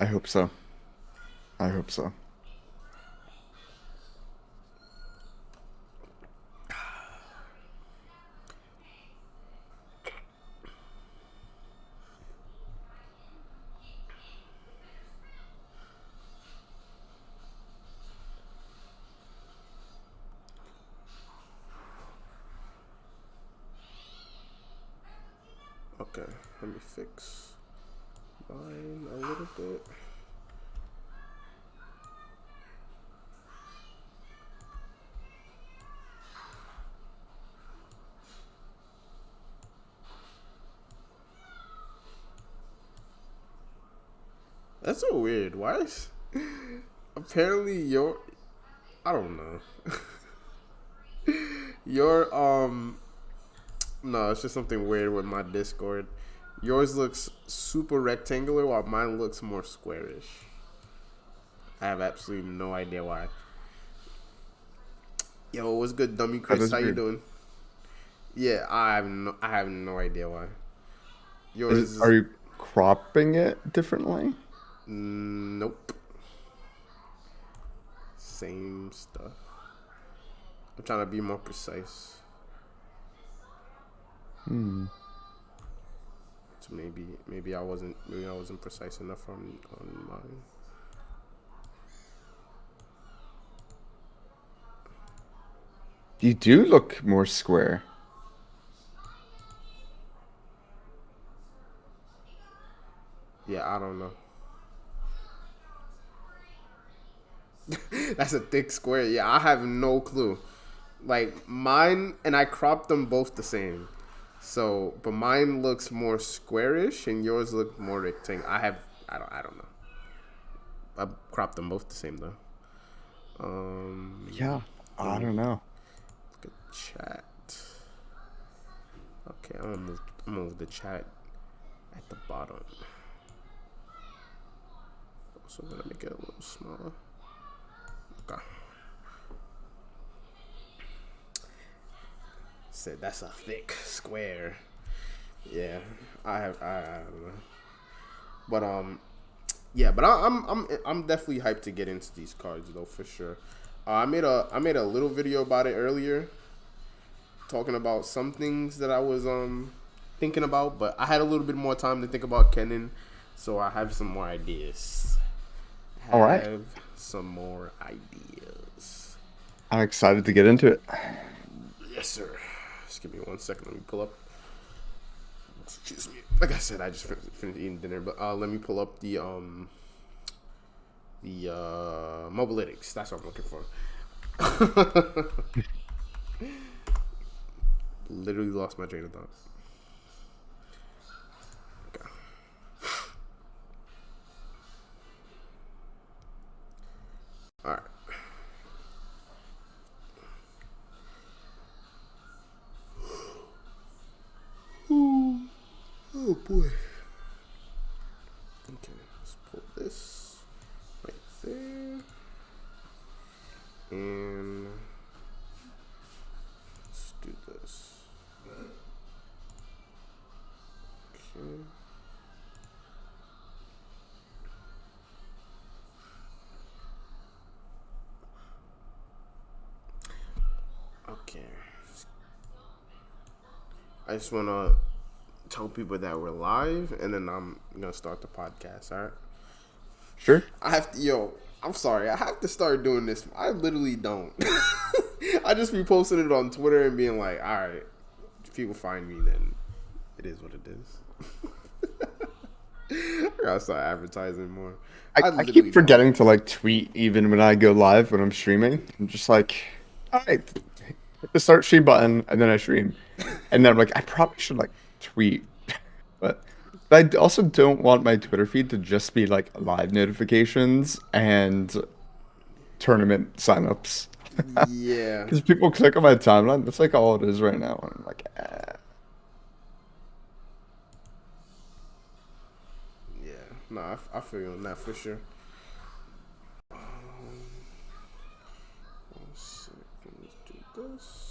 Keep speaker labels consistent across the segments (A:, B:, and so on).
A: I hope so. I hope so.
B: Okay, let me fix mine a little bit. That's so weird. Why is apparently your I don't know. Your no, it's just something weird with my Discord. Yours looks super rectangular while mine looks more squarish. I have absolutely no idea why. Yo, what's good, dummy
A: That
B: Chris?
A: is
B: How you
A: weird.
B: doing? Yeah, I have no idea why.
A: Is,
B: Yours
A: are
B: is
A: you cropping it differently?
B: nope. Same stuff. I'm trying to be more precise.
A: Hmm.
B: So maybe I wasn't precise enough on mine.
A: You do look more square.
B: Yeah, I don't know. That's a thick square. Yeah, I have no clue. Like mine, and I cropped them both the same. So, but mine looks more squarish, and yours look more rectangle. I don't know. I cropped them both the same though.
A: Yeah,
B: Let
A: I
B: me
A: don't know.
B: look at chat. Okay, I'm gonna move the chat at the bottom. Also gonna make it a little smaller. Okay. Said that's a thick square. Yeah, I don't know. But yeah, but I'm definitely hyped to get into these cards though for sure. I made a little video about it earlier, talking about some things that I was thinking about, but I had a little bit more time to think about Kennen, so I have some more ideas.
A: All right.
B: Have some more ideas.
A: I'm excited to get into it.
B: Yes, sir. Just give me 1 second. Let me pull up. Excuse me. Like I said, I just finished eating dinner, but let me pull up the mobilytics. That's what I'm looking for. Literally lost my train of thought. Okay. All right. Ooh. Oh boy. Okay, let's pull this right there, and let's do this. Okay. Okay. I just wanna tell people that we're live, and then I'm gonna start the podcast. All right.
A: Sure.
B: I have to, yo. I'm sorry. I have to start doing this. I literally don't. I just be posting it on Twitter and being like, all right, if people find me, then it is what it is. I gotta start advertising more. I
A: I
B: literally
A: keep
B: don't.
A: forgetting to like tweet even when I go live when I'm streaming. I'm just like, all right, hit the start stream button, and then I stream. And then I'm like, I probably should like tweet. But I also don't want my Twitter feed to just be like live notifications and tournament signups.
B: Yeah.
A: Because people click on my timeline, that's like all it is right now. And I'm like,
B: Yeah. No, I feel you on that for sure. 1 second. Let's do this.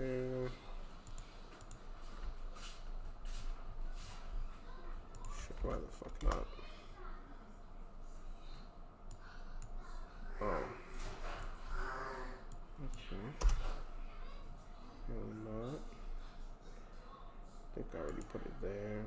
B: there. Shit, why the fuck not? Oh. Okay. No, not. I think I already put it there.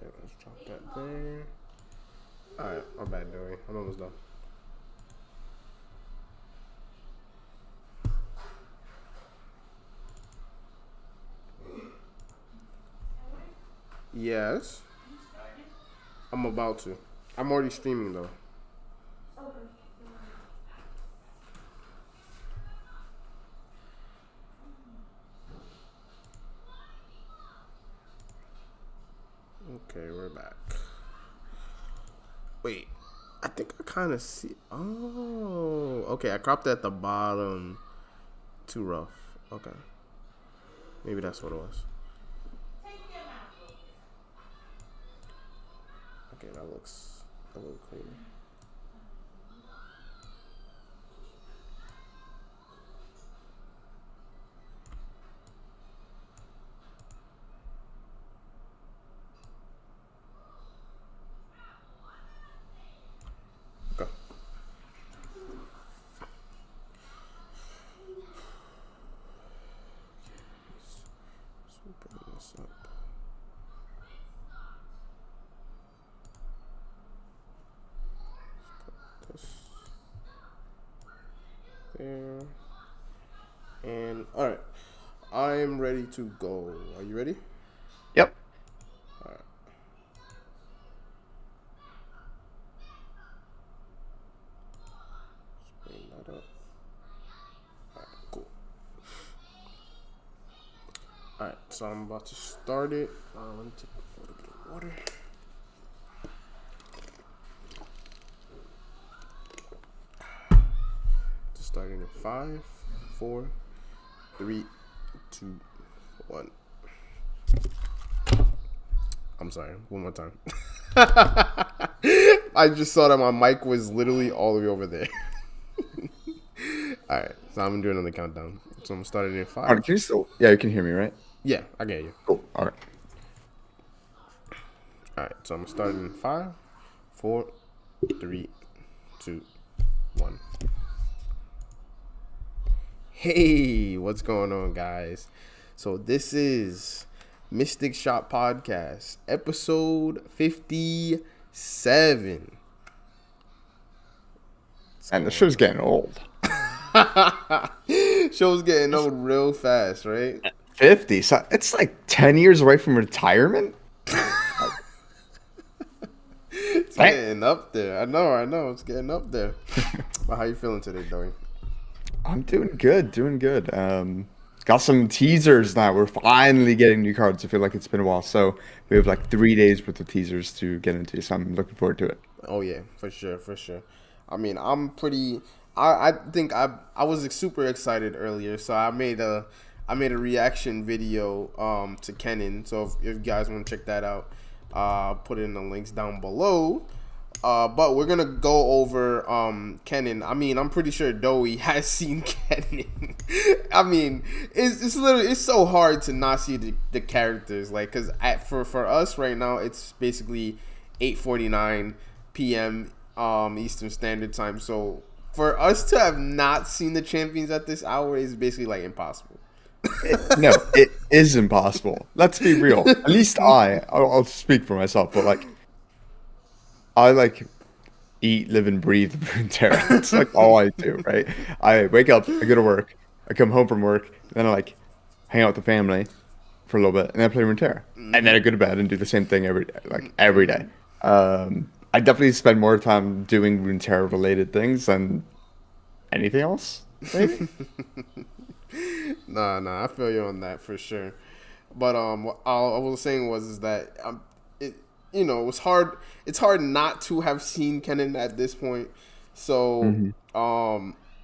B: Okay, let's drop that there. Alright, my bad, Joey. I'm almost done. Yes. I'm about to. I'm already streaming though. Okay, we're back. Wait, I think I kind of see. Oh, okay. I cropped at the bottom. Too rough. Okay. Maybe that's what it was. Okay, that looks a little cleaner. Okay. So bring this up. Let's put this there. And alright. I am ready to go. Are you ready?
A: Yep.
B: Alright. Let's bring that up. Alright, cool. Alright, so I'm about to start it. Let me take a little bit of water. Just starting in 5, 4, 3, 2, 1. I'm sorry, one more time. I just saw that my mic was literally all the way over there. Alright, so I'm doing another countdown. So I'm starting in 5.
A: Can you still? Yeah, you can hear me, right?
B: Yeah, I get you.
A: Cool. All right.
B: Alright, so I'm starting in 5, 4, 3, 2, 1. Hey, what's going on, guys? So this is Mystic Shop Podcast, episode 57.
A: And the show's getting old.
B: Show's getting old real fast, right?
A: 50. So it's like 10 years away from retirement.
B: It's getting up there. I know. It's getting up there. But how you feeling today, Dory?
A: I'm doing good. Got some teasers now. We're finally getting new cards. I feel like it's been a while. So we have like 3 days worth of teasers to get into. So I'm looking forward to it.
B: Oh yeah, for sure. I mean, I'm pretty. I think I was super excited earlier, so I made a reaction video to Kennen. So if you guys want to check that out, put it in the links down below. But we're gonna go over Kennen. I mean, I'm pretty sure Doey has seen Kennen. I mean, it's literally so hard to not see the characters, like, cause for us right now it's basically 8:49 p.m. Eastern Standard Time. So for us to have not seen the champions at this hour is basically like impossible.
A: No, it is impossible. Let's be real. At least I'll speak for myself, but like, I like eat, live, and breathe Runeterra. That's like all I do, right? I wake up, I go to work, I come home from work, then I like hang out with the family for a little bit, and then I play Runeterra, and then I go to bed and do the same thing every day, like every day. I definitely spend more time doing Runeterra related things than anything else. Maybe.
B: Nah, I feel you on that for sure. But what I was saying was is that it it's hard. It's hard not to have seen Kennen at this point. So
A: Hmm.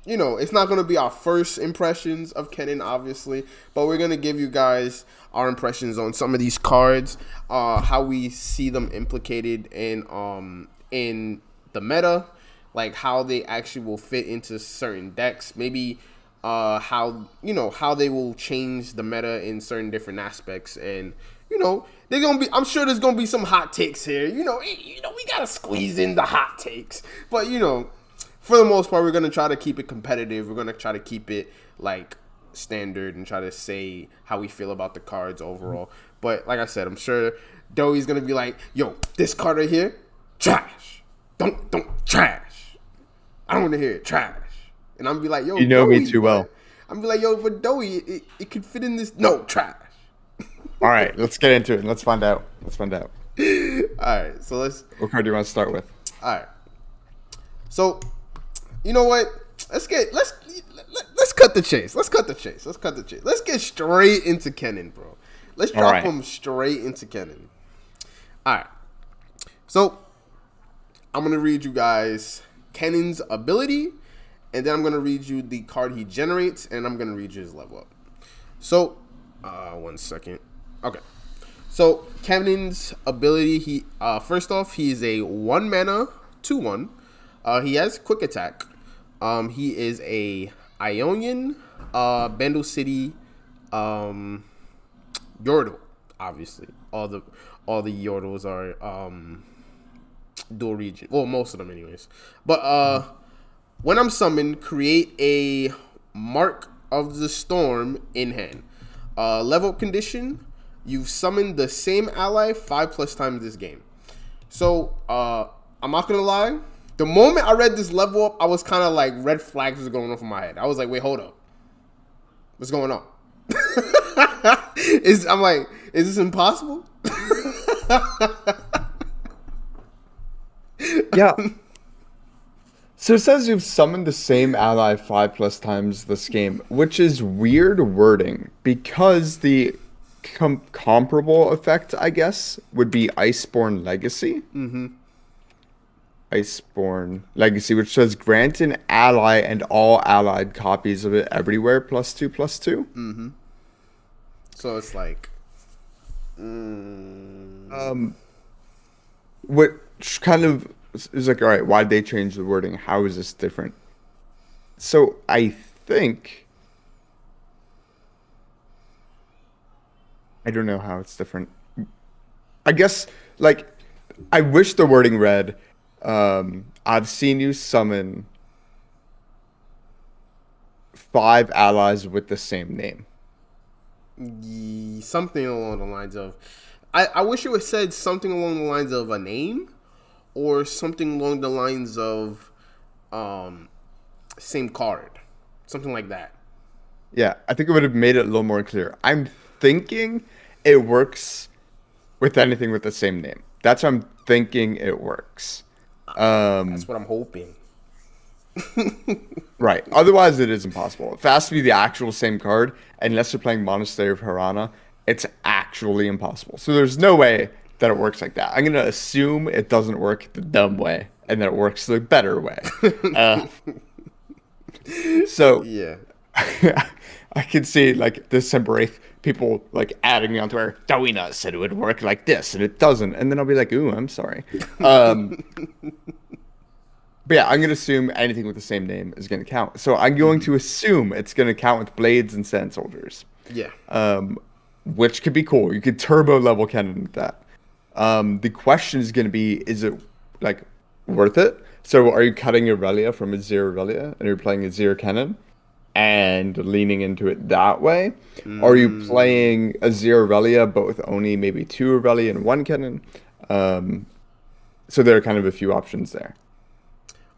B: it's not going to be our first impressions of Kennen, obviously, but we're going to give you guys our impressions on some of these cards, how we see them implicated in the meta, like how they actually will fit into certain decks, maybe how they will change the meta in certain different aspects, and they're gonna be. I'm sure there's gonna be some hot takes here. We gotta squeeze in the hot takes, but for the most part, we're gonna try to keep it competitive. We're gonna try to keep it like standard and try to say how we feel about the cards overall. But like I said, I'm sure Doey's gonna be like, "Yo, this card right here, trash. Don't trash. I don't want to hear it, trash." And I'm be like, "Yo,
A: You know me
B: Doey,
A: too well.
B: but I'm be like, yo, but Doey, it could fit in this. No, trash."
A: All right, let's get into it and let's find out.
B: All right, so
A: What card do you want to start with?
B: all right. So, you know what? Let's cut the chase. Let's get straight into Kennen, bro. Let's drop him straight into Kennen. All right. So, I'm gonna read you guys Kennen's ability, and then I'm gonna read you the card he generates, and I'm gonna read you his level up. So, 1 second. Okay. So Kennen's ability, he first off, he is a 1 mana 2/1. He has quick attack. He is a Ionian, Bandle City, Yordle. Obviously, all the Yordles are dual region. Well, most of them, anyways. But when I'm summoned, create a Mark of the Storm in hand. Level up condition: you've summoned the same ally 5+ times this game. So I'm not gonna lie. The moment I read this level up, I was kind of like red flags was going off in my head. I was like, wait, hold up, what's going on? I'm like, is this impossible?
A: Yeah. So it says you've summoned the same ally 5+ times this game, which is weird wording because the comparable effect, I guess, would be Iceborne Legacy.
B: Mm-hmm.
A: Iceborne Legacy, which says grant an ally and all allied copies of it everywhere +2/+2.
B: Mm-hmm. So it's like,
A: which kind of is like, all right, why'd they change the wording? How is this different? So I think I don't know how it's different. I guess like I wish the wording read, I've seen you summon 5 allies with the same name.
B: something along the lines of, I wish it was said something along the lines of a name, or something along the lines of same card, something like that.
A: Yeah, I think it would have made it a little more clear. I'm thinking it works with anything with the same name. That's what I'm thinking it works.
B: That's what I'm hoping.
A: Right. Otherwise, it is impossible. If it has to be the actual same card, unless you're playing Monastery of Harana, it's actually impossible. So there's no way that it works like that. I'm going to assume it doesn't work the dumb way, and that it works the better way. So
B: Yeah.
A: I can see like December 8th, people like adding me on Twitter. Dawina said it would work like this, and it doesn't. And then I'll be like, ooh, I'm sorry. But yeah, I'm going to assume anything with the same name is going to count. So I'm going to assume it's going to count with Blades and Sand Soldiers.
B: Yeah.
A: Which could be cool. You could turbo level Kennen with that. The question is going to be, is it like worth it? So are you cutting Aurelia from a Zero Aurelia and you're playing a Zero Kennen and leaning into it that way? Or are you playing a Zero Aurelia but with only maybe 2 Aurelia and 1 Kennen? So there are kind of a few options there.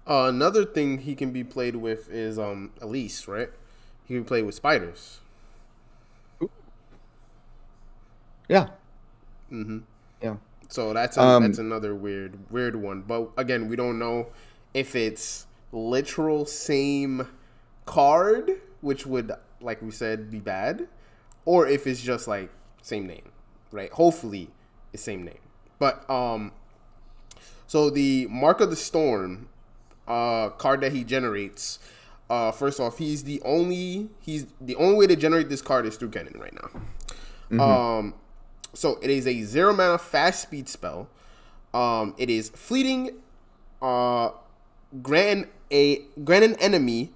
B: Another thing he can be played with is Elise, right? He can play with spiders.
A: Yeah.
B: Mm-hmm.
A: Yeah.
B: So that's another weird one. But again, we don't know if it's literal same card, which would, like we said, be bad, or if it's just like same name, right? Hopefully, it's same name. But so the Mark of the Storm card that he generates. First off, the only way to generate this card is through Kennen right now. Mm-hmm. So it is a 0 mana fast speed spell. It is fleeting. Grant an enemy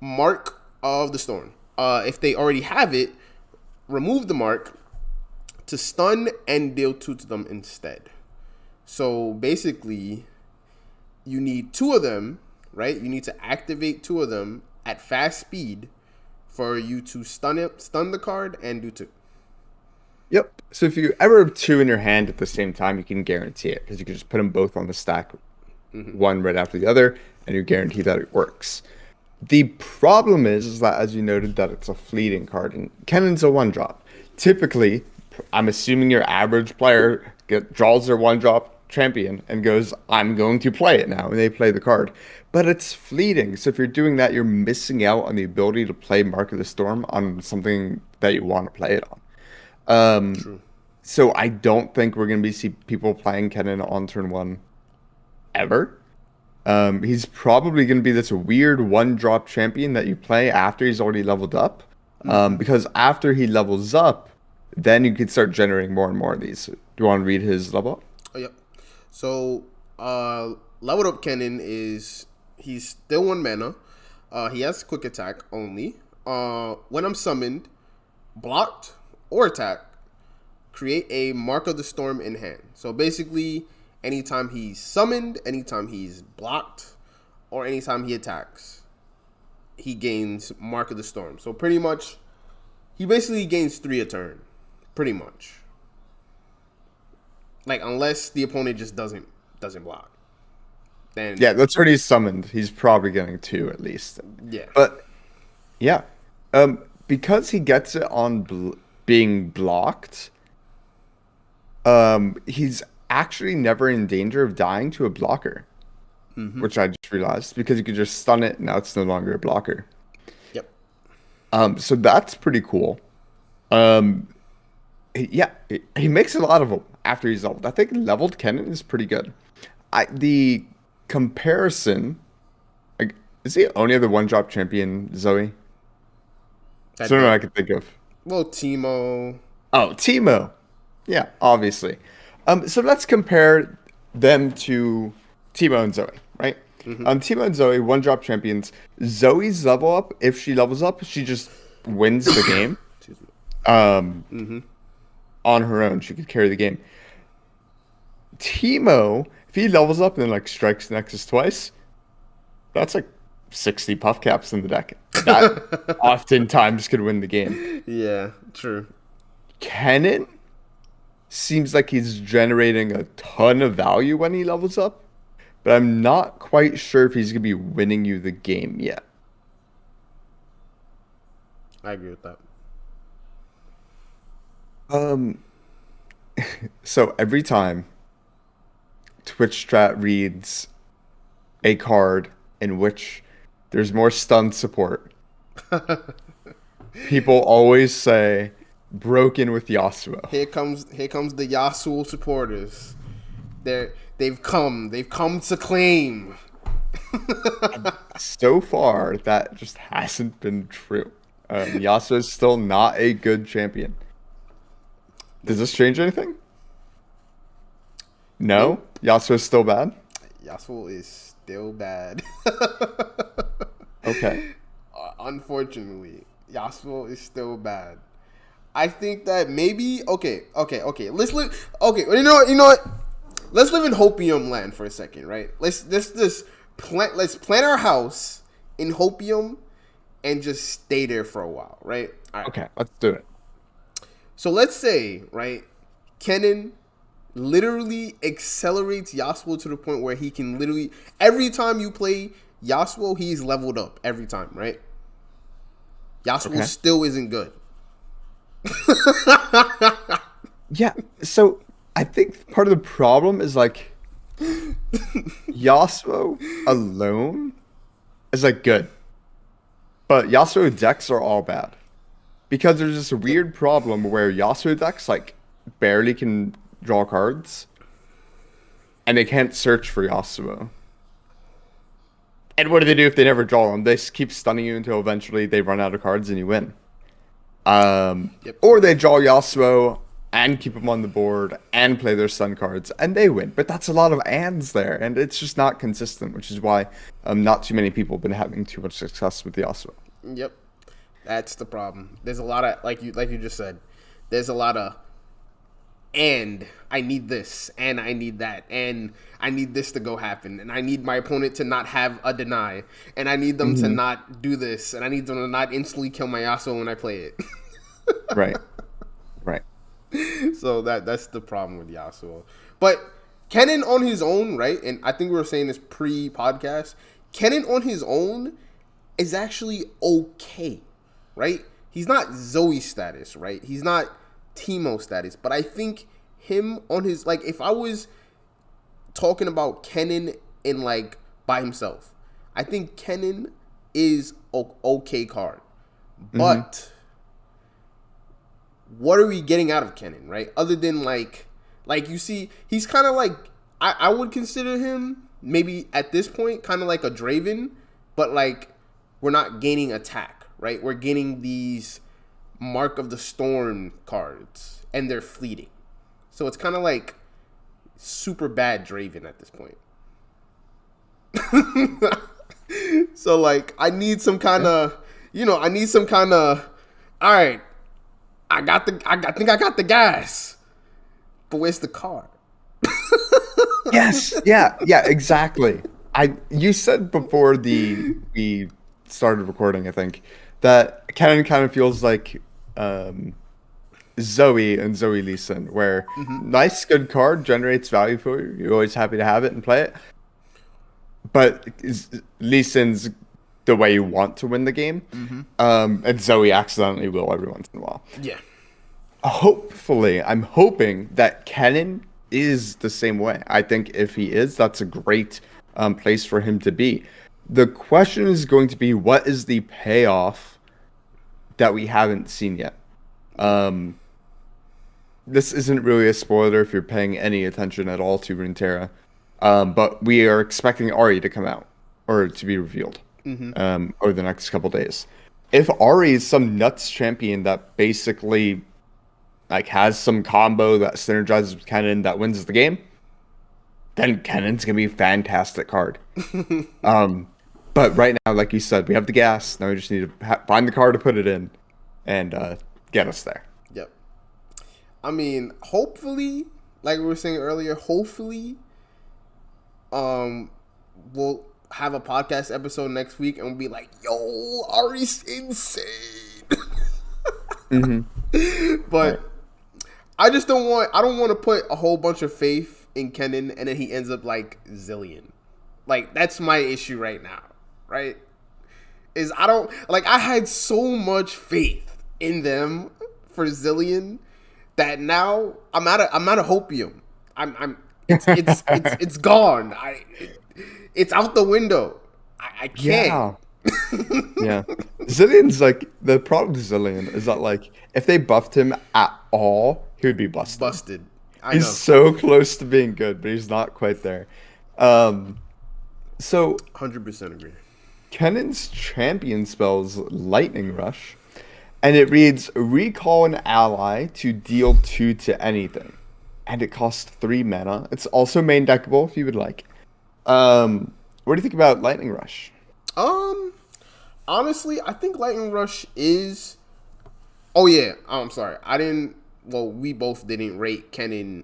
B: Mark of the Storm. If they already have it, remove the mark to stun and deal 2 to them instead. So basically, you need 2 of them, right? You need to activate 2 of them at fast speed for you to stun the card and do 2.
A: Yep. So if you ever have 2 in your hand at the same time, you can guarantee it because you can just put them both on the stack, one right after the other, and you guarantee that it works. The problem is that, as you noted, that it's a fleeting card, and Kennen's a 1-drop. Typically, I'm assuming your average player draws their 1-drop champion and goes, I'm going to play it now, and they play the card. But it's fleeting, so if you're doing that, you're missing out on the ability to play Mark of the Storm on something that you want to play it on.
B: True.
A: So I don't think we're going to see people playing Kennen on turn 1 ever. He's probably going to be this weird 1-drop champion that you play after he's already leveled up. Because after he levels up, then you can start generating more and more of these. Do you want to read his level up?
B: Oh, yep. So, leveled up Kennen he's still 1 mana. He has quick attack only. When I'm summoned, blocked, or attack, create a Mark of the Storm in hand. So basically, anytime he's summoned, anytime he's blocked, or anytime he attacks, he gains Mark of the Storm. So pretty much, he basically gains 3 a turn. Pretty much. Like, unless the opponent just doesn't block. Then
A: yeah, that's when he's summoned. He's probably getting 2 at least.
B: Yeah.
A: But, yeah. Because he gets it on being blocked, he's actually never in danger of dying to a blocker, which I just realized, because you could just stun it, and now it's no longer a blocker.
B: Yep.
A: So that's pretty cool. Yeah, he makes a lot of them after he's leveled. I think leveled Kennen is pretty good. The comparison, is he only the 1-drop champion, Zoe? I don't know what I can think of.
B: Well, Teemo.
A: Oh, Teemo. Yeah, obviously. So let's compare them to Teemo and Zoe, right? Teemo and Zoe, 1-drop champions. Zoe's level up, if she levels up, she just wins the game. On her own, she could carry the game. Teemo, if he levels up and then like strikes Nexus twice, that's like 60 puff caps in the deck. That oftentimes could win the game.
B: Yeah, true.
A: Kennen seems like he's generating a ton of value when he levels up, but I'm not quite sure if he's going to be winning you the game yet.
B: I agree with that.
A: So every time Twitch Strat reads a card in which there's more stun support, people always say broken with Yasuo.
B: Here comes the Yasuo supporters. They've come to claim.
A: So far, that just hasn't been true. Yasuo is still not a good champion. Does this change anything? No?
B: Nope.
A: Yasuo is still bad?
B: Yasuo is still bad.
A: Okay.
B: Unfortunately, Yasuo is still bad. I think that maybe okay. Let's live. Okay, you know what? Let's live in Hopium land for a second, right? Let's plant our house in Hopium and just stay there for a while, right? All right.
A: Okay, let's do it.
B: So let's say, right, Kennen literally accelerates Yasuo to the point where he can literally, every time you play Yasuo, he's leveled up every time, right? Yasuo still isn't good.
A: Yeah, so I think part of the problem is like Yasuo alone is like good, but Yasuo decks are all bad because there's this
B: Yep.
A: weird problem where Yasuo decks like barely can draw cards and they can't search for Yasuo. And what do they do if they never draw them? They just keep stunning you until eventually they run out of cards and you win.
B: Yep.
A: Or they draw Yasuo and keep them on the board and play their stun cards and they win. But that's a lot of ands there, and it's just not consistent, which is why not too many people have been having too much success with Yasuo.
B: Yep. That's the problem. There's a lot of like you just said. There's a lot of and I need this and I need that and I need this to go happen and I need my opponent to not have a deny and I need them to not do this and I need them to not instantly kill my Yasuo when I play it.
A: Right. Right.
B: So that's the problem with Yasuo. But Kennen on his own, right? And I think we were saying this pre-podcast. Kennen on his own is actually okay, right? He's not Zoe status, right? He's not Teemo status. But I think him on his, like, if I was talking about Kennen in, like, by himself, I think Kennen is okay card. But what are we getting out of Kennen, right? Other than, like you see, he's kind of like, I would consider him, maybe at this point, kind of like a Draven, but, like, we're not gaining attack, right? We're gaining these Mark of the Storm cards, and they're fleeting. So it's kind of like super bad Draven at this point. So, like, I need some kind of, all right, I think I got the gas, but where's the card?
A: Yes. Yeah. Yeah. Exactly. You said before we started recording, I think, that Kennen kind of feels like Zoe and Zoe Lee Sin, where nice, good card generates value for you. You're always happy to have it and play it. But Lee Sin's the way you want to win the game, and Zoe accidentally will every once in a while.
B: Yeah.
A: Hopefully, I'm hoping that Kennen is the same way. I think if he is, that's a great place for him to be. The question is going to be, what is the payoff that we haven't seen yet? This isn't really a spoiler if you're paying any attention at all to Runeterra, but we are expecting Ahri to come out, or to be revealed, over the next couple days. If Ahri is some nuts champion that basically like has some combo that synergizes with Kennen that wins the game, then Kennen's gonna be a fantastic card. But right now, like you said, we have the gas. Now we just need to find the card to put it in and get us there.
B: Yep. I mean, hopefully, like we were saying earlier, hopefully, we'll have a podcast episode next week and we'll be like, yo, Ari's insane. But right. I don't want to put a whole bunch of faith in Kennen and then he ends up like Zillion. Like, that's my issue right now, right? Is I had so much faith in them for Zillion that now I'm out of hopium. It's gone. It's out the window. I can't.
A: Yeah. Zillion's like, the problem with Zillion is that, like, if they buffed him at all, he would be busted. He's so close to being good, but he's not quite there. So
B: 100% agree.
A: Kennen's champion spells Lightning Rush, and it reads, recall an ally to deal 2 to anything. And it costs 3 mana. It's also main deckable if you would like. What do you think about Lightning Rush?
B: Honestly, I think Lightning Rush is... Oh, yeah. I'm sorry. We both didn't rate Kennen.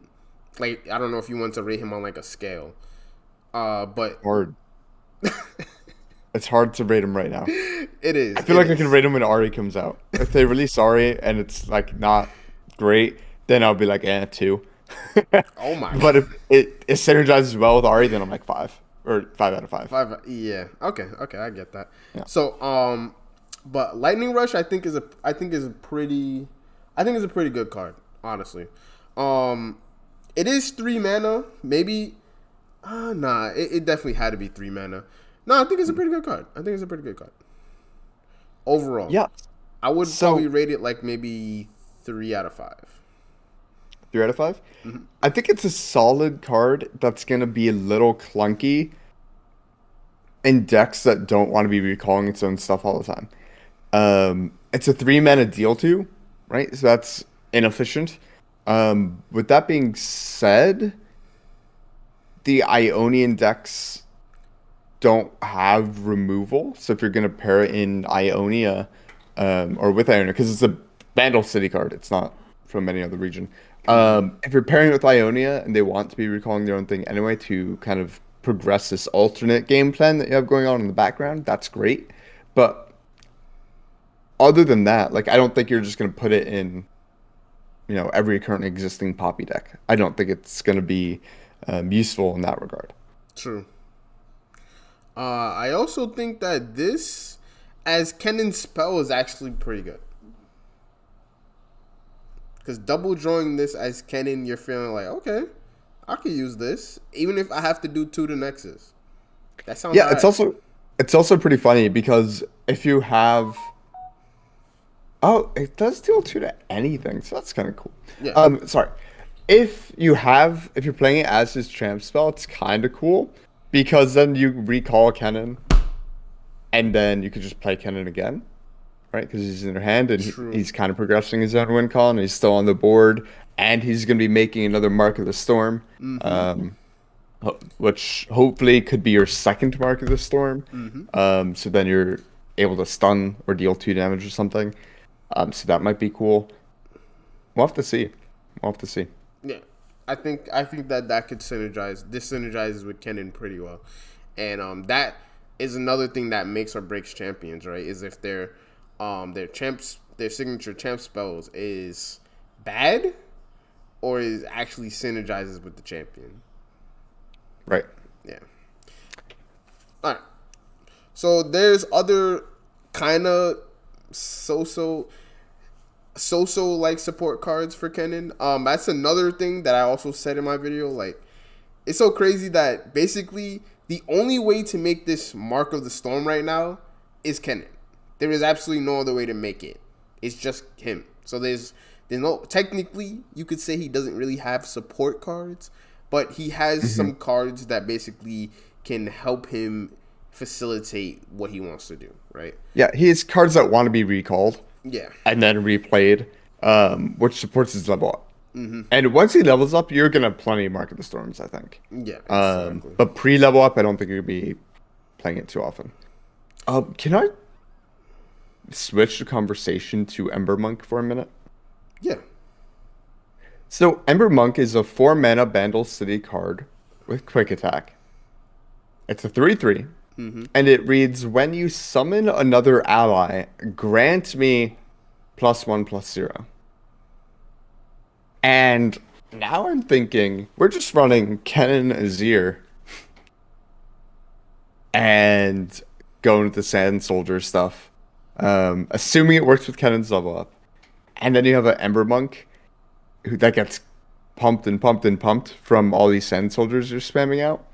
B: Like, I don't know if you want to rate him on, like, a scale. But...
A: Hard. It's hard to rate him right now.
B: It is.
A: I feel like I can rate him when Ahri comes out. If they release Ahri and it's, like, not great, then I'll be like, 2.
B: Oh, my God.
A: But if it synergizes well with Ahri, then I'm like 5. Or 5 out of 5.
B: 5, yeah. Okay, I get that. Yeah. So, but Lightning Rush, I think is a pretty good card, honestly. It is 3 mana. Maybe. Nah. It definitely had to be 3 mana. No, I think it's a pretty good card. I think it's a pretty good card. Overall.
A: Yeah.
B: I would
A: So
B: probably rate it like maybe 3 out of 5.
A: 3 out of 5. I think it's a solid card that's gonna be a little clunky in decks that don't want to be recalling its own stuff all the time. It's a 3 mana deal to, right? So that's inefficient. With that being said, the Ionian decks don't have removal. So if you're gonna pair it in Ionia, or with Ionia, because it's a Vandal City card, it's not from any other region. If you're pairing with Ionia and they want to be recalling their own thing anyway to kind of progress this alternate game plan that you have going on in the background, that's great. But other than that, like I don't think you're just gonna put it in, every current existing Poppy deck. I don't think it's gonna be useful in that regard.
B: True. I also think that this, as Kennen's spell, is actually pretty good. Because double drawing this as Kennen, you're feeling like, okay, I could use this, even if I have to do 2 to Nexus. That sounds
A: Yeah, it's also pretty funny because if you have, it does deal 2 to anything, so that's kind of cool.
B: Yeah.
A: Sorry, if you're playing it as his champ spell, it's kind of cool because then you recall Kennen, and then you could just play Kennen again. Right, because he's in your hand and he's kind of progressing his own win con. And he's still on the board, and he's going to be making another Mark of the Storm, which hopefully could be your second Mark of the Storm. So then you're able to stun or deal 2 damage or something. So that might be cool. We'll have to see.
B: Yeah, I think that could synergize. This synergizes with Kennen pretty well, and that is another thing that makes or breaks champions. Right, is if their signature champ spells is bad, or is actually synergizes with the champion.
A: Right.
B: Yeah. All right. So there's other kind of so-so like support cards for Kennen. That's another thing that I also said in my video. Like, it's so crazy that basically the only way to make this Mark of the Storm right now is Kennen. There is absolutely no other way to make it. It's just him. So there's no, technically you could say he doesn't really have support cards, but he has some cards that basically can help him facilitate what he wants to do, right?
A: Yeah, he has cards that want to be recalled.
B: Yeah.
A: And then replayed, which supports his level up. And once he levels up, you're gonna have plenty of Mark of the Storms, I think.
B: Yeah. Exactly.
A: But pre-level up, I don't think you'll be playing it too often. Can I switch the conversation to Ember Monk for a minute?
B: Yeah.
A: So Ember Monk is a 4-mana Vandal City card with quick attack. It's a 3/3, and it reads, when you summon another ally, grant me +1/+0. And now I'm thinking, we're just running Kennen Azir and going with the Sand Soldier stuff. Assuming it works with Kennen's level up. And then you have an Ember Monk that gets pumped and pumped and pumped from all these Sand Soldiers you're spamming out.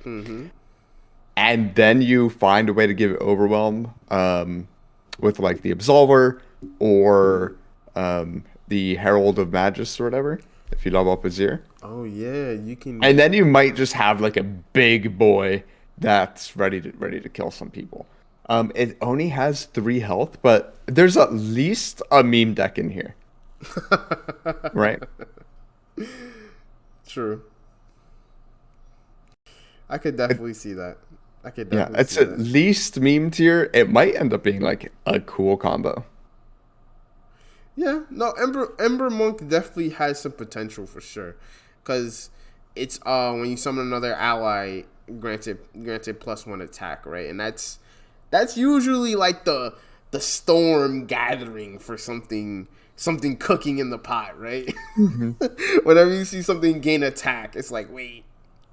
A: And then you find a way to give it Overwhelm with like the Absolver or the Herald of Magus or whatever, if you level up Azir.
B: Oh yeah, you can.
A: And then you might just have like a big boy that's ready to kill some people. It only has 3 health, but there's at least a meme deck in here. Right?
B: True. I could definitely see that.
A: Yeah, it's at least meme tier. It might end up being like a cool combo.
B: Yeah, no, Ember Monk definitely has some potential for sure, because it's when you summon another ally, granted +1 attack, right? And that's usually like the storm gathering for something cooking in the pot, right? Whenever you see something gain attack, it's like, wait.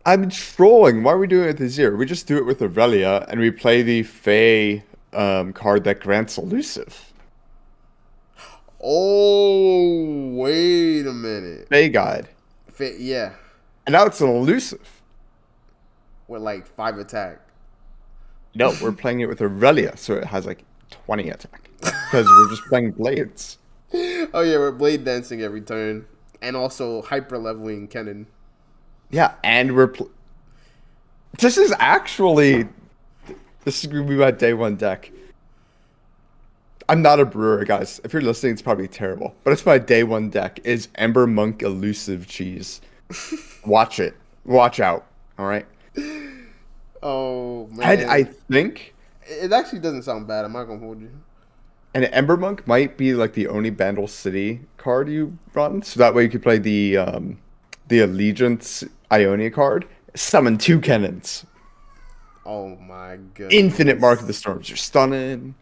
A: I'm trolling. Why are we doing it with Azir? We just do it with Aurelia, and we play the Fae card that grants elusive.
B: Oh, wait a minute.
A: Fae Guide.
B: Yeah.
A: And now it's an elusive.
B: with like 5 attack.
A: No, we're playing it with Aurelia, so it has like 20 attack. Because we're just playing blades.
B: Oh yeah, we're blade dancing every turn, and also hyper leveling Kennen.
A: Yeah, and this is actually this is gonna be my day one deck. I'm not a brewer, guys. If you're listening, it's probably terrible, but it's my day one deck. Is Ember Monk elusive cheese? Watch it. Watch out. All right.
B: Oh man,
A: I think
B: it actually doesn't sound bad. I'm not gonna hold you.
A: an Ember Monk might be like the only Bandle City card you run, so that way you could play the Allegiance Ionia card. Summon 2 cannons.
B: Oh my god.
A: Infinite Mark of the Storms. You're stunning.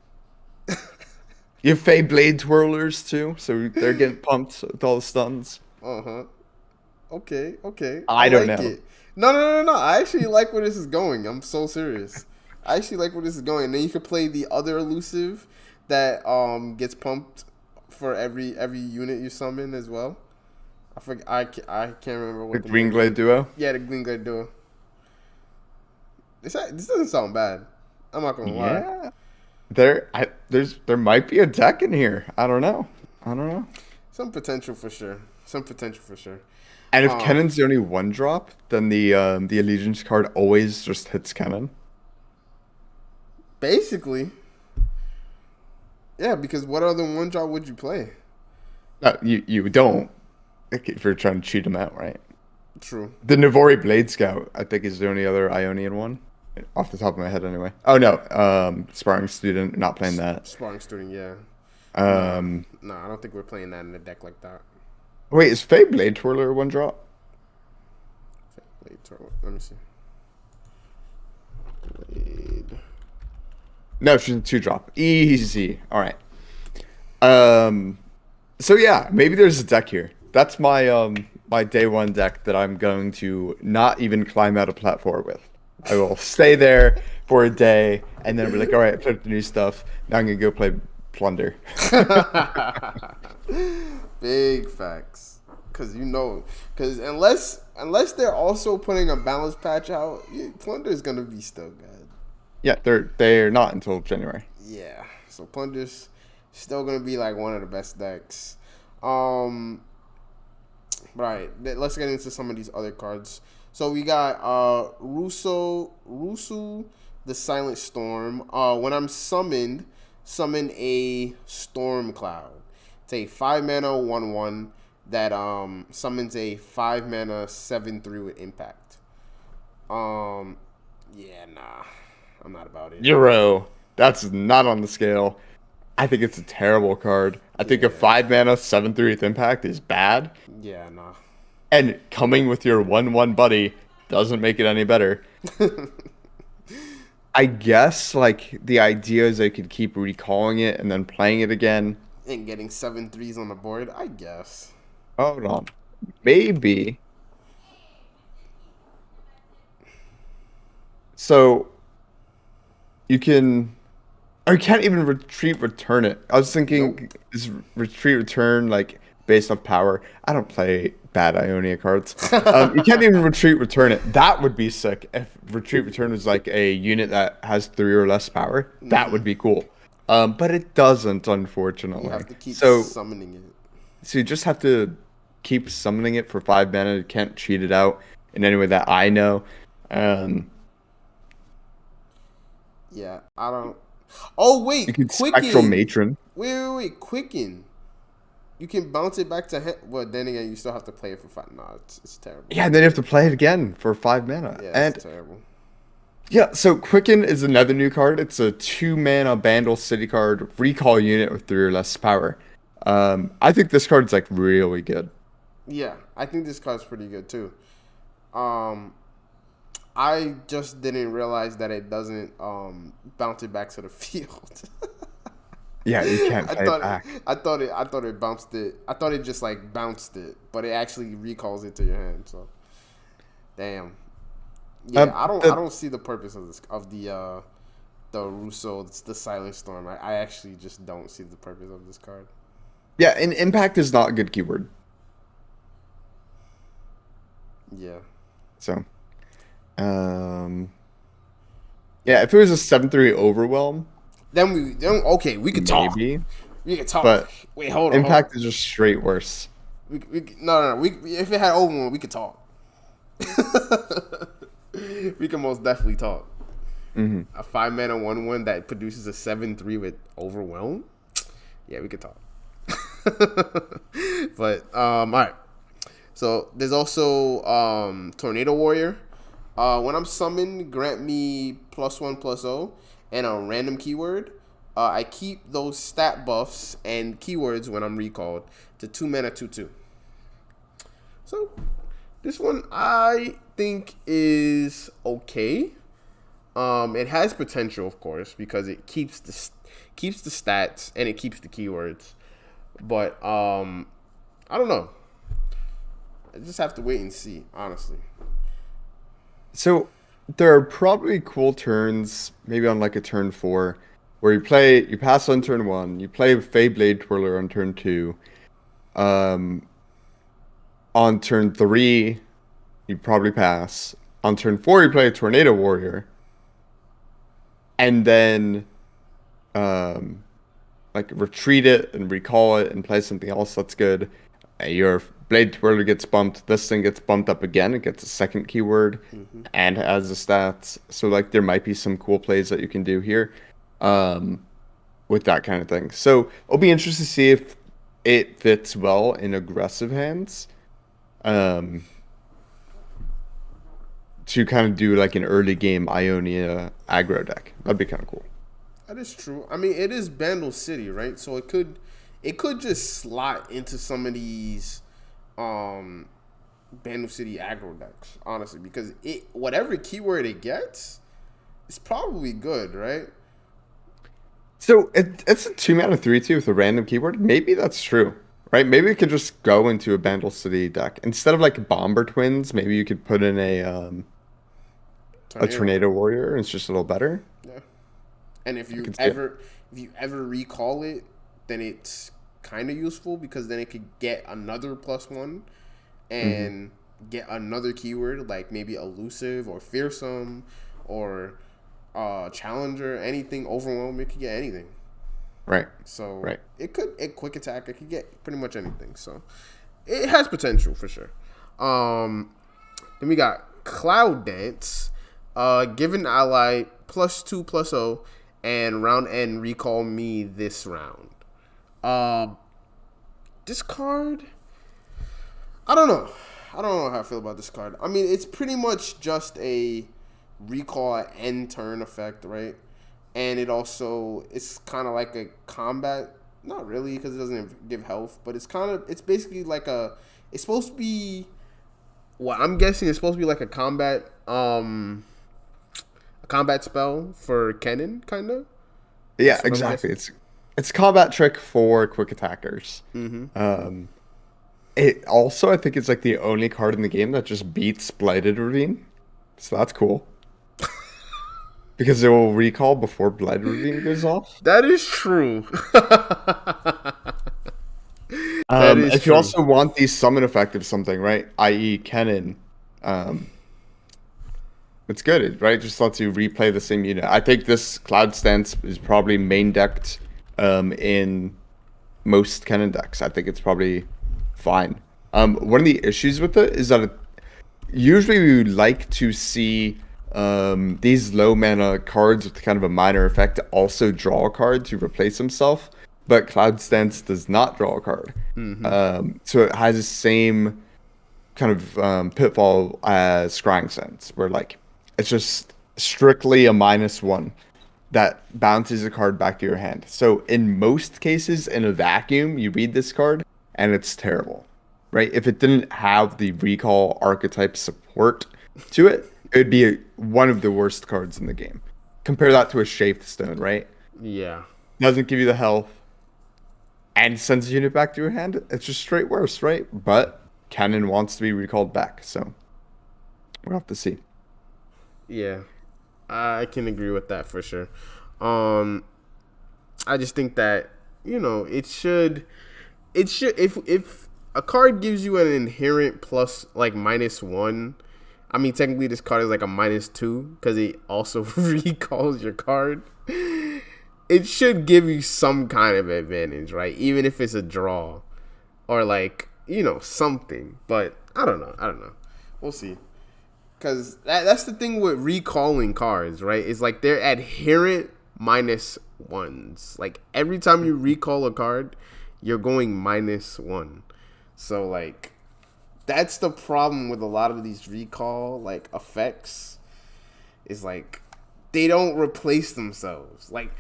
A: You have Fey Blade Twirlers too, so they're getting pumped with all the stuns.
B: Uh-huh. Okay, okay.
A: I don't
B: like
A: know.
B: it. No. I actually like where this is going. I'm so serious. I actually like where this is going. And then you could play the other elusive that gets pumped for every unit you summon as well. I can't remember what
A: The Green Glade Duo.
B: Yeah, the Green Glade Duo. This doesn't sound bad. I'm not gonna lie.
A: Yeah. There might be a deck in here. I don't know.
B: Some potential for sure.
A: And if Kennon's the only one drop, then the Allegiance card always just hits Kennon.
B: Basically. Yeah, because what other one drop would you play?
A: You don't. If you're trying to cheat him out, right?
B: True.
A: The Navori Blade Scout, I think, is the only other Ionian one. Off the top of my head, anyway. Oh, no. Sparring Student, not playing that.
B: Sparring Student, yeah. No, I don't think we're playing that in a deck like that.
A: Wait, is Fey Blade Twirler one drop?
B: Blade Twirler. Let me see. Blade.
A: No, she's a 2-drop. Easy. All right. So yeah, maybe there's a deck here. That's my my day one deck that I'm going to not even climb out a platform with. I will stay there for a day and then be like, all right, I put up the new stuff. Now I'm gonna go play Plunder.
B: Big facts. Because unless they're also putting a balance patch out, Plunder is gonna be still good.
A: Yeah, they're not until January.
B: Yeah, so Plunder's still gonna be like one of the best decks. Right, let's get into some of these other cards. So we got Rusu, the Silent Storm. When I'm summoned, summon a Storm Cloud. It's a 5-mana 1/1 that summons a 5-mana 7/3 with impact. Yeah, nah. I'm not about it.
A: Euro. That's not on the scale. I think it's a terrible card. I think a 5-mana 7/3 with impact is bad.
B: Yeah, nah.
A: And coming with your 1/1 buddy doesn't make it any better. I guess like the idea is they could keep recalling it and then playing it again.
B: And getting 7/3s on the board, I guess.
A: Hold on. Maybe. So you can, or you can't even return it. I was thinking, is retreat return like based off power? I don't play bad Ionia cards. You can't even return it. That would be sick if retreat return was like a unit that has 3 or less power. That would be cool. But it doesn't, unfortunately.
B: You have to keep summoning it.
A: So you just have to keep summoning it for 5 mana. You can't cheat it out in any way that I know.
B: Yeah, I don't. Oh wait,
A: you can
B: Quicken.
A: Spectral Matron.
B: Wait, Quicken. You can bounce it back to him. Well, then again, you still have to play it for 5. No, it's terrible.
A: Yeah, and then you have to play it again for 5 mana.
B: Yeah, it's terrible.
A: Yeah, so Quicken is another new card. It's a 2-mana Bandle City card, recall unit with 3 or less power. I think this card's like really good.
B: Yeah, I think this card's pretty good too. I just didn't realize that it doesn't bounce it back to the field.
A: Yeah, you can't play it back.
B: I thought it bounced it. I thought it just like bounced it, but it actually recalls it to your hand. So, damn. Yeah, I don't see the purpose of this the Russo, the Silent Storm. I actually just don't see the purpose of this card.
A: Yeah, and impact is not a good keyword.
B: Yeah.
A: So, um, yeah, if it was a 7-3 overwhelm,
B: Then okay, we could talk.
A: maybe.
B: We could talk.
A: But
B: Wait, hold on.
A: Impact is just straight worse.
B: No. If it had Overwhelm, we could talk. We can most definitely talk.
A: Hmm.
B: A 5-mana 1/1 that produces a 7/3 with Overwhelm. Yeah, we could talk. But all right. So there's also Tornado Warrior. When I'm summoned, grant me +1/+0 and a random keyword. I keep those stat buffs and keywords when I'm recalled to 2-mana 2/2. So this one I think is okay. It has potential, of course, because it keeps the stats and it keeps the keywords. But I don't know. I just have to wait and see, honestly.
A: So there are probably cool turns, maybe on like a turn 4, where you pass on turn 1, you play Feyblade Twirler on turn 2. Um, on turn 3, you probably pass. On turn 4, you play a Tornado Warrior, and then um, like retreat it and recall it and play something else that's good. Your Blade Twirler gets bumped. This thing gets bumped up again. It gets a second keyword and has the stats. So like there might be some cool plays that you can do here with that kind of thing. So it'll be interesting to see if it fits well in aggressive hands. Um, to kind of do like an early game Ionia aggro deck. That'd be kind of cool.
B: That is true. I mean, it is Bandle City, right? So it could just slot into some of these Bandle City aggro decks, honestly, because whatever keyword it gets, it's probably good, right?
A: So it's a 2-mana 3/2 with a random keyword. Maybe that's true, right? Maybe it could just go into a Bandle City deck instead of like Bomber Twins. Maybe you could put in a Tornado Warrior, and it's just a little better.
B: Yeah. And if you
A: can see it.
B: ever recall it, then it's kind of useful because then it could get another +1 and get another keyword like maybe elusive or fearsome or challenger, anything overwhelm. It could get anything.
A: Right.
B: So
A: Right.
B: it quick attack. It could get pretty much anything. So it has potential for sure. Then we got Cloud Dance. Give an ally +2/+0 and round end recall me this round. This card, I don't know. I don't know how I feel about this card. I mean, it's pretty much just a recall at end turn effect, right? And it's kind of like a combat. Not really, because it doesn't give health, but it's basically like it's supposed to be, what I'm guessing it's supposed to be like a combat spell for Kennen, kind of.
A: Yeah, exactly. It's a combat trick for quick attackers. It also, I think it's like the only card in the game that just beats Blighted Ravine. So that's cool. Because it will recall before Blighted Ravine goes off.
B: That is true. That is
A: if
B: true.
A: you also want the summon effect of something, right? I.e. Kennen, it's good, right? It just lets you replay the same unit. I think this Cloud Stance is probably main decked in most Kennen decks. I think it's probably fine. One of the issues with it is that usually we would like to see these low mana cards with kind of a minor effect also draw a card to replace himself, but Cloud Stance does not draw a card. So it has the same kind of pitfall as Scrying Sense, where like it's just strictly a -1 that bounces a card back to your hand. So in most cases, in a vacuum, you read this card and it's terrible, right? If it didn't have the recall archetype support to it, it would be one of the worst cards in the game. Compare that to a Shaped Stone, right?
B: Yeah.
A: Doesn't give you the health and sends a unit back to your hand. It's just straight worse, right? But Kennen wants to be recalled back, so we'll have to see.
B: Yeah, I can agree with that for sure. I just think that it should if a card gives you an inherent plus like -1. I mean, technically this card is like a -2 because it also recalls your card. It should give you some kind of advantage, right? Even if it's a draw or like, something. But I don't know. We'll see. Because that's the thing with recalling cards, right? It's like they're adherent -1s. Like every time you recall a card, you're going -1. So like that's the problem with a lot of these recall like effects. Is like they don't replace themselves. Like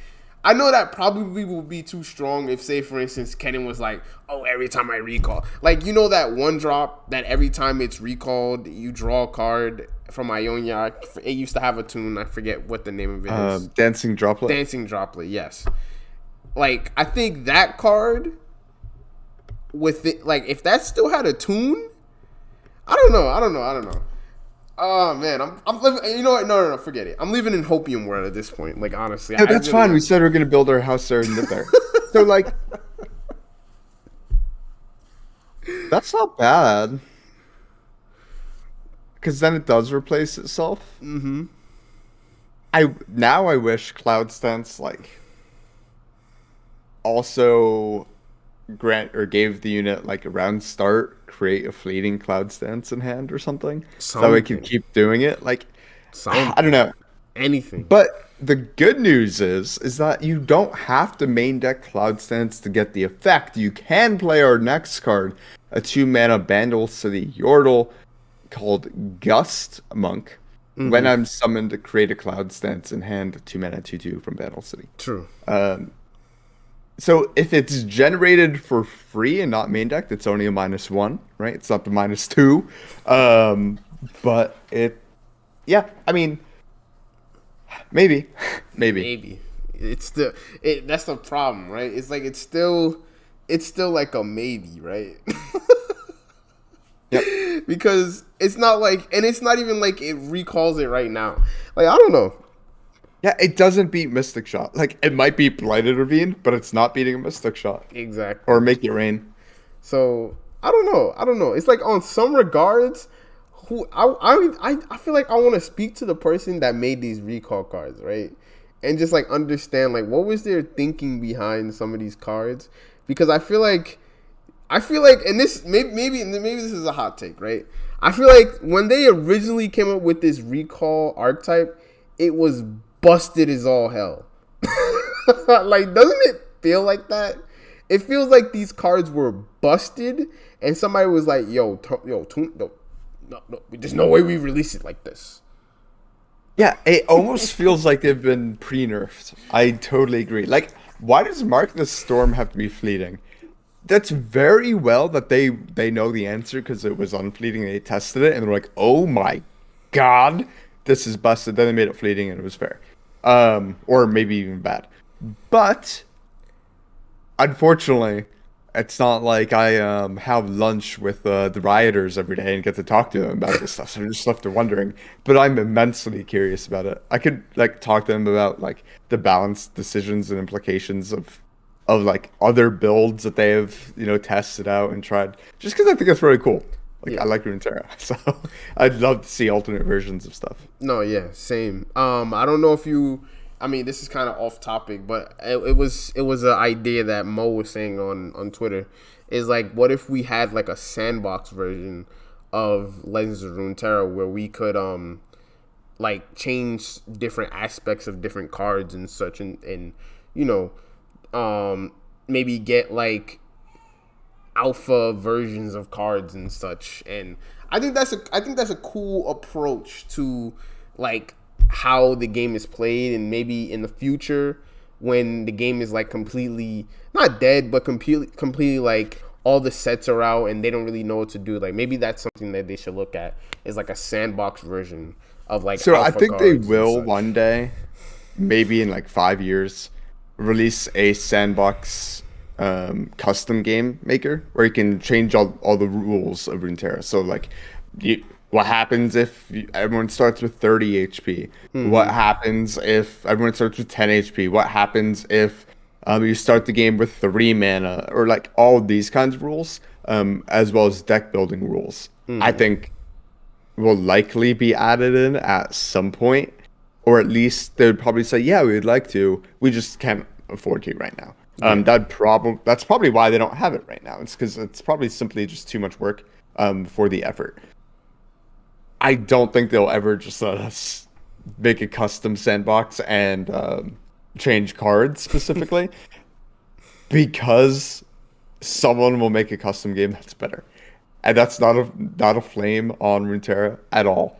B: I know that probably will be too strong if, say, for instance, Kennen was like, oh, every time I recall. Like, that one drop that every time it's recalled, you draw a card from Ionia. It used to have a tune. I forget what the name of it is.
A: Dancing Droplet?
B: Dancing Droplet, yes. Like, I think that card, with it, like, if that still had a tune, I don't know. Oh man, I'm living. You know what? No, forget it. I'm living in Hopium world at this point. Like honestly,
A: no, that's fine. We said we're gonna build our house there and live there. So like, that's not bad. Because then it does replace itself.
B: Mm-hmm.
A: I wish Cloud Stance like also grant or gave the unit like a round start, create a fleeting Cloud Stance in hand or something. So we can keep doing it. Like I don't know.
B: Anything.
A: But the good news is that you don't have to main deck Cloud Stance to get the effect. You can play our next card, a 2-mana Bandle City Yordle called Gust Monk. Mm-hmm. When I'm summoned to create a Cloud Stance in hand, 2-mana 2/2 from Bandle City.
B: True.
A: So if it's generated for free and not main decked, it's only a -1, right? It's not the -2. But I mean, maybe.
B: That's the problem, right? It's like it's still like a maybe, right?
A: Yep.
B: Because it's not like, and it's not even like it recalls it right now. Like I don't know.
A: Yeah, it doesn't beat Mystic Shot. Like, it might beat Blighted Ravine, but it's not beating a Mystic Shot.
B: Exactly.
A: Or Make It Rain.
B: So, I don't know. It's like, on some regards, I feel like I want to speak to the person that made these recall cards, right? And just, like, understand, like, what was their thinking behind some of these cards? Because I feel like, and this, maybe this is a hot take, right? I feel like when they originally came up with this recall archetype, it was busted as all hell. Like, doesn't it feel like that? It feels like these cards were busted, and somebody was like, no, there's no way we release it like this.
A: Yeah, it almost feels like they've been pre-nerfed. I totally agree. Like, why does Mark the Storm have to be fleeting? That's very well that they know the answer because it was unfleeting and they tested it, and they're like, oh my god, this is busted. Then they made it fleeting and it was fair. Or maybe even bad. But unfortunately, it's not like I have lunch with the rioters every day and get to talk to them about this stuff. So I'm just left to wondering. But I'm immensely curious about it. I could like talk to them about like the balanced decisions and implications of like other builds that they have, tested out and tried. Just because I think it's really cool. Like, yeah. I like Runeterra, so I'd love to see alternate versions of stuff.
B: No, yeah, same. I don't know if this is kind of off topic, but it was an idea that Mo was saying on Twitter. Is like, what if we had like a sandbox version of Legends of Runeterra where we could like change different aspects of different cards and such, and maybe get like alpha versions of cards and such. And I think that's a cool approach to like how the game is played, and maybe in the future when the game is like completely not dead but completely like all the sets are out and they don't really know what to do, like maybe that's something that they should look at, is like a sandbox version of like
A: so I think they will one day, maybe in like 5 years, release a sandbox custom game maker where you can change all the rules of Runeterra. So like what happens if everyone starts with 30 HP? Mm-hmm. What happens if everyone starts with 10 HP? What happens if you start the game with 3 mana? Or like all of these kinds of rules. as well as deck building rules. I think will likely be added in at some point, or at least they would probably say, yeah, we would like to. We just can't afford to right now. That's probably why they don't have it right now. It's because it's probably simply just too much work for the effort. I don't think they'll ever just let us make a custom sandbox and change cards specifically because someone will make a custom game that's better. And that's not a flame on Runeterra at all.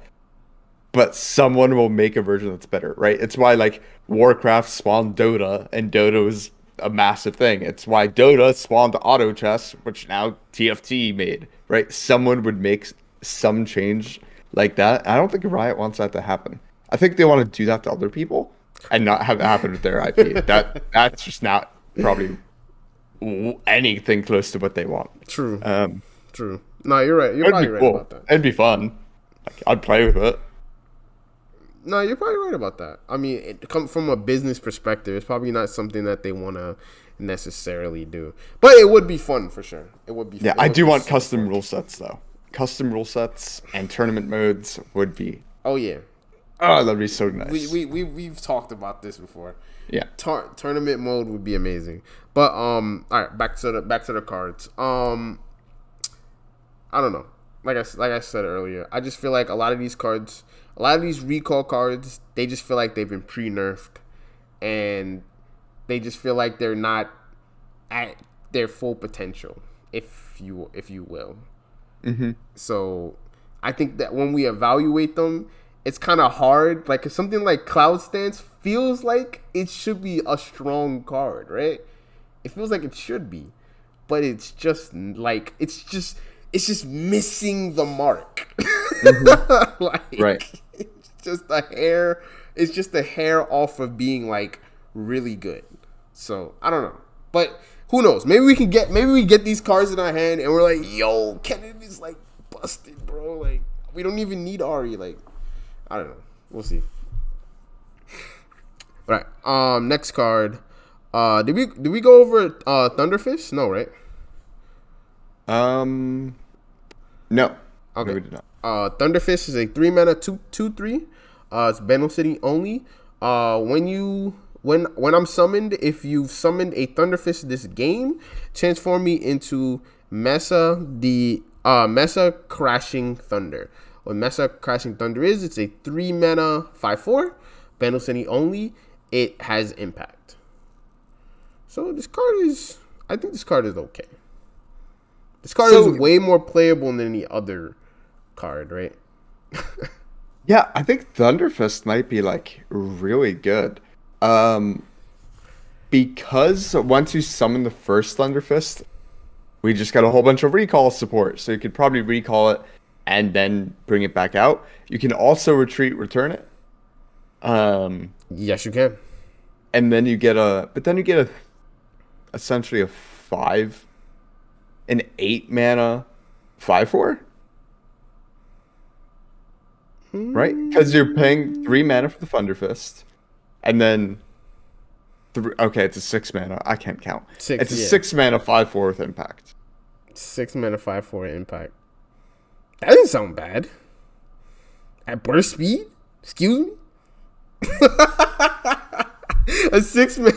A: But someone will make a version that's better, right? It's why like Warcraft spawned Dota, and Dota was a massive thing. It's why Dota spawned auto chess, which now TFT made, right? Someone would make some change like that. I don't think Riot wants that to happen. I think they want to do that to other people and not have it happen with their IP. That's just not probably anything close to what they want.
B: True. True. No, you're right. You're probably right about that.
A: It'd be fun. Like, I'd play with it.
B: No, you're probably right about that. I mean, it comes from a business perspective. It's probably not something that they want to necessarily do, but it would be fun for sure. It would be.
A: Yeah, I do want custom rule sets though. Custom rule sets and tournament modes would be.
B: Oh yeah.
A: Oh, that'd be so nice.
B: We've talked about this before.
A: Yeah.
B: Tournament mode would be amazing. But all right, back to the cards. I don't know. Like I said earlier, I just feel like a lot of these cards, a lot of these recall cards, they just feel like they've been pre-nerfed, and they just feel like they're not at their full potential, if you will.
A: Mm-hmm.
B: So I think that when we evaluate them, it's kind of hard. Like, 'cause something like Cloud Stance feels like it should be a strong card, right? It feels like it should be, but it's just like it's just missing the mark.
A: Mm-hmm.
B: Like,
A: right.
B: It's just a hair. It's just a hair off of being like really good. So I don't know, but who knows? Maybe we get these cards in our hand and we're like, yo, Kennen is like busted, bro. Like, we don't even need Ari. Like, I don't know. We'll see. All right. Next card. Did we go over Thunderfist? No, right?
A: No.
B: Okay.
A: No, we did not.
B: Thunderfist is a 3-mana 2/3. It's Battle City only. When I'm summoned, if you've summoned a Thunderfist this game, transform me into Mesa Crashing Thunder. What Mesa Crashing Thunder is, it's a 3-mana 5/4, Battle City only. It has impact. So I think this card is okay. This card is way more playable than the other card, right?
A: Yeah, I think Thunderfist might be like really good. Because once you summon the first Thunderfist, we just got a whole bunch of recall support. So you could probably recall it and then bring it back out. You can also return it.
B: Yes, you can.
A: And then you get essentially an 8-mana 5/4. Right? Because you're paying 3 mana for the Thunderfist. And then it's a 6 mana. I can't count. It's a 6 mana 5/4 with impact.
B: 6 mana 5/4 impact. That doesn't sound bad. At burst speed? Excuse me? A 6 mana.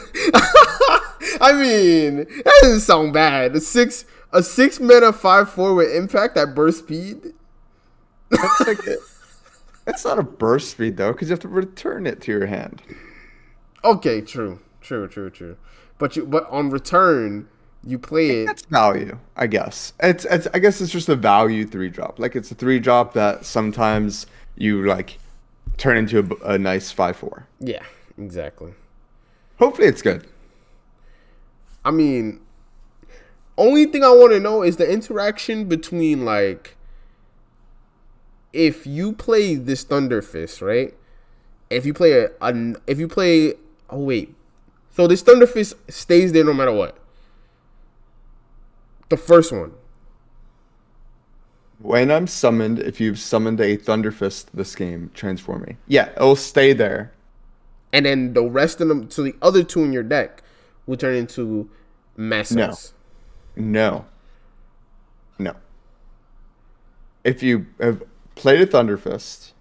B: I mean, that doesn't sound bad. A 6 mana 5/4 with impact at burst speed?
A: That's like it. That's not a burst speed though, because you have to return it to your hand.
B: Okay, true. But on return, you play it.
A: That's value, I guess. I guess it's just a value 3-drop. Like, it's a 3-drop that sometimes you like turn into a nice 5/4.
B: Yeah, exactly.
A: Hopefully it's good.
B: I mean, only thing I want to know is the interaction between, like, if you play this Thunderfist, right? If you play so this Thunderfist stays there no matter what. The first one.
A: When I'm summoned, if you've summoned a Thunderfist this game, transform me. Yeah, it'll stay there.
B: And then the rest of them, so the other 2 in your deck will turn into Mesas.
A: No. No. If you have played a Thunder Fist.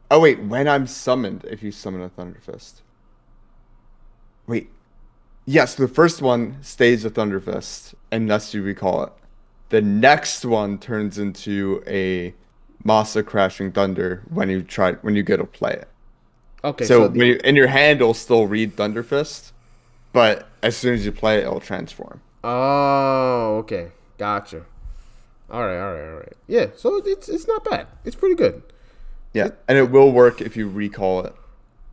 A: Oh wait, when I'm summoned, if you summon a Thunder Fist. Wait. Yes, the first one stays a Thunder Fist unless you recall it. The next one turns into a Masa Crashing Thunder when you get to play it.
B: Okay,
A: So
B: so
A: when you, in your hand, it'll still read Thunder Fist, but as soon as you play it, it'll transform.
B: oh, okay, gotcha. All right. Yeah, so it's not bad. It's pretty good.
A: Yeah, and it will work if you recall it,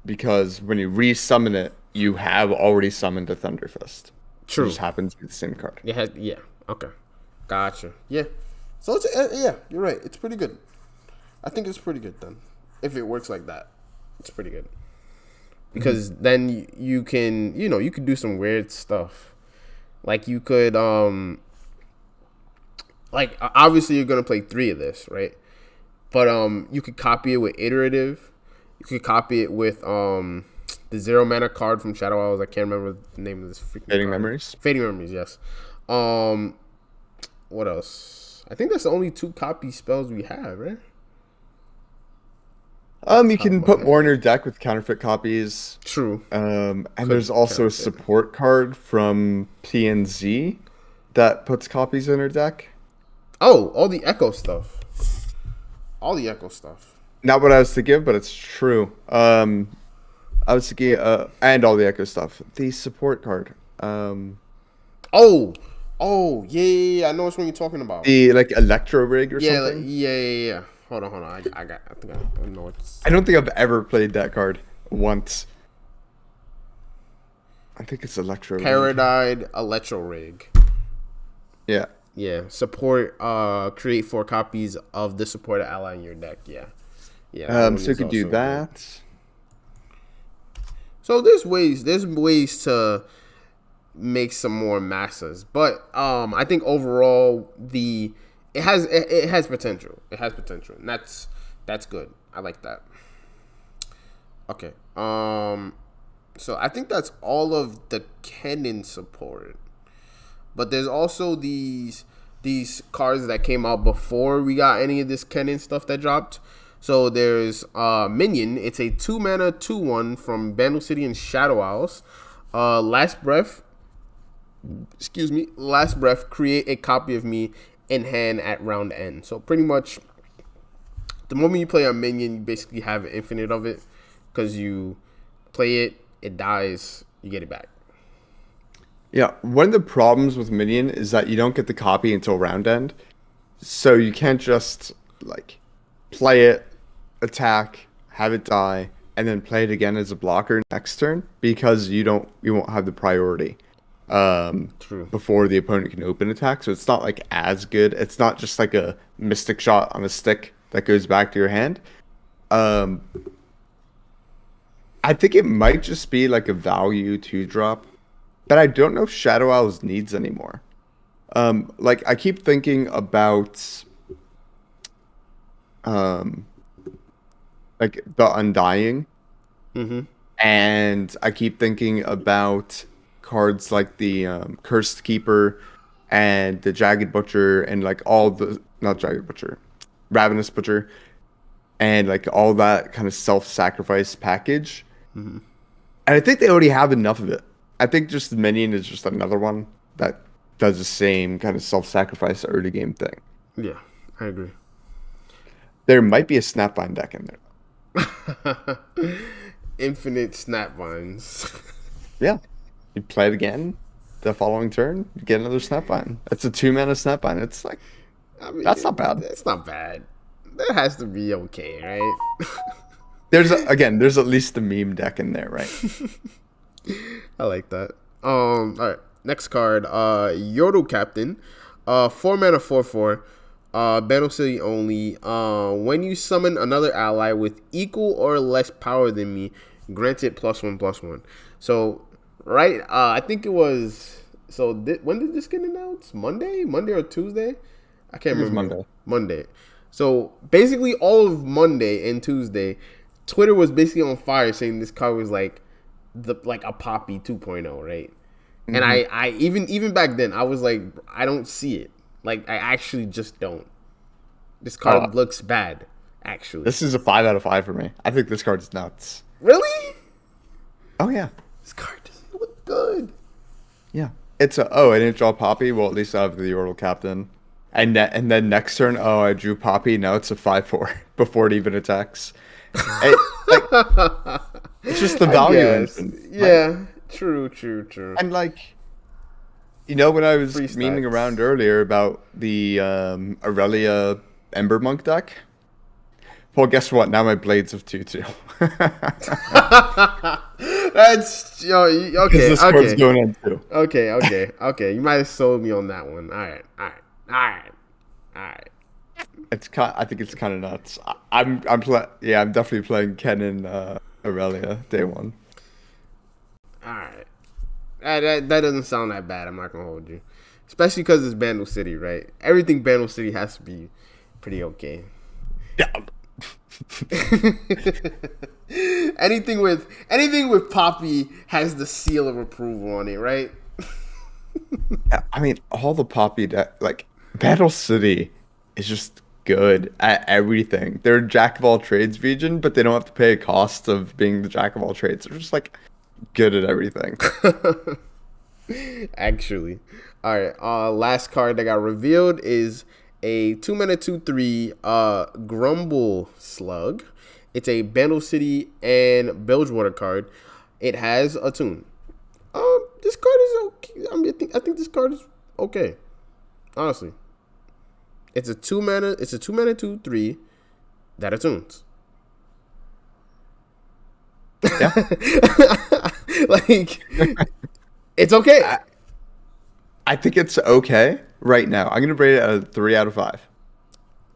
A: because when you re-summon it, you have already summoned a Thunder Fist. It
B: True.
A: just happens to be the same card.
B: Yeah. Okay. Gotcha. Yeah. So it's yeah, you're right. It's pretty good. I think it's pretty good then. If it works like that, it's pretty good. Because then you can, you could do some weird stuff. Like you could like obviously you're going to play 3 of this, right? But you could copy it with iterative. You could copy it with the 0 mana card from Shadow Isles. I can't remember the name of this freaking
A: Fading
B: card.
A: Memories?
B: Fading Memories, yes. What else? I think that's the only 2 copy spells we have, right?
A: You can put more in your deck with counterfeit copies.
B: True.
A: And there's also a support card from PNZ that puts copies in her deck.
B: Oh, all the Echo stuff. All the Echo stuff.
A: Not what I was thinking, but it's true. I was thinking, and all the Echo stuff. The support card.
B: Oh, yeah. I know which one you're talking about.
A: The like Electro Rig or something.
B: Yeah. Hold on. I think I know what's.
A: I don't think I've ever played that card once. I think it's Electro Rig.
B: Paradise Electro Rig.
A: Yeah.
B: Yeah. Support. Create 4 copies of the supported ally in your deck. Yeah.
A: So you could do that.
B: Good. So there's ways to make some more masses, but I think overall it has potential. It has potential, and that's good. I like that. Okay. So I think that's all of the Kennen support, but there's also these cards that came out before we got any of this Kennen stuff that dropped. So there's Minion. It's a 2 mana 2/1 from Bandle City and Shadow Isles. Last breath. Create a copy of me in hand at round end. So pretty much, the moment you play a minion, you basically have an infinite of it, because you play it, it dies, you get it back.
A: Yeah, one of the problems with Minion is that you don't get the copy until round end, so you can't just like play it, attack, have it die, and then play it again as a blocker next turn, because you won't have the priority before the opponent can open attack. So it's not like as good. It's not just like a mystic shot on a stick that goes back to your hand. I think it might just be like a value 2-drop, but I don't know if Shadow Isles needs anymore. Like I keep thinking about like the Undying, and I keep thinking about cards like the Cursed Keeper and the Jagged Butcher, and like all the not Jagged Butcher, Ravenous Butcher, and like all that kind of self-sacrifice package. And I think they already have enough of it. I think just the Minion is just another one that does the same kind of self-sacrifice early game thing.
B: Yeah, I agree.
A: There might be a Snapvine deck in there.
B: Infinite Snapvines.
A: Yeah. You play it again the following turn, you get another Snapvine. It's a 2-mana Snapvine. It's like, I mean, that's not bad.
B: It's not bad. That has to be okay, right?
A: There's at least the meme deck in there, right?
B: I like that. All right. Next card, Yordle Captain. 4 mana 4/4. Battle City only. When you summon another ally with equal or less power than me, grant it +1/+1. So, right, I think it was. So when did this get announced? Monday or Tuesday? I can't remember. Monday. So basically, all of Monday and Tuesday, Twitter was basically on fire, saying this card was like a Poppy 2.0, right? And I even back then I was like, I don't see it. Like, I actually just don't. This card looks bad, actually.
A: This is a 5 out of 5 for me. I think this card's nuts.
B: Really?
A: Oh yeah.
B: This card doesn't look good.
A: Yeah. It's I didn't draw Poppy. Well, at least I have the Yordle Captain. And then next turn, I drew Poppy. Now it's a 5/4 before it even attacks. It's just the value engine.
B: Yeah. Right? True.
A: And like, when I was memeing around earlier about the Aurelia Ember Monk deck, well, guess what? Now my Blades have 2/2.
B: That's okay.
A: This card's going in too.
B: Okay. You might have sold me on that one. All right.
A: I think it's kind of nuts. I'm definitely playing Ken and Aurelia day one.
B: All right. That doesn't sound that bad. I'm not gonna hold you, especially because it's Bandle City, right? Everything Bandle City has to be pretty okay.
A: Yeah.
B: anything with Poppy has the seal of approval on it, right?
A: I mean, all the Poppy like Battle City is just good at everything. They're a jack of all trades region, but they don't have to pay a cost of being the jack of all trades. They're just like good at everything.
B: Actually, all right. Last card that got revealed is a 2-mana 2/3 Grumble Slug. It's a Bandle City and Bilgewater card. It has a tune. This card is okay. I mean, I think this card is okay. Honestly, it's a 2-mana 2/3 that attunes.
A: Yeah,
B: like it's okay.
A: I think it's okay right now. I'm gonna rate it a 3 out of 5.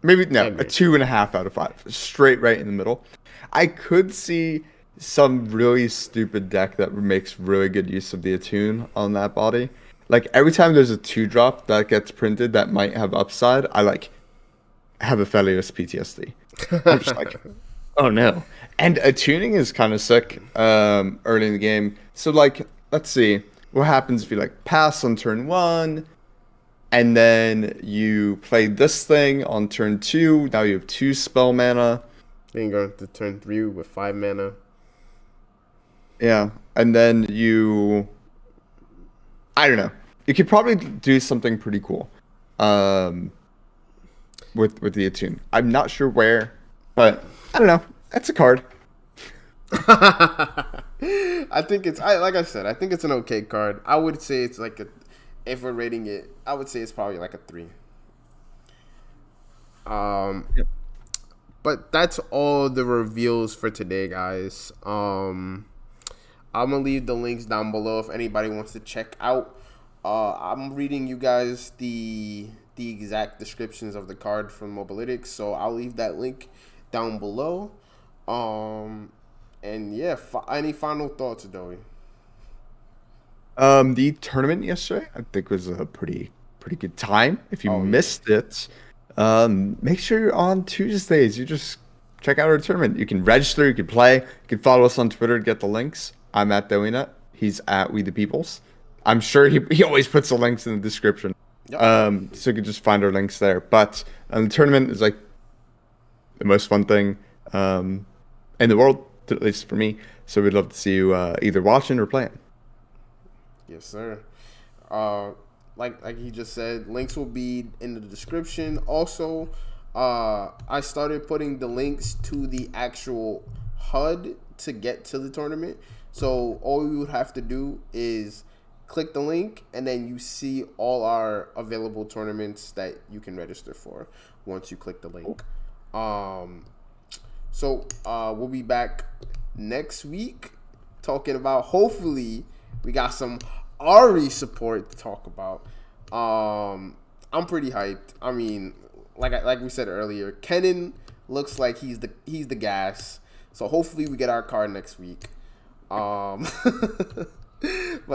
A: Maybe no, a 2.5 out of 5. Straight right in the middle. I could see some really stupid deck that makes really good use of the attune on that body. Like every time there's a 2-drop that gets printed that might have upside, I have a Felios PTSD. I'm just like, oh no. And attuning is kind of sick early in the game. So like, let's see what happens if you like pass on turn 1, and then you play this thing on turn 2. Now you have 2 spell mana.
B: Then you go to turn 3 with 5 mana.
A: Yeah, and then I don't know. You could probably do something pretty cool with the attune. I'm not sure where, but I don't know. That's a card.
B: I think it's like I said, I think it's an okay card. I would say it's like if we're rating it, I would say it's probably like a 3.
A: Yep.
B: But that's all the reveals for today, guys. I'm gonna leave the links down below if anybody wants to check out. I'm reading you guys the exact descriptions of the card from Mobalytics, so I'll leave that link down below. And yeah, any final thoughts, Adobe?
A: The tournament yesterday, I think, was a pretty good time. If you missed it, make sure you're on Tuesdays. You just check out our tournament. You can register, you can play, you can follow us on Twitter to get the links. I'm at Doinut. He's at Wetheppls. I'm sure he always puts the links in the description. Yep. So you can just find our links there. But the tournament is like the most fun thing in the world, at least for me. So we'd love to see you either watching or playing.
B: Yes, sir. Like he just said, links will be in the description. Also, I started putting the links to the actual HUD to get to the tournament. So all you would have to do is click the link, and then you see all our available tournaments that you can register for once you click the link. So we'll be back next week talking about, hopefully we got some Ari support to talk about. I'm pretty hyped. I mean, like we said earlier, Kennen looks like he's the gas. So hopefully we get our card next week. But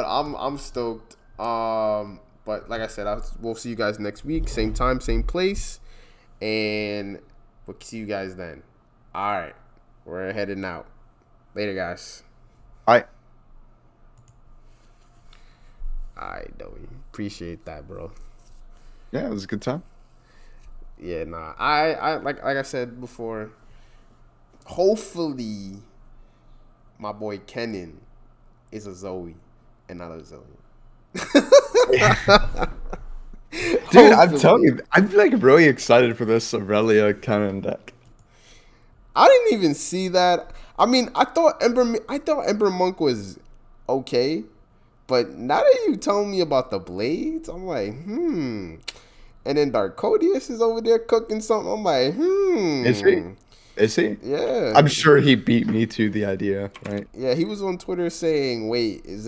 B: I'm stoked. But like I said, we'll see you guys next week, same time, same place, and we'll see you guys then. All right, we're heading out. Later, guys.
A: All
B: right, Doey. Appreciate that, bro.
A: Yeah, it was a good time.
B: Yeah, nah. I like I said before. Hopefully, my boy Kenan is a Zoe and not a Zoe.
A: Dude, I'm telling
B: Hopefully,
A: you, I'm like really excited for this Aurelia Cannon deck.
B: I didn't even see that. I mean, I thought Ember Monk was okay, but now that you tell me about the blades, I'm like, hmm. And then Darkodius is over there cooking something. I'm like,
A: Is he?
B: hmm.
A: Is he?
B: Yeah,
A: I'm sure he beat me to the idea, right?
B: yeah. He was on Twitter saying, "Wait, does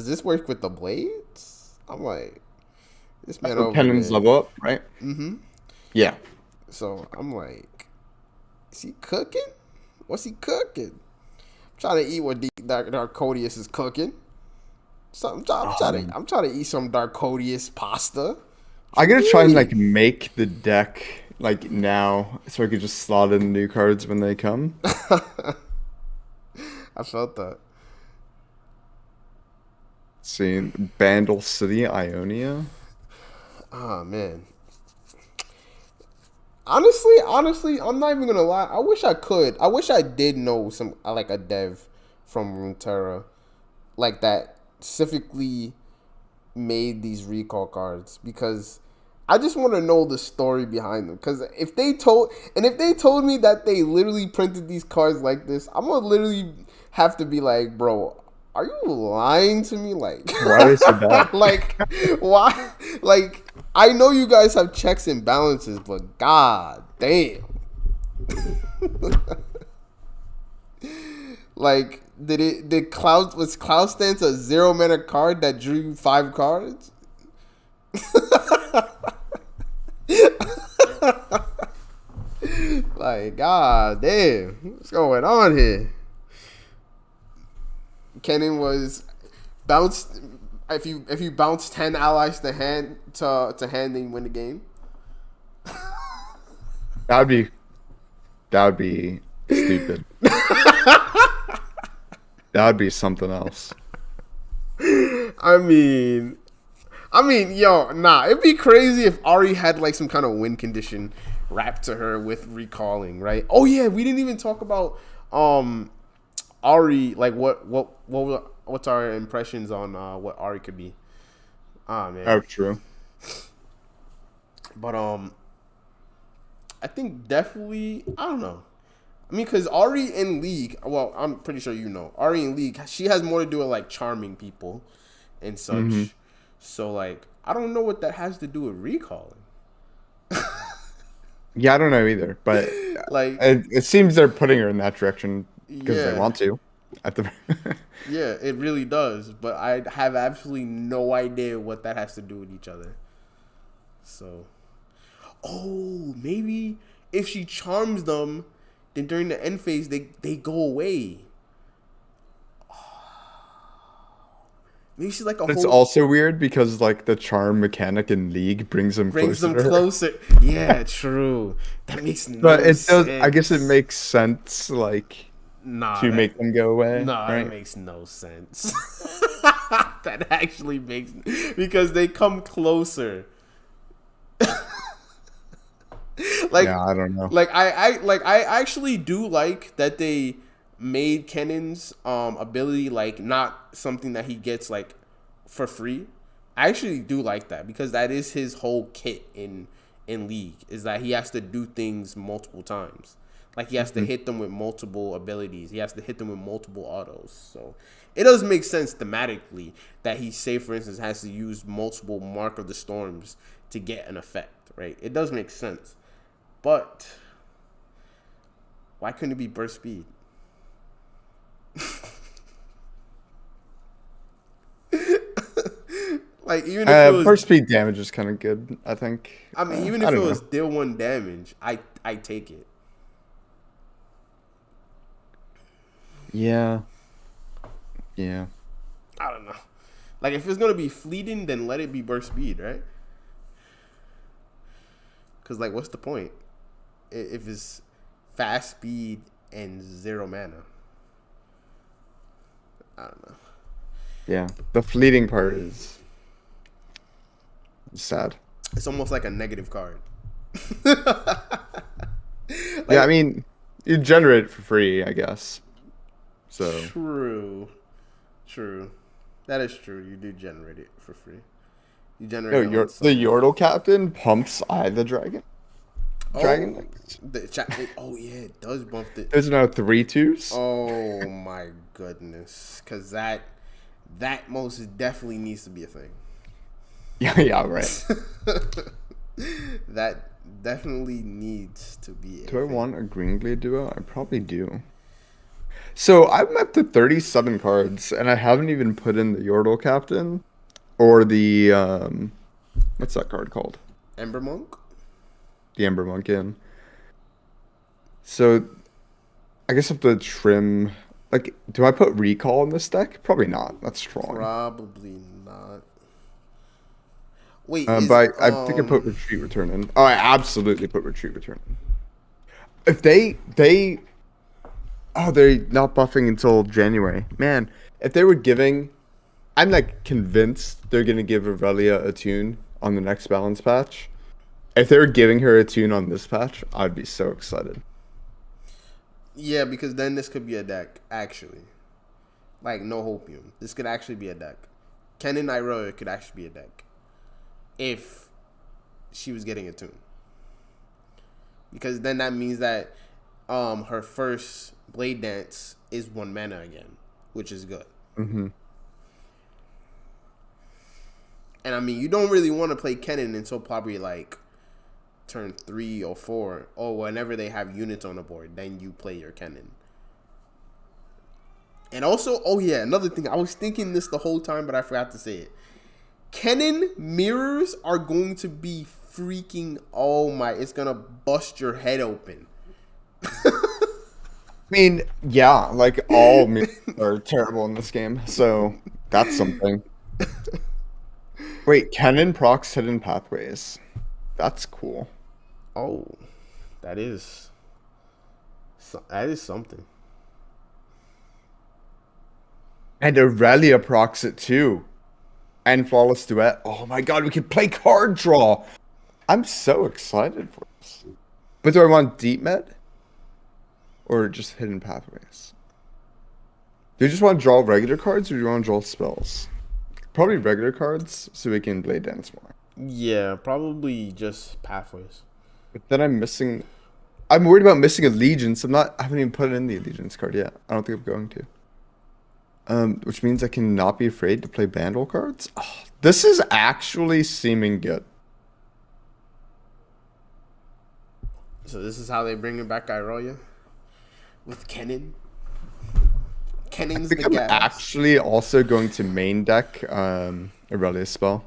B: this work with the blades?" I'm like, this
A: That's
B: man
A: what
B: over
A: Cannon's
B: there.
A: level up, right?
B: Mm-hmm.
A: Yeah.
B: So I'm like, is he cooking? What's he cooking? I'm trying to eat what Darkodius is cooking. So
A: Um,
B: I'm trying to eat some Darkodius pasta. What
A: I'm
B: you
A: gonna try and like
B: mean?
A: make the deck like now, so I could just slot in new cards when they come.
B: I felt that.
A: Let's see, Bandle City, Ionia.
B: Oh man. Honestly, I'm not even gonna lie. I wish I could. I wish I did know some like a dev from Runeterra, like that specifically made these recall cards because I just want to know the story behind them. Because if they told me that they literally printed these cards like this, I'm gonna literally have to be like, bro, are you lying to me? Like,
A: Why are they so bad?
B: like, why? Like, I know you guys have checks and balances, but god damn. Like, was Cloud Stance a 0 mana card that drew you 5 cards? Like, god damn, what's going on here? Kennen was bounced. If you bounce 10 allies to hand, then you win the game.
A: That'd be that would be stupid. That would be something else.
B: I mean, yo, nah, it'd be crazy if Ari had like some kind of win condition wrapped to her with recalling, right? Oh yeah, we didn't even talk about Ari. Like what's our impressions on what Ari could be? Ah man,
A: Oh, true.
B: but I think definitely I don't know. I mean, because Ari in League, well, I'm pretty sure you know Ari in League. She has more to do with like charming people and
A: Hmm.
B: such. So like, I don't know what that has to do with recalling.
A: Yeah, I don't know either, but
B: Like,
A: it seems they're putting her in that direction because they
B: yeah,
A: want to. At the
B: yeah, it really does. But I have absolutely no idea what that has to do with each other. So, oh, maybe if she charms them, then during the end phase they go away. Maybe she's like a
A: it's
B: whole
A: also weird because like the charm mechanic in League brings them
B: brings
A: closer
B: them
A: to her.
B: closer. Yeah, true. That makes
A: But
B: no
A: it does. I guess it
B: sense.
A: makes sense, like
B: Nah,
A: to make them go away,
B: that
A: right?
B: makes no sense. That actually makes because they come closer. like
A: Yeah, I don't know.
B: I actually do like that they made Kennan's ability like not something that he gets like for free. I actually do like that because that is his whole kit in League is that he has to do things multiple times. Like he has to
A: Mhm.
B: hit them with multiple abilities. He has to hit them with multiple autos. So it does make sense thematically that he, say for instance, has to use multiple Mark of the Storms to get an effect, right? It does make sense. But why couldn't it be burst speed? Like even if it was,
A: Burst speed damage is kind of good, I think.
B: I mean, even
A: I
B: if it
A: don't
B: was
A: know.
B: deal 1 damage, I take it.
A: Yeah, yeah.
B: I don't know. Like if it's gonna be fleeting, then let it be burst speed, right? Because like, what's the point if it's fast speed and 0 mana? I don't know.
A: Yeah, the fleeting part is sad.
B: It's almost like a negative card.
A: Yeah, I
B: Like,
A: mean, you generate it for free, I guess. So,
B: true. True. That is true. You do generate it for free. You
A: no,
B: generate it on
A: your the
B: something.
A: Yordle captain pumps Eye the Dragon. Dragon
B: Oh,
A: Knights.
B: oh yeah, it does bump the.
A: There's now 3/2s.
B: Oh my goodness, because that most definitely needs to be a thing.
A: Yeah, yeah, right.
B: That definitely needs to be a
A: Do I
B: thing.
A: want a Green Glade duo? I probably do. So I'm up to 37 cards, and I haven't even put in the Yordle captain or the what's that card called?
B: Ember Monk.
A: The Ember Monk in. So I guess I have to trim. Like, do I put recall in this deck? Probably not. That's strong.
B: Probably not. Wait, is
A: But I think I put retreat return in. Oh, I absolutely put retreat return in. If they oh, they're not buffing until January. Man, if they were giving, I'm like convinced they're gonna give Aurelia a tune on the next balance patch. If they were giving her a tune on this patch, I'd be so excited.
B: yeah, because then this could be a deck actually. Like no hopium. This could actually be a deck. Kennen Iroha could actually be a deck if she was getting a tune. Because then that means that her first Blade Dance is 1 mana again, which is good.
A: Mm-hmm.
B: And I mean, you don't really want to play Kennen until probably like turn 3 or 4, or whenever they have units on the board. Then you play your Kennen. And also, oh yeah, another thing. I was thinking this the whole time, but I forgot to say it. Kennen mirrors are going to be freaking, oh my, it's going to bust your head open.
A: I mean, yeah, like all mirrors are terrible in this game, so that's something. Wait, Kennen procs hidden pathways. That's cool.
B: Oh, that is something.
A: And Aurelia procs it too. And Flawless Duet. Oh my god, we can play card draw. I'm so excited for this. But do I want deep med? Or just hidden pathways? Do you just want to draw regular cards or do you want to draw spells? Probably regular cards so we can Blade Dance more.
B: Yeah, probably just pathways.
A: But then I'm worried about missing Allegiance. I haven't even put in the Allegiance card yet. I don't think I'm going to. Which means I can not be afraid to play Bandle cards. Oh, this is actually seeming good.
B: So this is how they bring back Iroha? With Kennen?
A: I
B: Kennen's
A: think
B: the
A: I'm
B: gas.
A: actually also going to main deck Aurelia spell.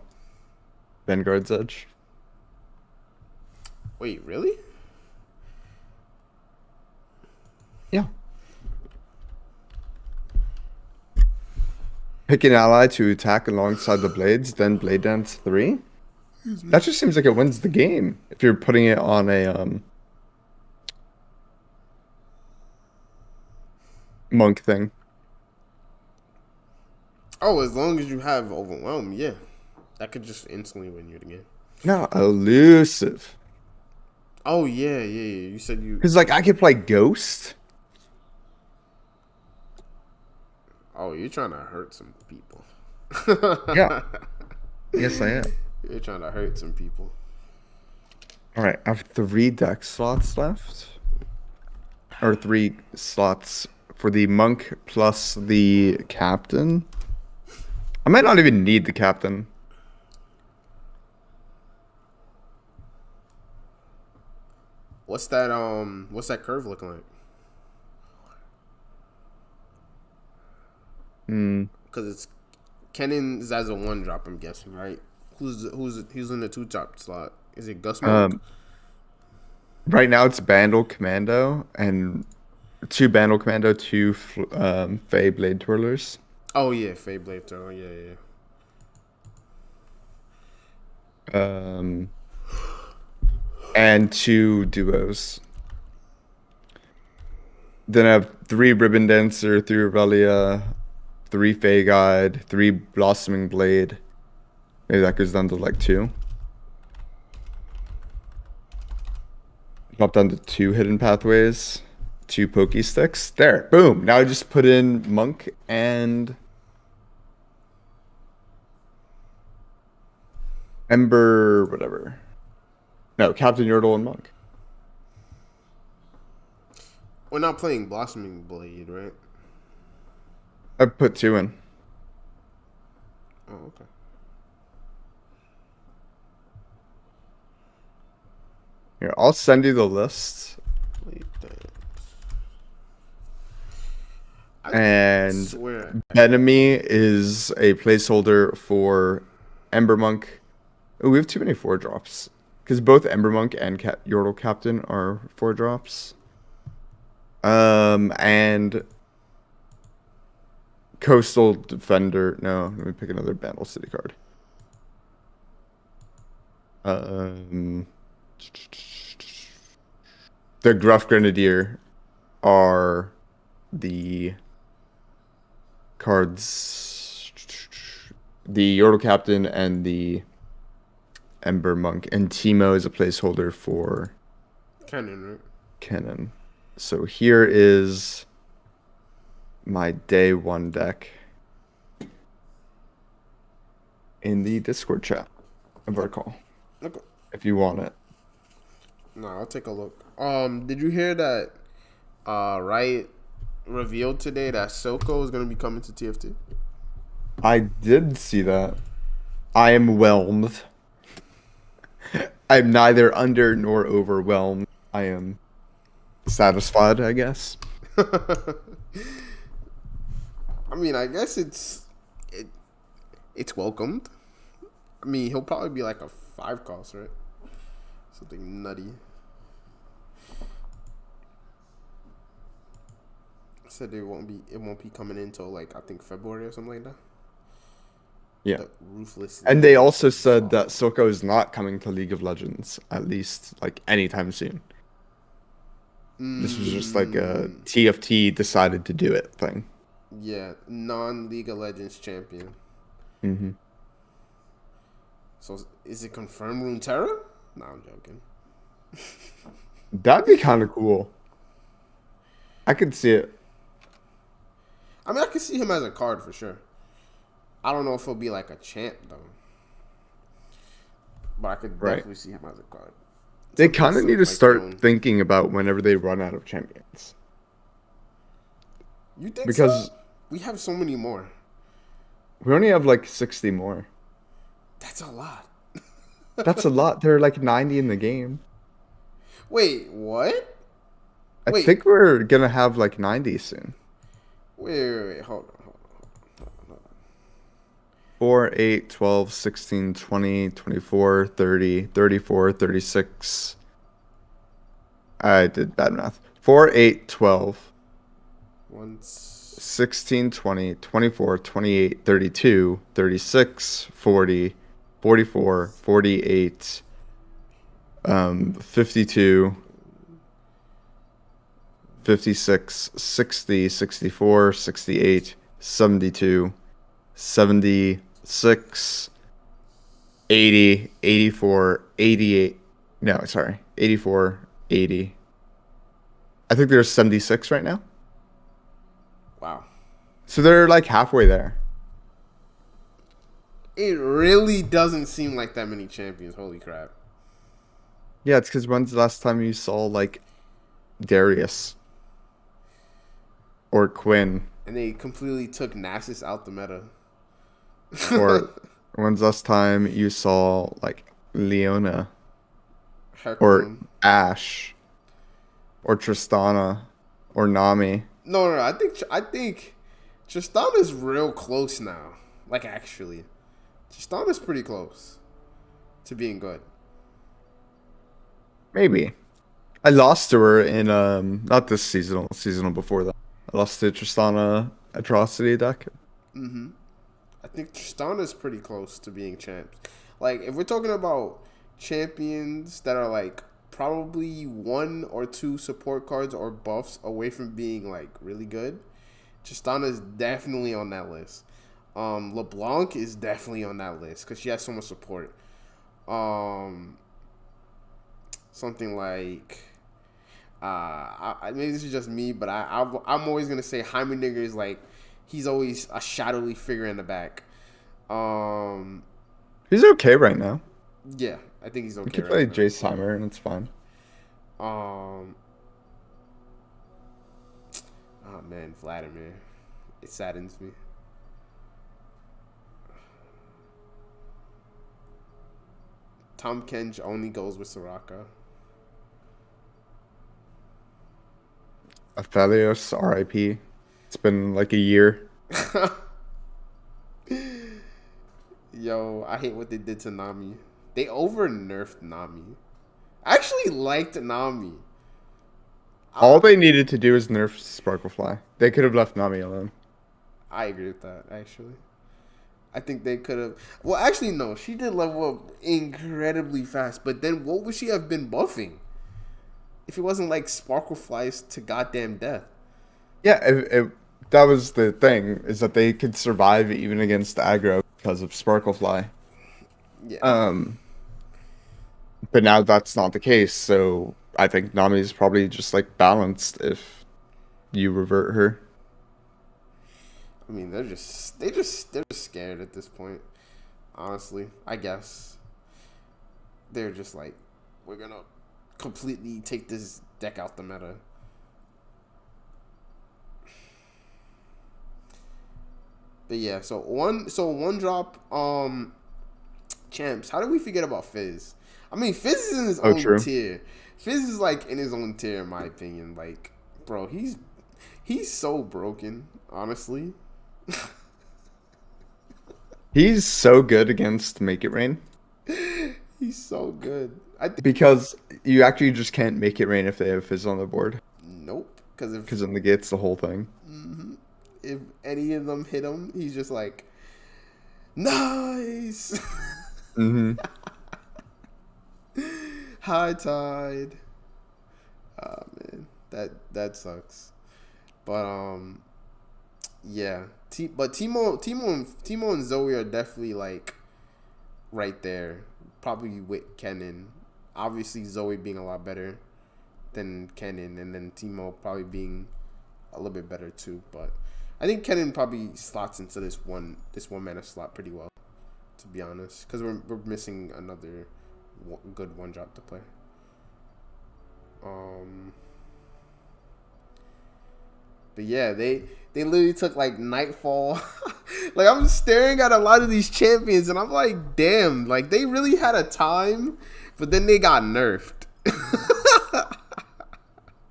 A: Vanguard's Edge.
B: Wait, really?
A: Yeah. Pick an ally to attack alongside the blades, then Blade Dance 3. That just seems like it wins the game if you're putting it on a monk thing.
B: Oh, as long as you have Overwhelm, yeah. That could just instantly win you the game.
A: No, elusive.
B: Oh, yeah. You said you...
A: Because, like, I could play Ghost.
B: Oh, you're trying to hurt some people.
A: Yeah. Yes, I am.
B: You're trying to hurt some people.
A: All right, I have 3 deck slots left. Or 3 slots for the monk plus the captain. I might not even need the captain.
B: What's that curve looking like? Because it's Kennen's as a 1-drop, I'm guessing, right? Who's in the 2-drop slot? Is it Gus Monk?
A: Right now it's Bandle Commando and 2 Bandle Commando, 2 Fey Blade Twirlers.
B: Oh yeah, Fey Blade Throw. Yeah.
A: And 2 duos. Then I have 3 Ribbon Dancer, 3 Aurelia, 3 Fey Guide, 3 Blossoming Blade. Maybe that goes down to like 2. Drop down to 2 hidden pathways, 2 pokey sticks. There, boom. Now I just put in Monk and Ember, whatever. No, Captain Yordle and Monk.
B: We're not playing Blossoming Blade, right?
A: I put 2 in.
B: Oh, okay.
A: Here, I'll send you the list.
B: Blade Dance. I
A: And
B: swear.
A: Enemy is a placeholder for Ember Monk. Oh, we have too many 4-drops. Because both Ember Monk and Yordle Captain are 4-drops. And Coastal Defender. No, let me pick another Battle City card. The Gruff Grenadier are the cards. The Yordle Captain and the Ember Monk. And Teemo is a placeholder for
B: Cannon, right?
A: Cannon. So here is my day 1 deck in the Discord chat of our call.
B: Okay.
A: If you want it.
B: No, I'll take a look. Did you hear that Riot revealed today that Soko is going to be coming to TFT?
A: I did see that. I am whelmed. I'm neither under nor overwhelmed. I am satisfied, I guess.
B: I mean, I guess it's welcomed. I mean, he'll probably be like a 5 cost, right? Something nutty. I said it won't be coming in until like I think February or something like that.
A: Yeah.
B: The ruthless.
A: And they also said that Soko is not coming to League of Legends, at least like anytime soon. This was just like a TFT decided to do it thing.
B: Yeah, non-League of Legends champion.
A: Mm-hmm.
B: So is it confirmed Runeterra? No, I'm joking.
A: That'd be kind of cool. I could see it.
B: I mean, I could see him as a card for sure. I don't know if he'll be like a champ though, but I could definitely see him as a card.
A: They kind of need to start thinking about whenever they run out of champions.
B: You think
A: because
B: so? We have so many more.
A: We only have like 60 more.
B: That's a lot.
A: That's a lot. There are like 90 in the game.
B: Wait, what?
A: I think we're going to have like 90 soon.
B: Wait. Hold on.
A: 4, 8, 12, 16, 20, 24, 30, 34, 36. I did bad math. 4, 8, 12. 16, 20, 24, 28, 32, 36, 40, 44, 48, 52, 56, 60, 64, 68, 72, 76, 80, 84, 88. No, sorry. 84, 80. I think there's 76 right now.
B: Wow.
A: So they're like halfway there.
B: It really doesn't seem like that many champions. Holy crap.
A: Yeah, it's because when's the last time you saw like Darius or Quinn?
B: And they completely took Nasus out the meta.
A: Or when's the last time you saw like Leona or Ashe or Tristana or Nami?
B: No. I think Tristana's real close now. Like actually, Tristana's pretty close to being good.
A: Maybe. I lost to her in not this seasonal before that. I lost to Tristana Atrocity deck.
B: Mm-hmm. I think Tristana's pretty close to being champs. Like, if we're talking about champions that are, like, probably 1 or 2 support cards or buffs away from being, like, really good, Tristana's definitely on that list. LeBlanc is definitely on that list because she has so much support. Something like Maybe this is just me, but I'm always gonna say Heimerdinger is like he's always a shadowy figure in the back. Um,
A: He's okay right now.
B: yeah, I think he's
A: We
B: okay
A: could play
B: right now.
A: Jace Heimer and it's fine.
B: Um, oh man, Vladimir, it saddens me. Tom Kench only goes with Soraka.
A: Aphelios, RIP. It's been like a year.
B: Yo, I hate what they did to Nami. They over nerfed Nami. I actually liked Nami.
A: All they needed to do is nerf Sparklefly. They could have left Nami alone.
B: I agree with that, actually. I think they could have. Well, actually, no. She did level up incredibly fast. But then what would she have been buffing? If it wasn't like Sparkleflies to goddamn death.
A: Yeah, that was the thing, is that they could survive even against aggro because of Sparklefly.
B: Yeah.
A: But now that's not the case, so I think Nami's probably just like balanced if you revert her.
B: I mean, they're just scared at this point. Honestly, I guess they're just like, we're gonna completely take this deck out the meta. But yeah, so one drop champs. How did we forget about Fizz? I mean, Fizz is in his own tier. Fizz is like in his own tier, in my opinion. Like, bro, he's so broken, honestly.
A: He's so good against Make It Rain.
B: He's so good.
A: Because you actually just can't make it rain if they have Fizz on the board.
B: Nope. Because
A: it negates the whole thing.
B: Mm-hmm. If any of them hit him, he's just like, nice.
A: Mm-hmm.
B: High tide. Oh man, that sucks. But yeah. But Timo and Zoe are definitely like right there, probably with Kennen. Obviously, Zoe being a lot better than Kennen, and then Timo probably being a little bit better too. But I think Kennen probably slots into this one mana slot pretty well, to be honest, because we're missing another good one drop to play. But yeah, they literally took like Nightfall. Like, I'm staring at a lot of these champions and I'm like, damn, like they really had a time, but then they got nerfed.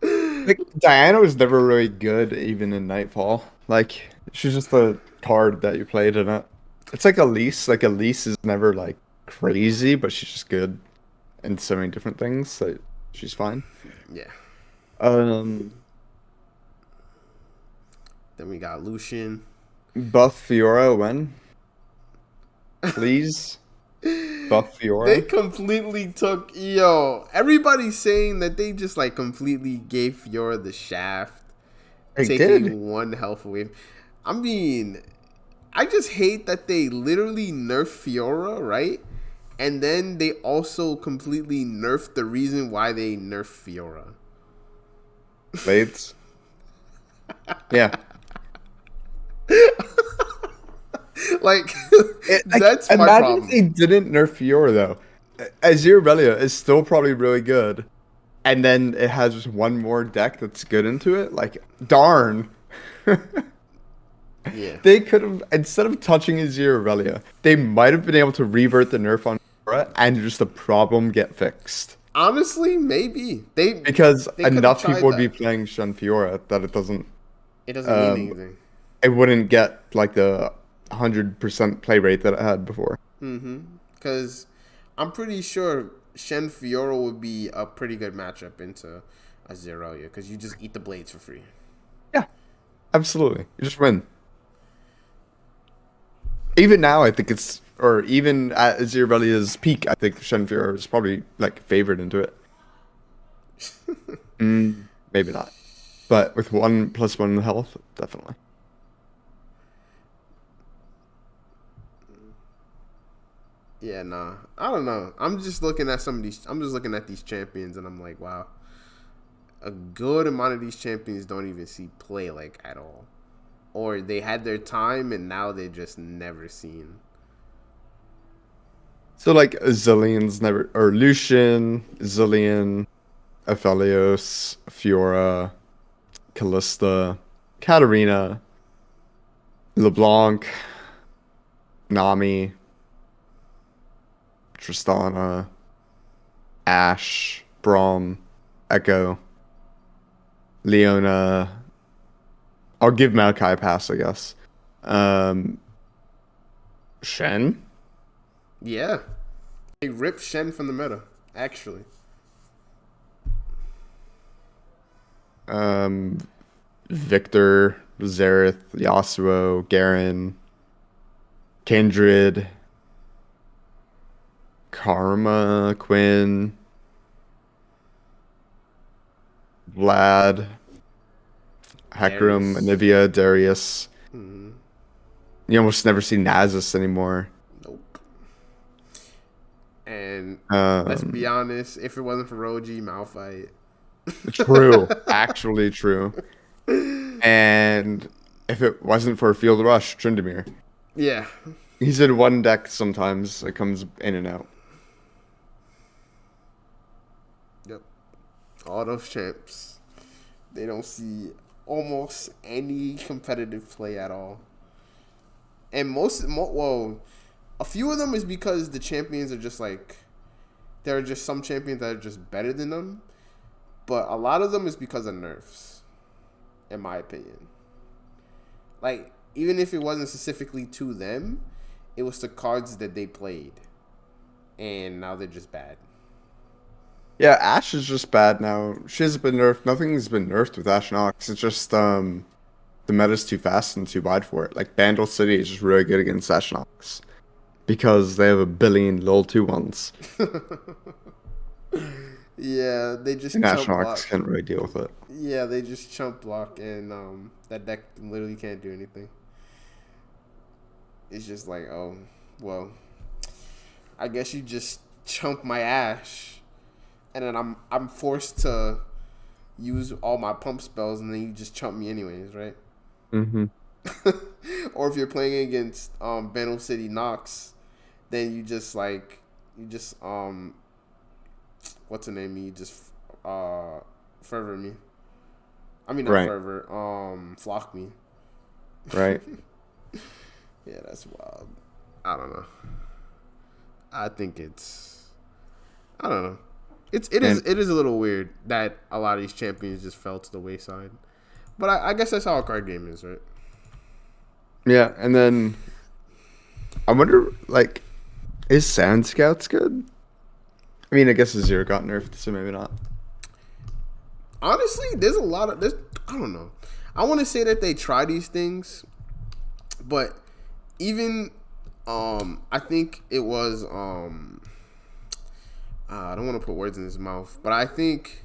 A: Like, Diana was never really good even in Nightfall. Like, she's just the card that you played in it. It's like Elise. Like, Elise is never like crazy, but she's just good in so many different things. So she's fine.
B: Yeah.
A: Then
B: we got Lucian.
A: Buff Fiora when? Please? Buff Fiora?
B: They completely took... everybody's saying that they just like completely gave Fiora the shaft.
A: They
B: taking
A: did.
B: 1 health away. I mean, I just hate that they literally nerfed Fiora, right? And then they also completely nerfed the reason why they nerfed Fiora.
A: Blades? Yeah.
B: Like, that's my problem.
A: Imagine if they didn't nerf Fiora, though. Azir Relia is still probably really good. And then it has just one more deck that's good into it. Like, darn.
B: Yeah.
A: They could have, instead of touching Azir Relia, they might have been able to revert the nerf on Fiora and just the problem get fixed.
B: Honestly, maybe.
A: Because enough people would be playing Shen Fiora that it doesn't
B: mean anything.
A: It wouldn't get like the 100% play rate that it had before.
B: Mm-hmm. Because I'm pretty sure Shen Fiora would be a pretty good matchup into Azir Relia, because you just eat the blades for free.
A: Yeah, absolutely. You just win. Even now, I think it's, or even at Azir Relia's peak, I think Shen Fiora is probably like favored into it. Maybe not. But with 1+1 health, definitely.
B: Yeah, nah. I don't know. I'm just looking at these champions and I'm like, wow. a good amount of these champions don't even see play like at all, or they had their time and now they're just never seen.
A: So like Zillion's never, or Lucian, Zillion, Aphelios, Fiora, Callista, Katarina, LeBlanc, Nami, Tristana, Ashe, Braum, Echo, Leona. I'll give Maokai a pass, I guess. Shen?
B: Yeah, they ripped Shen from the meta. Actually,
A: Um, Victor, Xerath, Yasuo, Garen, Kindred, Karma, Quinn, Vlad, Hecarim,
B: Darius.
A: Anivia, Darius.
B: Mm-hmm.
A: You almost never see Nasus anymore.
B: Nope. And let's
A: Um,
B: be honest, if it wasn't for Roji, Malphite.
A: True, actually true. And if it wasn't for Field Rush, Tryndamere.
B: Yeah.
A: He's in one deck sometimes. It comes in and out.
B: Yep. All those champs, they don't see almost any competitive play at all. And a few of them is because the champions are just like, there are just some champions that are just better than them. But a lot of them is because of nerfs, in my opinion. Like, even if it wasn't specifically to them, it was the cards that they played. And now they're just bad.
A: Yeah, Ashe is just bad now. She has been nerfed. Nothing's been nerfed with Ashe Nox. It's just the meta's too fast and too wide for it. Like Bandle City is just really good against Ashe Nox because they have a billion level 2/1s.
B: Yeah, they just
A: And Ashe
B: chump
A: Nox
B: block.
A: can't really deal with it.
B: Yeah, they just chump block, and that deck literally can't do anything. It's just like, oh, well, I guess you just chump my Ashe, and then I'm forced to use all my pump spells, and then you just chump me anyways, right?
A: Mm-hmm.
B: Or if you're playing against Bandle City Nox, then you just what's the name? You just fervor me. I mean not
A: Right.
B: fervor. Flock me.
A: Right.
B: Yeah, that's wild. I don't know. I think I don't know. It is a little weird that a lot of these champions just fell to the wayside. But I guess that's how a card game is, right?
A: Yeah, and then I wonder, like, is Sand Scouts good? I mean, I guess Azir got nerfed, so maybe not.
B: Honestly, there's a lot of I don't know. I want to say that they try these things, but even I think it was I don't want to put words in his mouth, but I think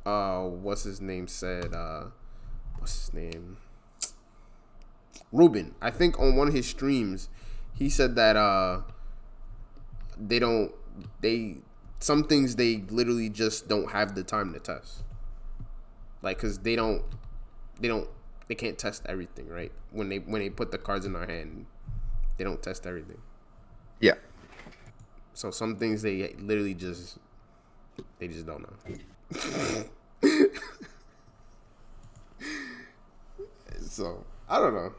B: what's his name said what's his name? Ruben. I think on one of his streams he said that some things they literally just don't have the time to test. Like, cause they can't test everything, right? When they put the cards in our hand, they don't test everything.
A: Yeah.
B: So some things they literally just don't know. So I don't know.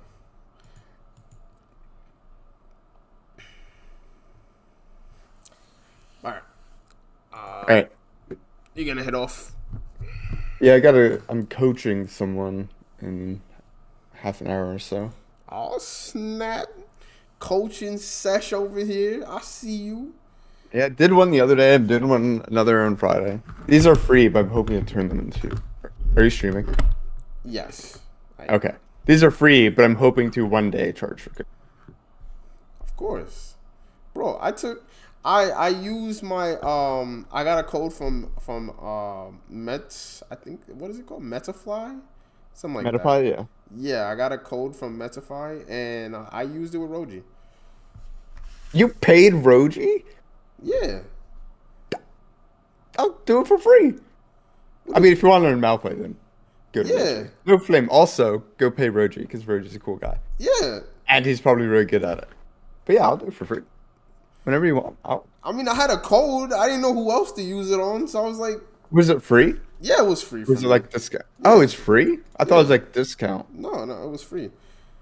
B: All right.
A: All right.
B: You gonna head off?
A: Yeah, I'm coaching someone in half an hour or so.
B: Oh snap! Coaching sesh over here. I see you.
A: Yeah, I did one the other day. I'm doing another on Friday. These are free, but I'm hoping to turn them into. Are you streaming?
B: Yes.
A: Okay. These are free, but I'm hoping to one day charge for it.
B: Of course, bro. I used my I got a code from Mets. I think, what is it called? Metafly, something like
A: Metapie,
B: that.
A: yeah.
B: Yeah, I got a code from Metafy, and I used it with Roji.
A: You paid Roji?
B: Yeah.
A: I'll do it for free. I mean, if you want to learn Malphite, then go to
B: Yeah,
A: Roji. No Flame. Also, go pay Roji because Roji's a cool guy.
B: yeah.
A: And he's probably really good at it. But yeah, I'll do it for free. Whenever you want.
B: I mean, I had a code. I didn't know who else to use it on, so I was like,
A: Was it free?
B: yeah, it was free for
A: Was it
B: me.
A: like discount?
B: Yeah.
A: Oh, it's free? I thought it
B: Yeah.
A: was like discount.
B: No, it was free.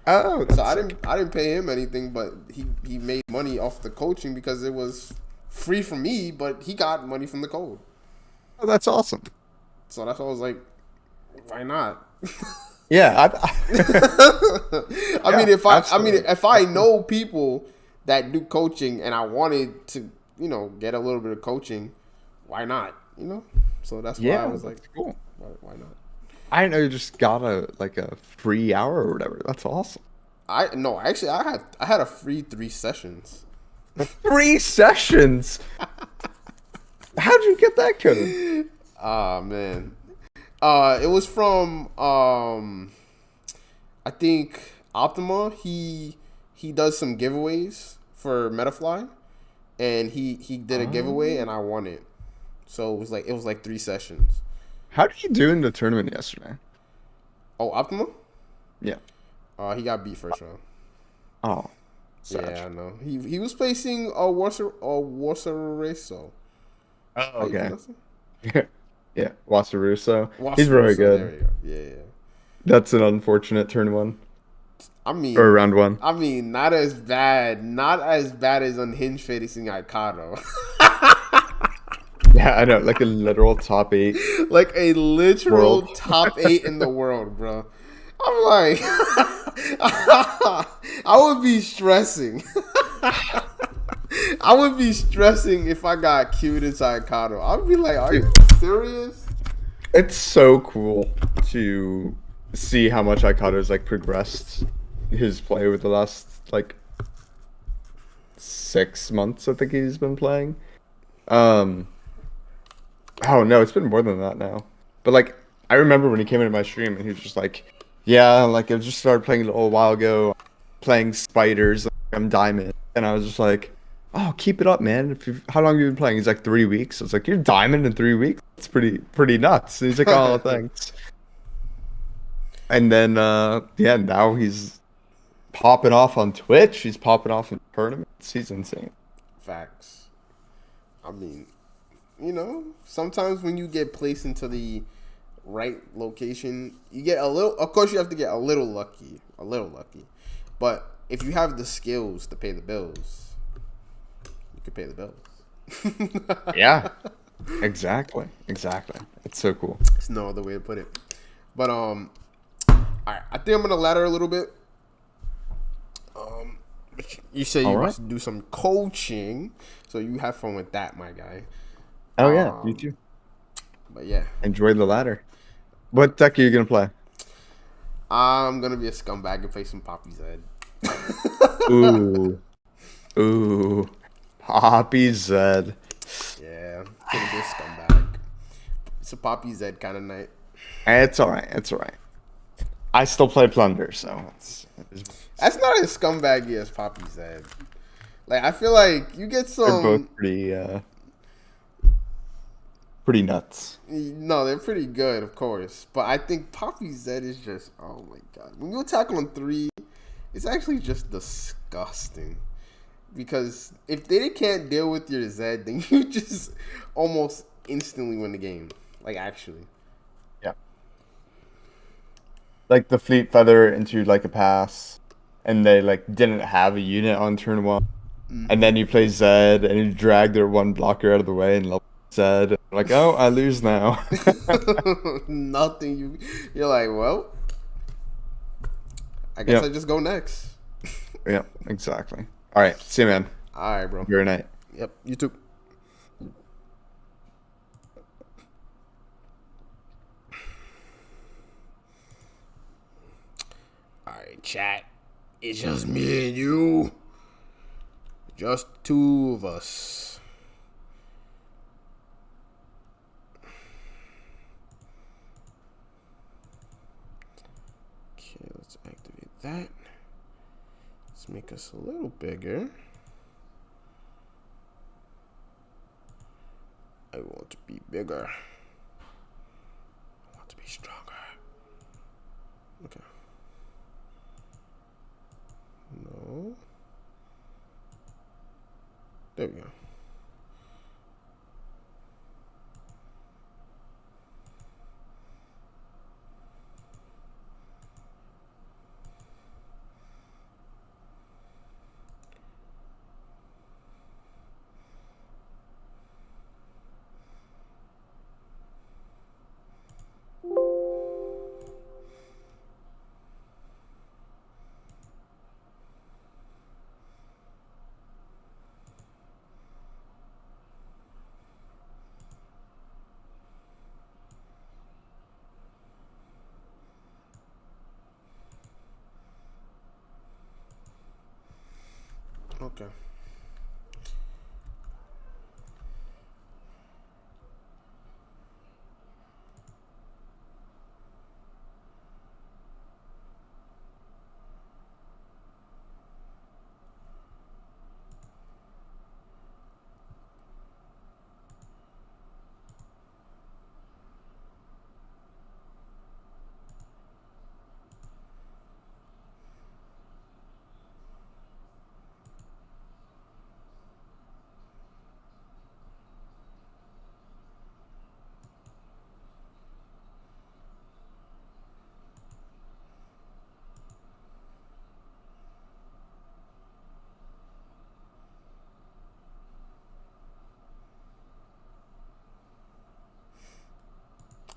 A: Oh,
B: So
A: that's
B: I
A: sick.
B: didn't pay him anything, but he made money off the coaching because it was free for me, but he got money from the code.
A: Oh, that's awesome.
B: So that's why I was like, why not?
A: Yeah,
B: I mean,
A: yeah,
B: if
A: absolutely.
B: I know people that do coaching and I wanted to, get a little bit of coaching, why not? So that's why I
A: Yeah,
B: was like,
A: that's cool.
B: why not?
A: I didn't know you just got a free hour or whatever. That's awesome.
B: Actually I had a free 3 sessions.
A: 3 sessions. How'd you get that code?
B: Ah man. It was from I think Optima. He does some giveaways for Metafly, and he did a giveaway and I won it. So it was like 3 sessions.
A: How did you do in the tournament yesterday?
B: Oh, Optima?
A: Yeah.
B: He got beat first round.
A: Oh,
B: Yeah,
A: sad.
B: I know. He was facing Warsareso.
A: Oh,
B: How you
A: okay.
B: pronounce
A: Yeah, Wasaruso.
B: it?
A: He's really
B: Wasareso, there
A: good.
B: you go. Yeah.
A: That's an unfortunate turn one
B: I
A: or
B: mean,
A: round one.
B: not as bad, as Unhinged facing Aikado.
A: Yeah, I know, like a literal top 8
B: Like a literal
A: world.
B: top 8 in the world, bro. I'm like, I would be stressing. I would be stressing if I got queued inside Kado. I would be like, are you serious?
A: It's so cool to see how much Aikato's like progressed his play over the last like 6 months. I think he's been playing. Oh no, it's been more than that now. But like, I remember when he came into my stream and he was just like, "Yeah, like I just started playing a little while ago, playing spiders. Like, I'm diamond," and I was just like, "Oh, keep it up, man. How long have you been playing?" He's like, "3 weeks." I was like, "You're diamond in 3 weeks? It's pretty nuts." And he's like, "Oh, thanks." And then yeah, now he's popping off on Twitch. He's popping off in tournaments. He's insane.
B: Facts. I mean, sometimes when you get placed into the right location, you get a little. Of course, you have to get a little lucky, But if you have the skills to pay the bills, you can pay the bills.
A: Yeah, exactly. It's so cool.
B: It's no other way to put it. But all right, I think I'm gonna ladder a little bit. You say you
A: All right.
B: must do some coaching, so you have fun with that, my guy.
A: Oh yeah, you too.
B: But yeah,
A: Enjoy the ladder. What deck are you gonna play?
B: I'm gonna be a scumbag and play some Poppy Zed.
A: Ooh, ooh, Poppy Zed.
B: Yeah, I'm gonna be a scumbag. It's a Poppy Zed kind of night.
A: It's all right. It's all right. I still play Plunder, so
B: That's not as scumbaggy as Poppy Zed. Like, I feel like you get
A: they're both
B: some.
A: pretty nuts.
B: No, they're pretty good, of course. But I think Poppy Zed is just, oh my god. When you attack on 3, it's actually just disgusting. Because if they can't deal with your Zed, then you just almost instantly win the game. Like, actually.
A: Yeah. Like the Fleet Feather into like a pass, and they like didn't have a unit on turn 1, and then you play Zed and you drag their one blocker out of the way and level Zed. And like, oh, I lose now.
B: Nothing. You're like, well, I guess
A: Yep.
B: I just go next.
A: Yeah, exactly. All right, see you, man.
B: All right, bro.
A: Good night.
B: Yep, you too. All right, chat. It's just me and you. Just 2 of us. Okay, let's activate that. Let's make us a little bigger. I want to be bigger. I want to be stronger. Okay. No. There we go. Okay.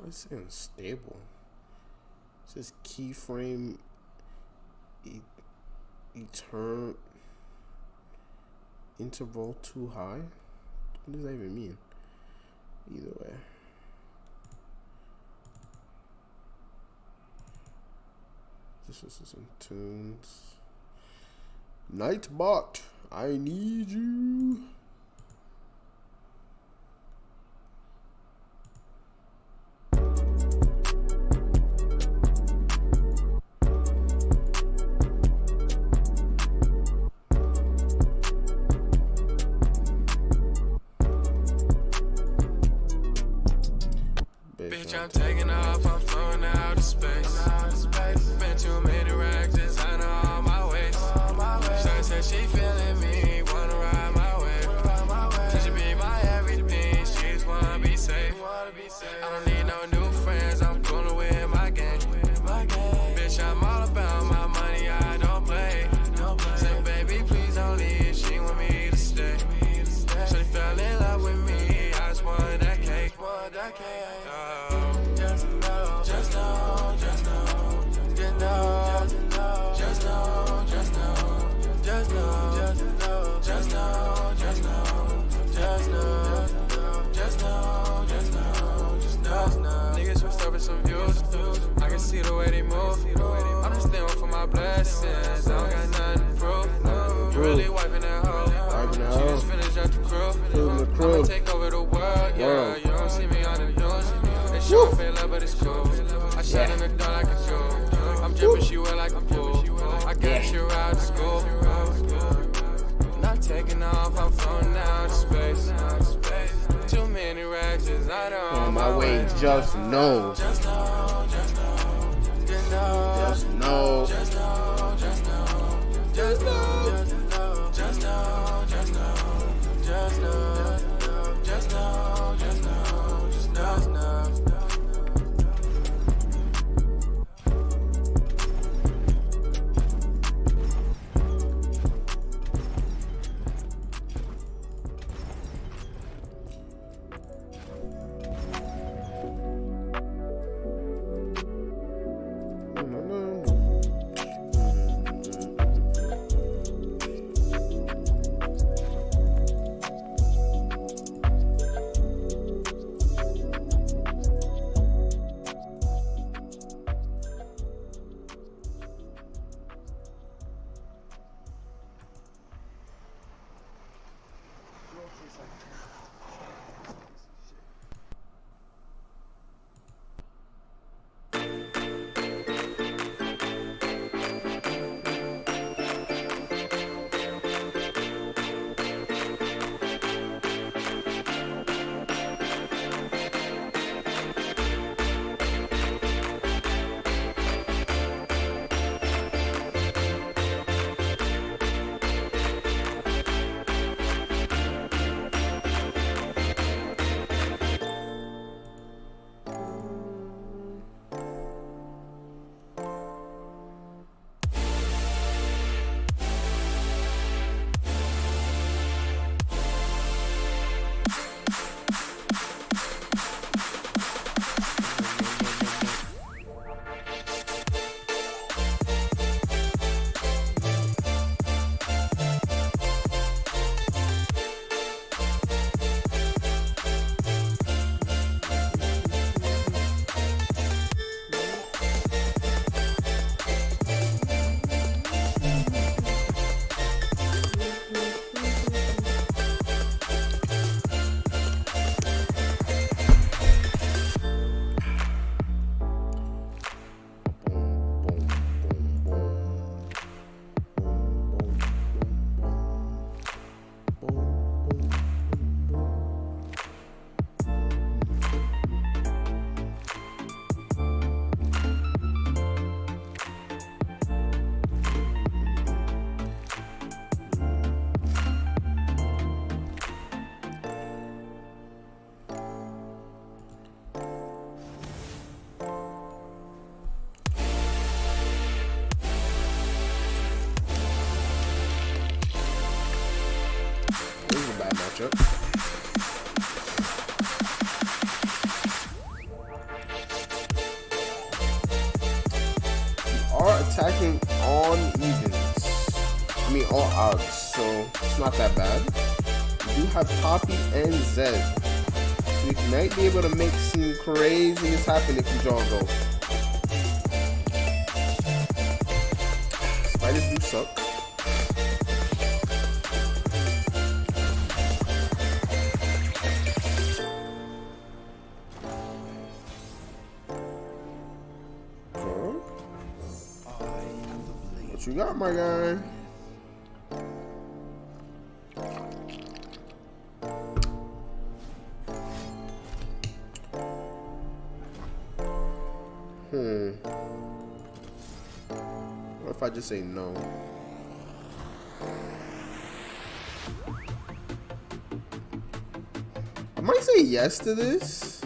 B: It's saying stable. It says keyframe interval too high. What does that even mean? Either way. This is some tunes. Nightbot, I need you.
C: Bitch, I'm taking off, I'm floating out of space. Been too many racks, designer on my waist. Shawty said she feeling me, wanna ride my way. She should be my everything, she just wanna be safe. I don't need no new friends, I'm coolin' with my gang. Bitch, I'm all about my money, I don't play. Say, baby, please don't leave, she want me to stay. Shawty fell in love with me, I just want that cake. Just know, just know, just know, just know, just know, just know, just know, just know, just know, just know, just know, just know, just know, just know. Niggas switched up with some views. I can see the way they move. I'm just thankful for my blessings. I don't got nothing to prove. You really wiping that hoe. She just finished up the crew. I'ma take over the world. Yeah, you don't see me on the news. They show I feel love, but it's cool. I shut in the door like a jewel. I'm dripping, she wet like a pool. I got you out of school. Not taking off, I'm floating out of space. Too many racks, I don't
B: On my way, just know.
C: Just know, just know, just know,
B: Just know.
C: just know, just know, just know, just know, just know, just know, just know, just know, just know, just know.
B: This is a bad matchup. We are attacking on evens. I mean, all odds, so it's not that bad. We do have Poppy and Zed. So we might be able to make some craziness happen if we draw a goal. Spiders do suck. What you got, my guy? What if I just say no? I might say yes to this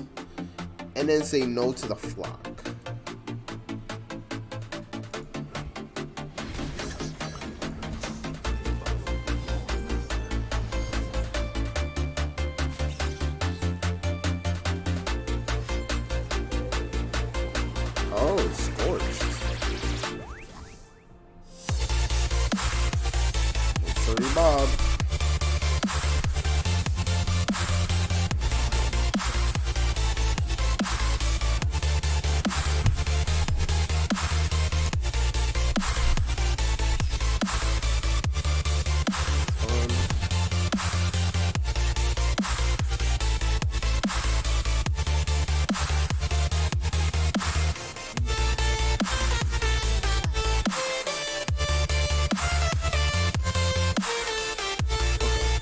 B: and then say no to the flock. Oh, scorched. Sorry, Bob.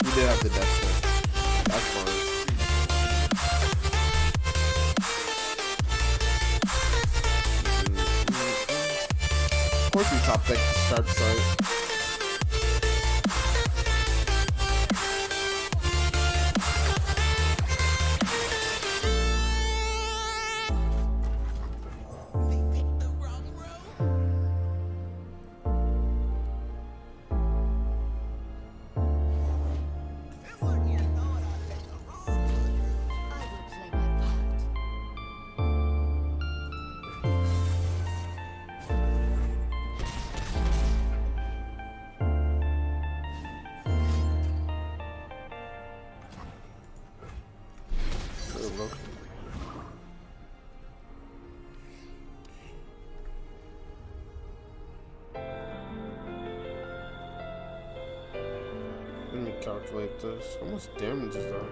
B: We did have the death set. That's fine. Of course we top deck the sharp side. Good look. Let me calculate this. How much damage is that?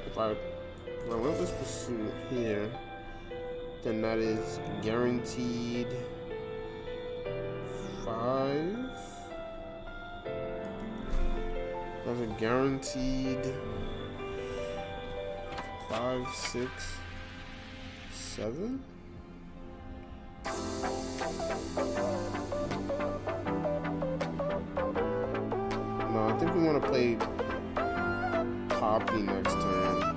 B: If I Relentless Pursuit here, then that is guaranteed 5. That's a guaranteed 5, 6, 7. No, I think we want to play Poppy next turn.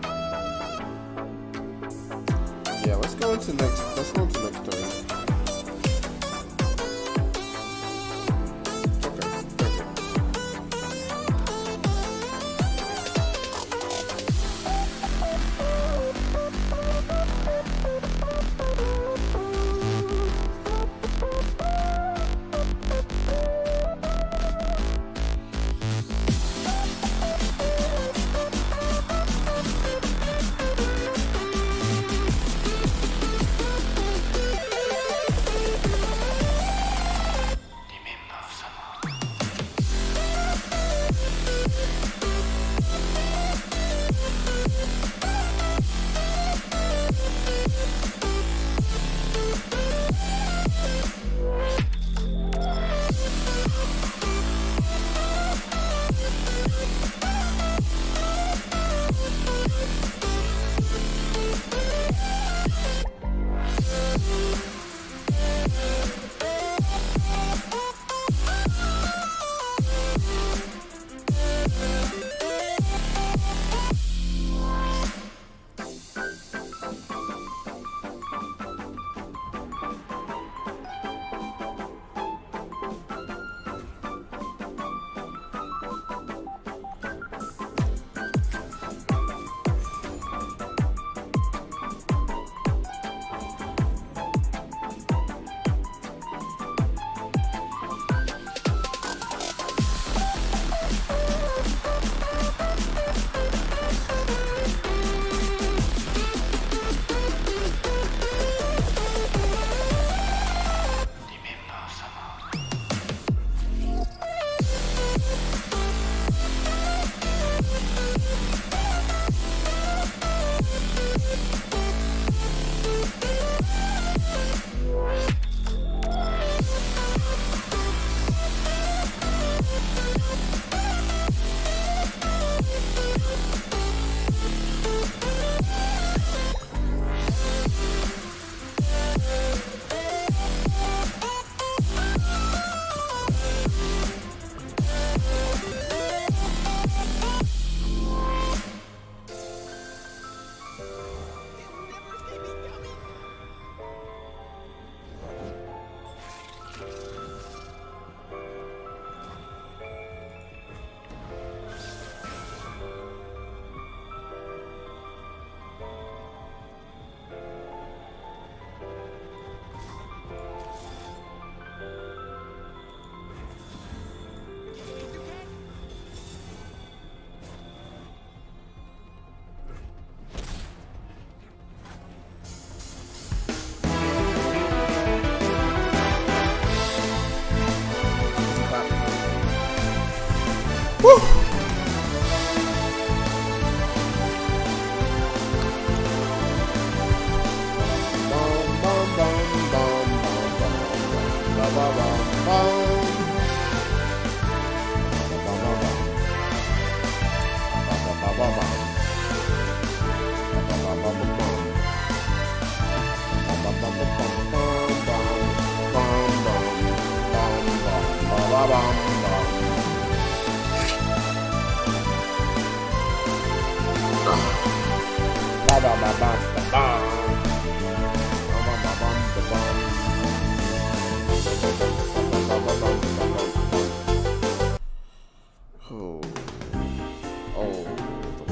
B: Yeah, let's go into next turn. Okay, perfect. The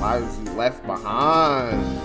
B: lives you left behind.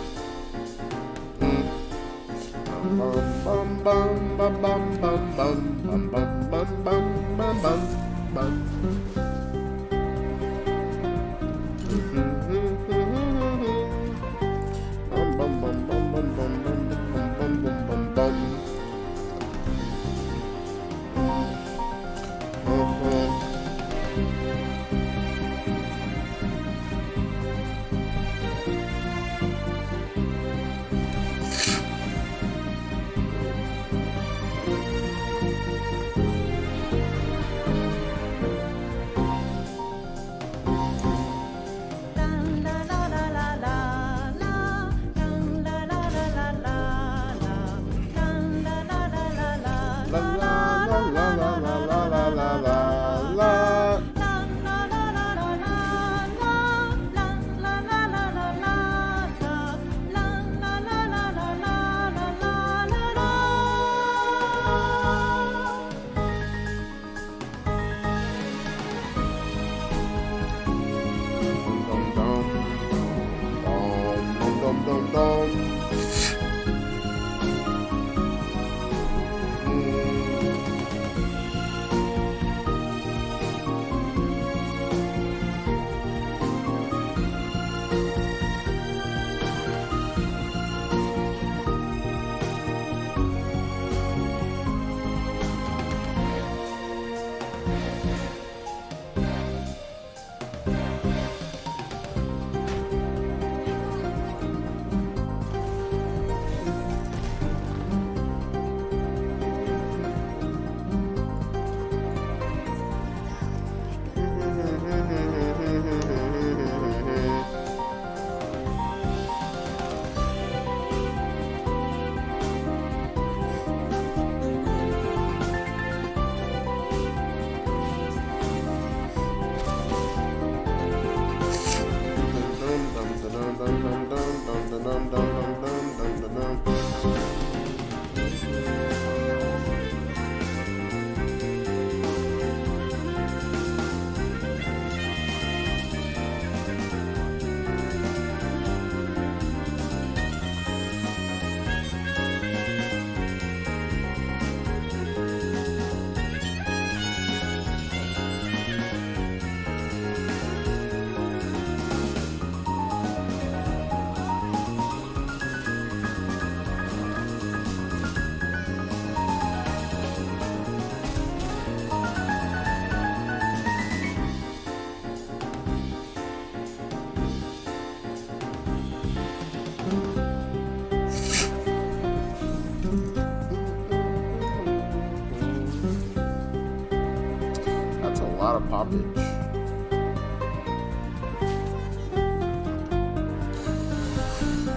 B: Lot of poppage.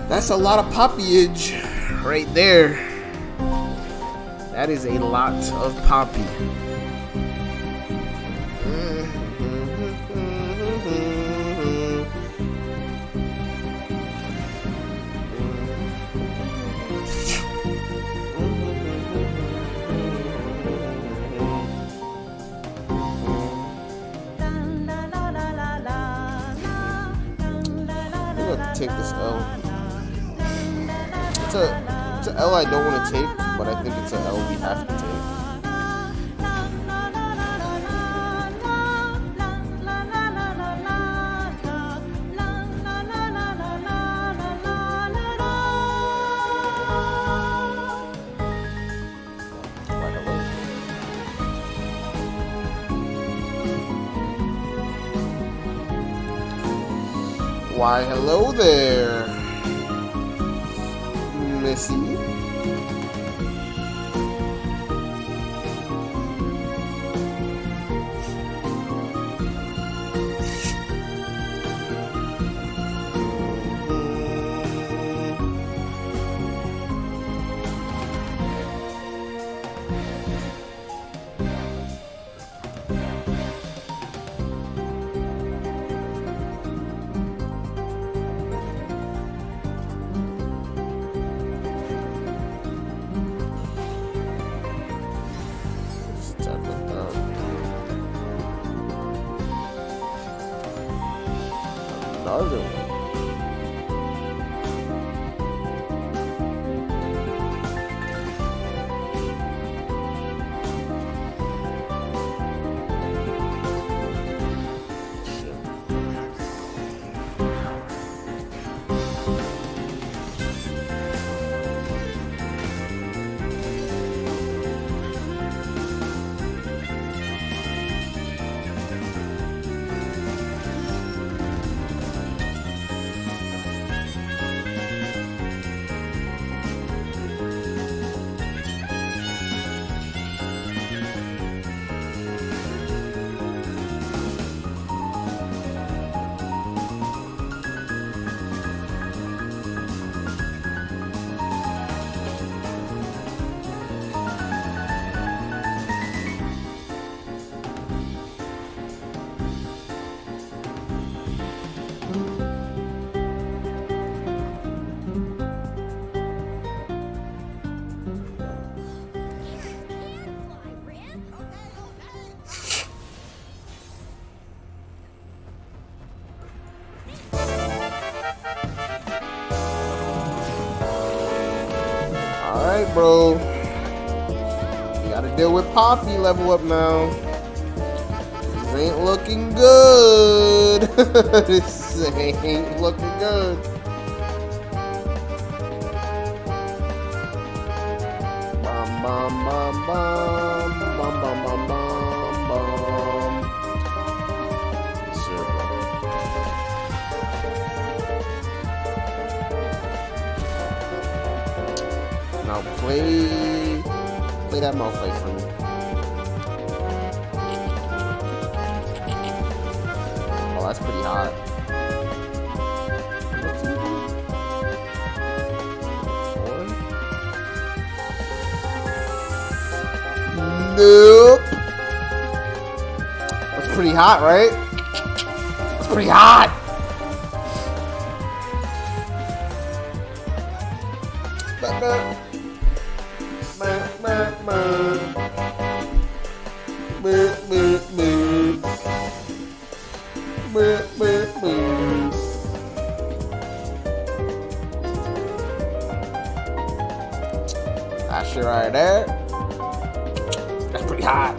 B: That's a lot of poppyage right there. That is a lot of poppy. Take this L. It's an L I don't want to take, but I think it's an L we have to take. Why, hello there, Missy. Another one. Alright, bro. You gotta deal with Poppy level up now. This ain't looking good. This ain't looking good. Bum, bum, bum, bum. Bum, bum, bum, bum, bum. Sure, bro. Now play that motherfucker for me. Oh, that's pretty hot. Nope. That's pretty hot, right? That's pretty hot. That shit right there. That's pretty hot.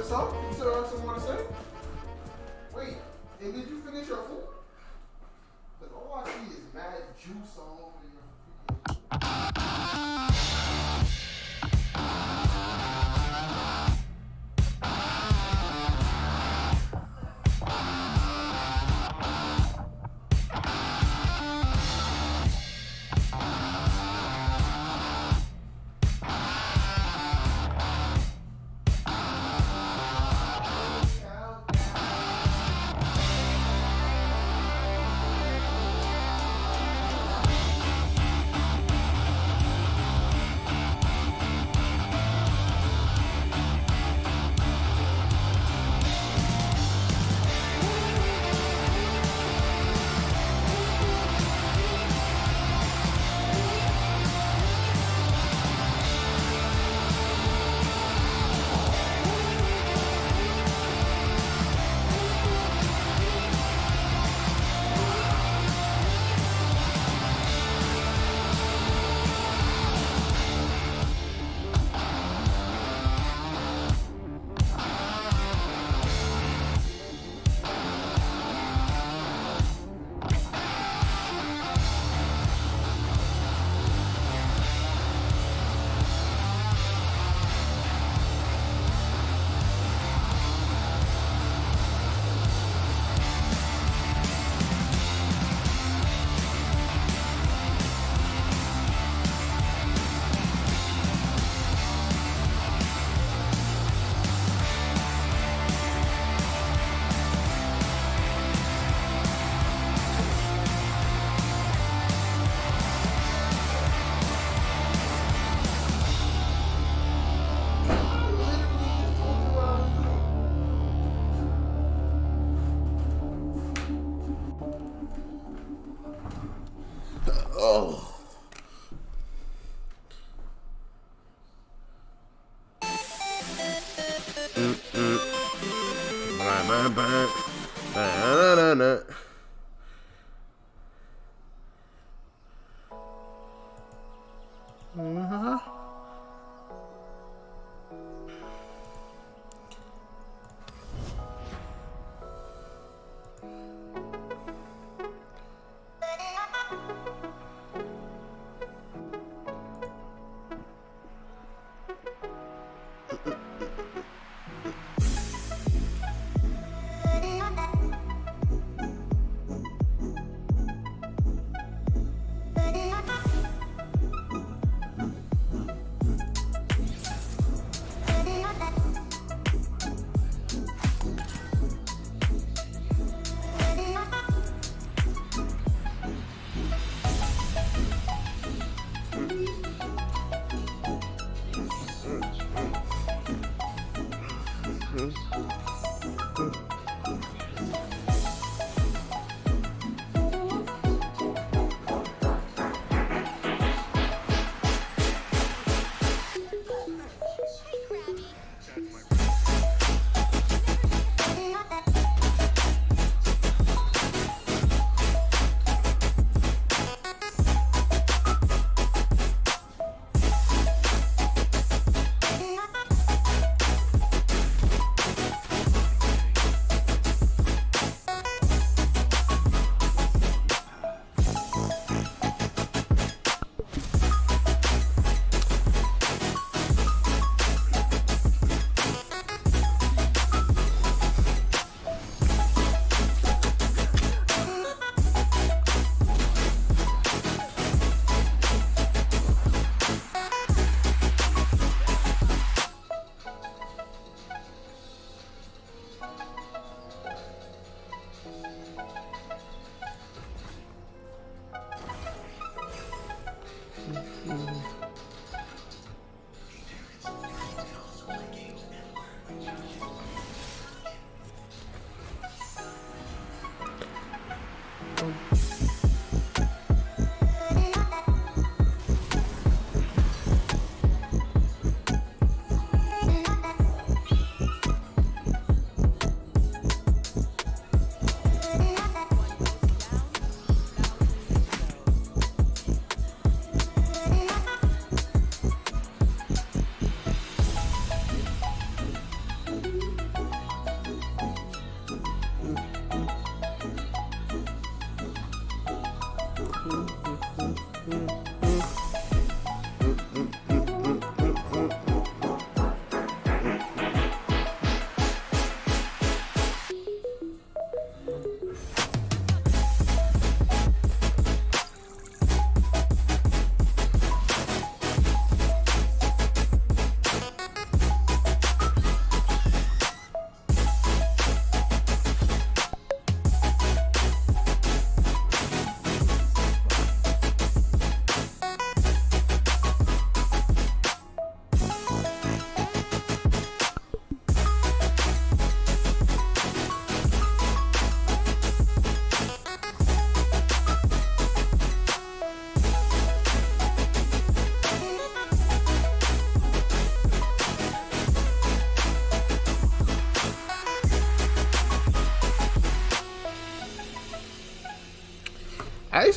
B: this up? You still have something more to say? Wait, and did you finish your food? Because all I see is mad juice all over your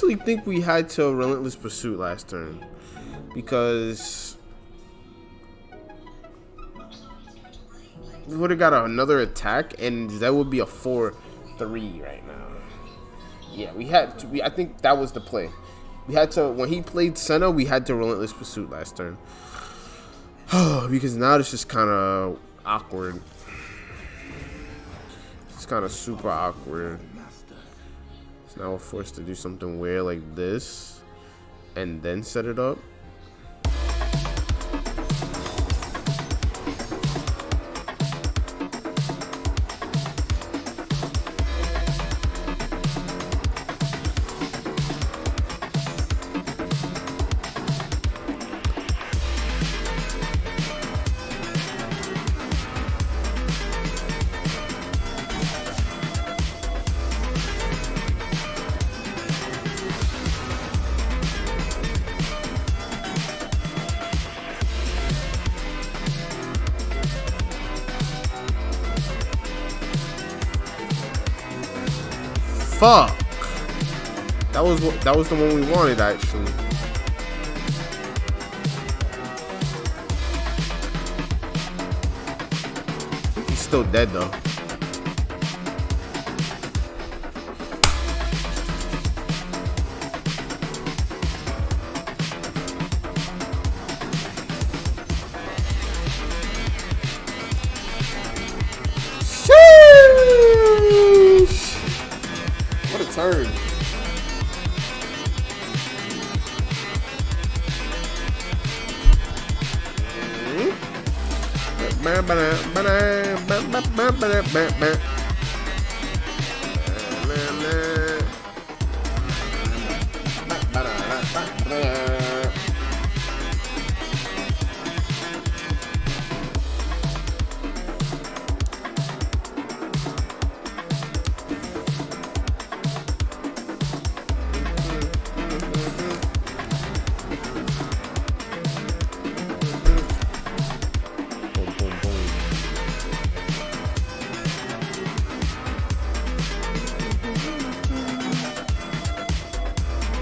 B: actually think we had to Relentless Pursuit last turn because we would have got another attack, and that would be a 4-3 right now. Yeah, we had to. I think that was the play. We had to, when he played Senna, we had to Relentless Pursuit last turn. Because now it's just kind of awkward. It's kind of super awkward. So now we're forced to do something weird like this and then set it up. Fuck. That was the one we wanted actually. He's still dead though. What a turn.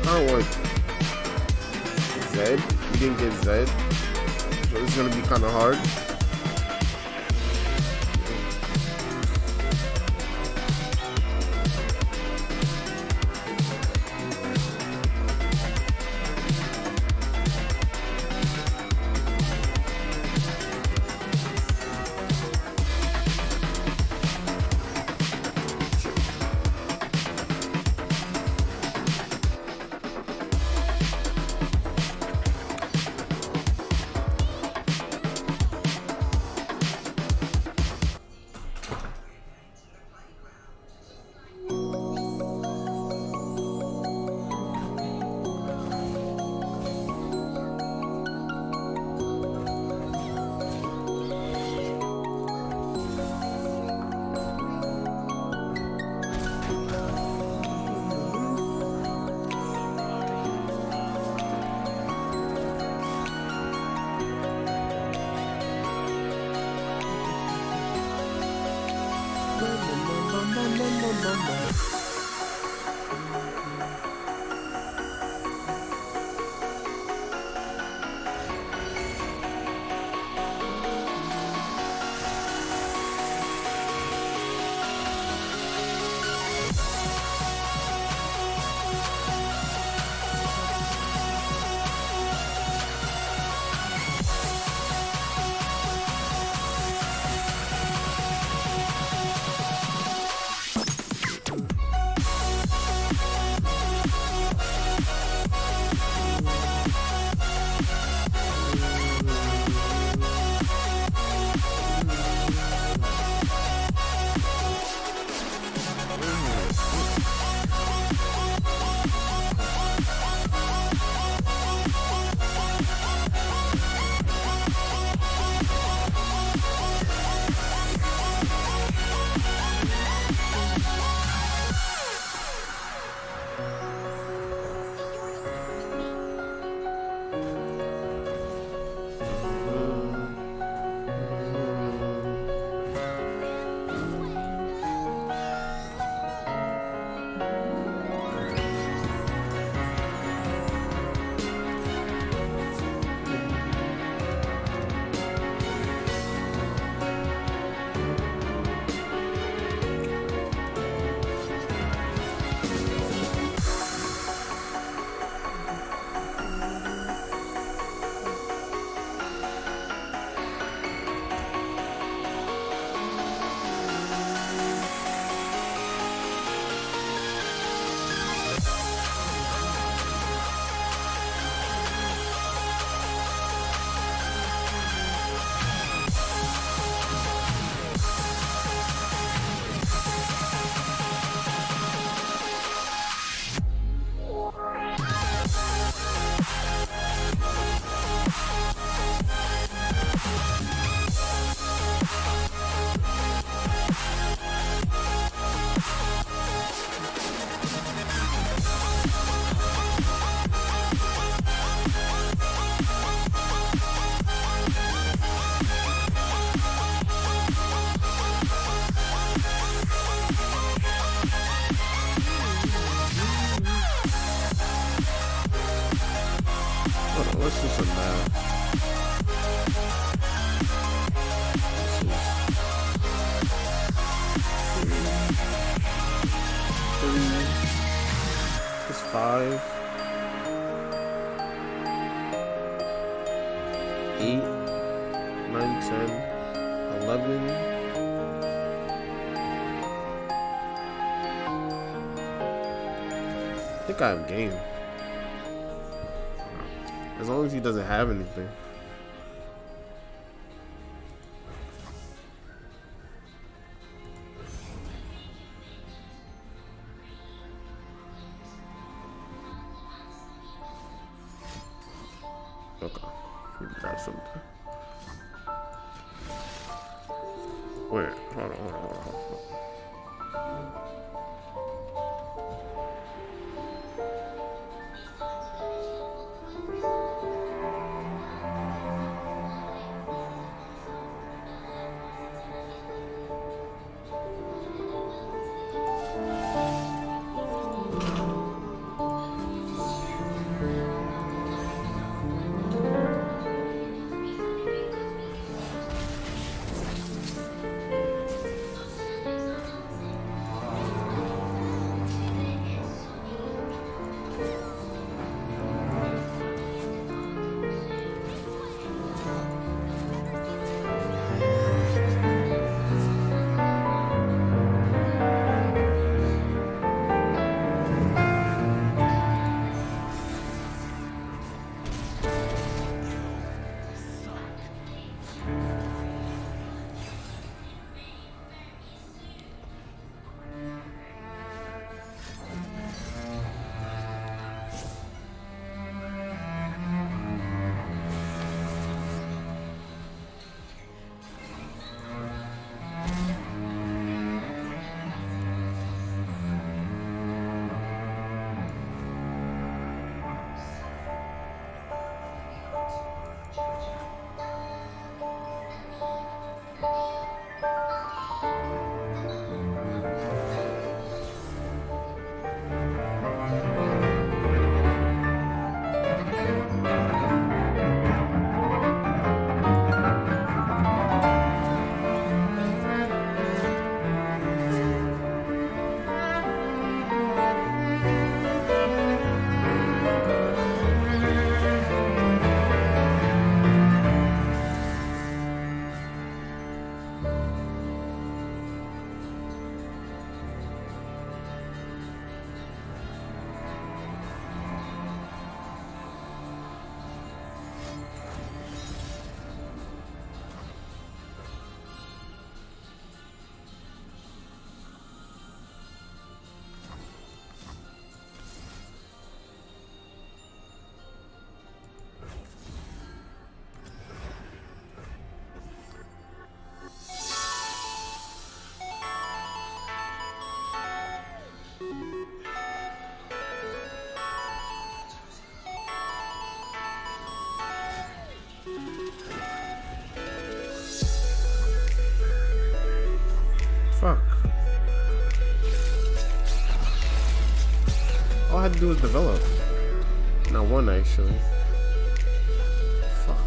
B: I don't want Zed. We didn't get Zed. So it's gonna be kind of hard. 5, 8, 9, 10, 11. I think I have game. As long as he doesn't have anything. Okay, grab something. Wait, hold on. Fuck. All I had to do was develop. Not one, actually. Fuck.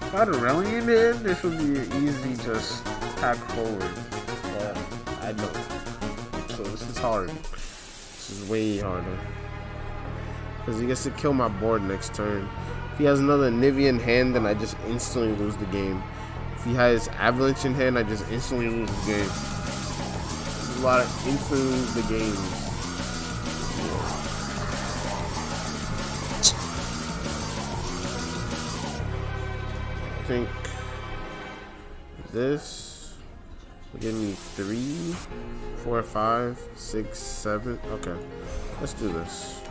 B: If I had Aurelian in, this would be an easy just hack forward. But I don't. So this is hard. This is way harder. Because he gets to kill my board next turn. If he has another Nivea in hand, then I just instantly lose the game. If he has Avalanche in hand, I just instantly lose the game. There's a lot of instantly lose the games. I think this will give me 3, 4, 5, 6, 7. Okay, let's do this.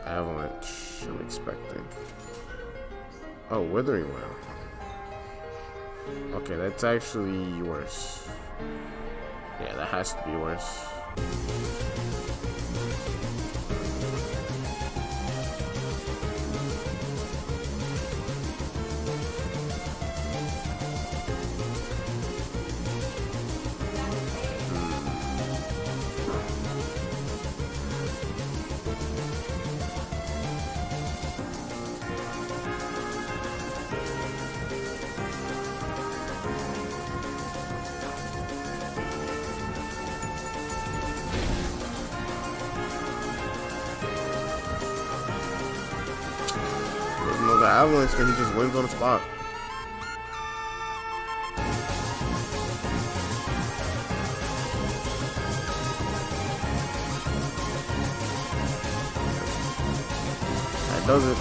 B: Avalanche, I'm expecting. Oh, Withering Well. Okay, that's actually worse. Yeah, that has to be worse. The Avalanche, then he just wins on the spot. That does it.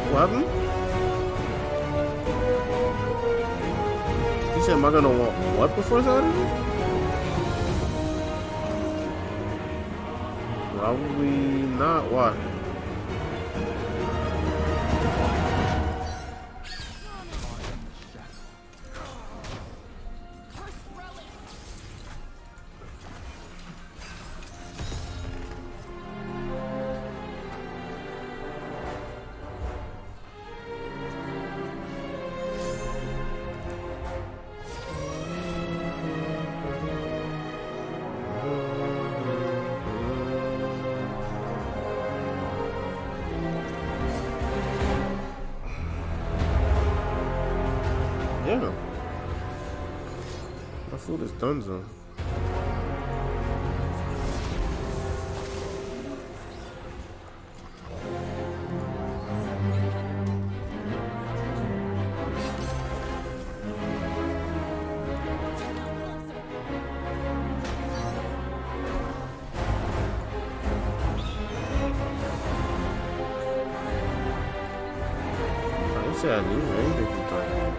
B: What happened? You said, am I gonna want what before Saturday? Probably not. Why? Yeah. My food is done, so. I didn't say I knew anything from time.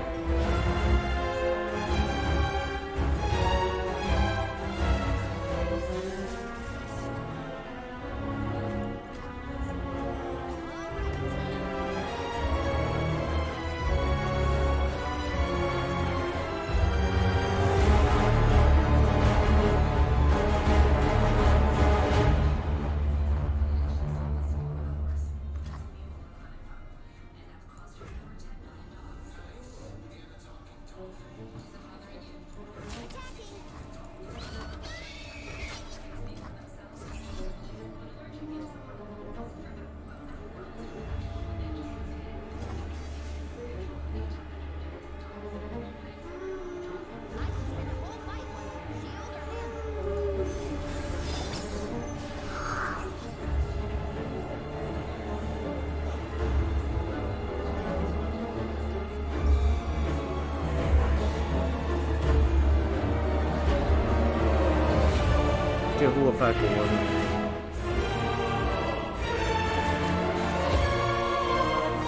B: Get who a pack of one.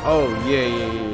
B: Oh, yeah.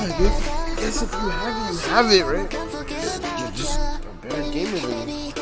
B: I guess if you have it, you have it, right? You're just a better gamer than me.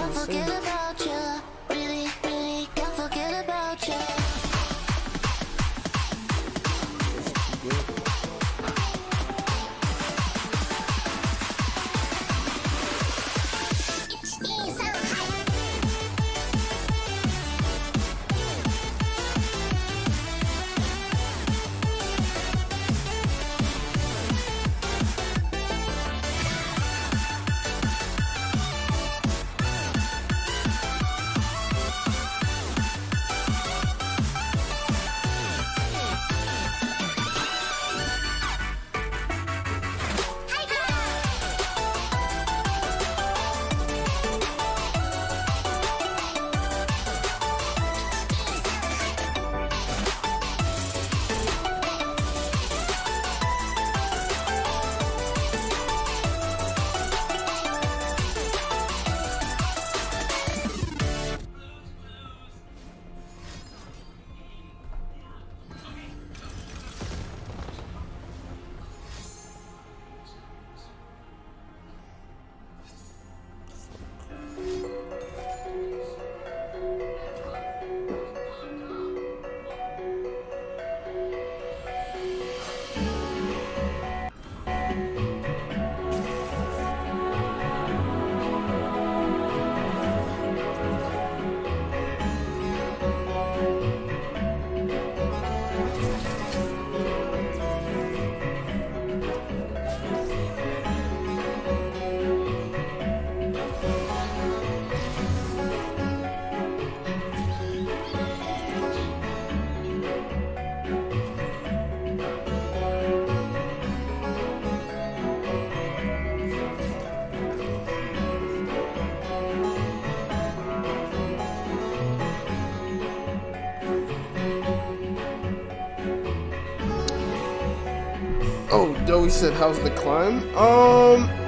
B: Oh, Joey said, how's the climb?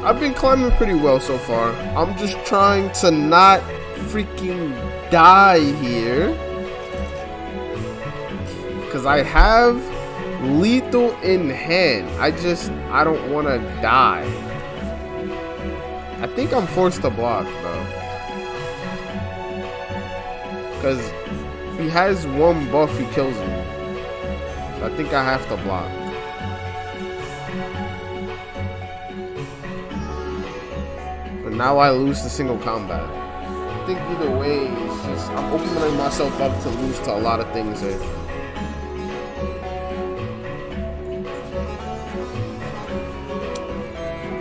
B: I've been climbing pretty well so far. I'm just trying to not freaking die here. Because I have lethal in hand. I don't want to die. I think I'm forced to block, though. Because if he has one buff, he kills me. So I think I have to block. But now I lose to single combat. I think either way, it's just I'm opening myself up to lose to a lot of things here.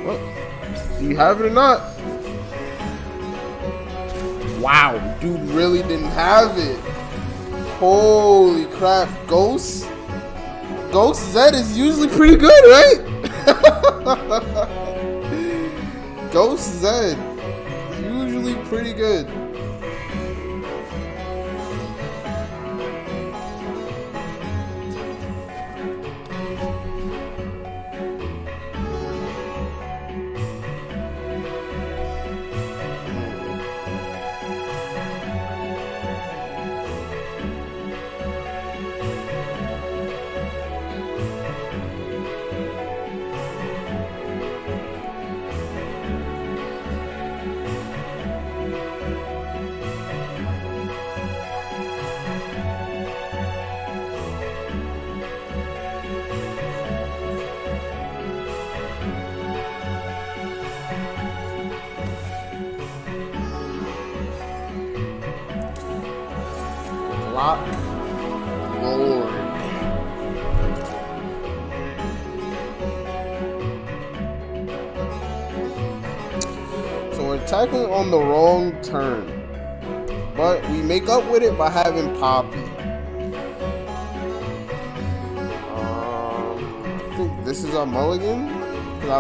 B: Well, do you have it or not? Wow, dude really didn't have it. Holy crap, Ghost Zed is usually pretty good, right? Ghost Zed, usually pretty good. Lord. So we're tackling on the wrong turn, but we make up with it by having Poppy. I think this is our mulligan because I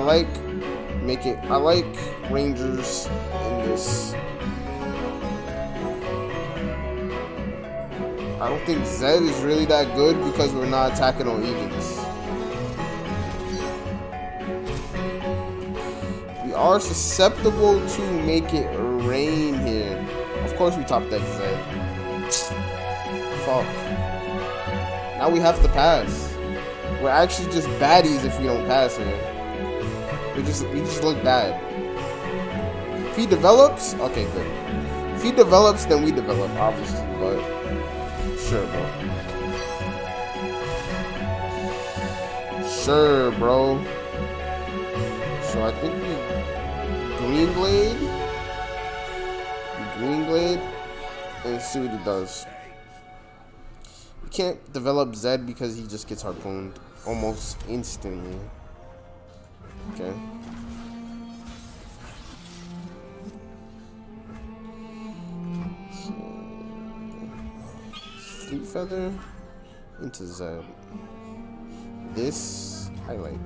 B: like Rangers in this. I don't think Zed is really that good because we're not attacking on evens. We are susceptible to make it rain here. Of course we top deck Zed. Fuck. Now we have to pass. We're actually just baddies if we don't pass here. He just look bad. If he develops, okay, good. If he develops, then we develop, obviously, but sure, bro. Sure, bro. So I think we Green Glade, and see what he does. We can't develop Zed because he just gets harpooned almost instantly. Okay. So, Fleet Feather into Zed. This I like.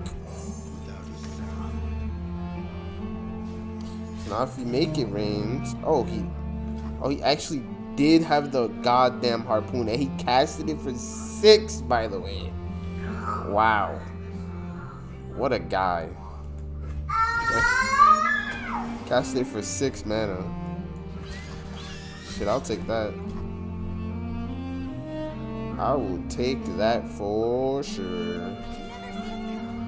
B: Now if we make it range, he actually did have the goddamn harpoon, and he casted it for 6, by the way. Wow, what a guy. Casted it for 6 mana. Shit, I'll take that. I will take that for sure.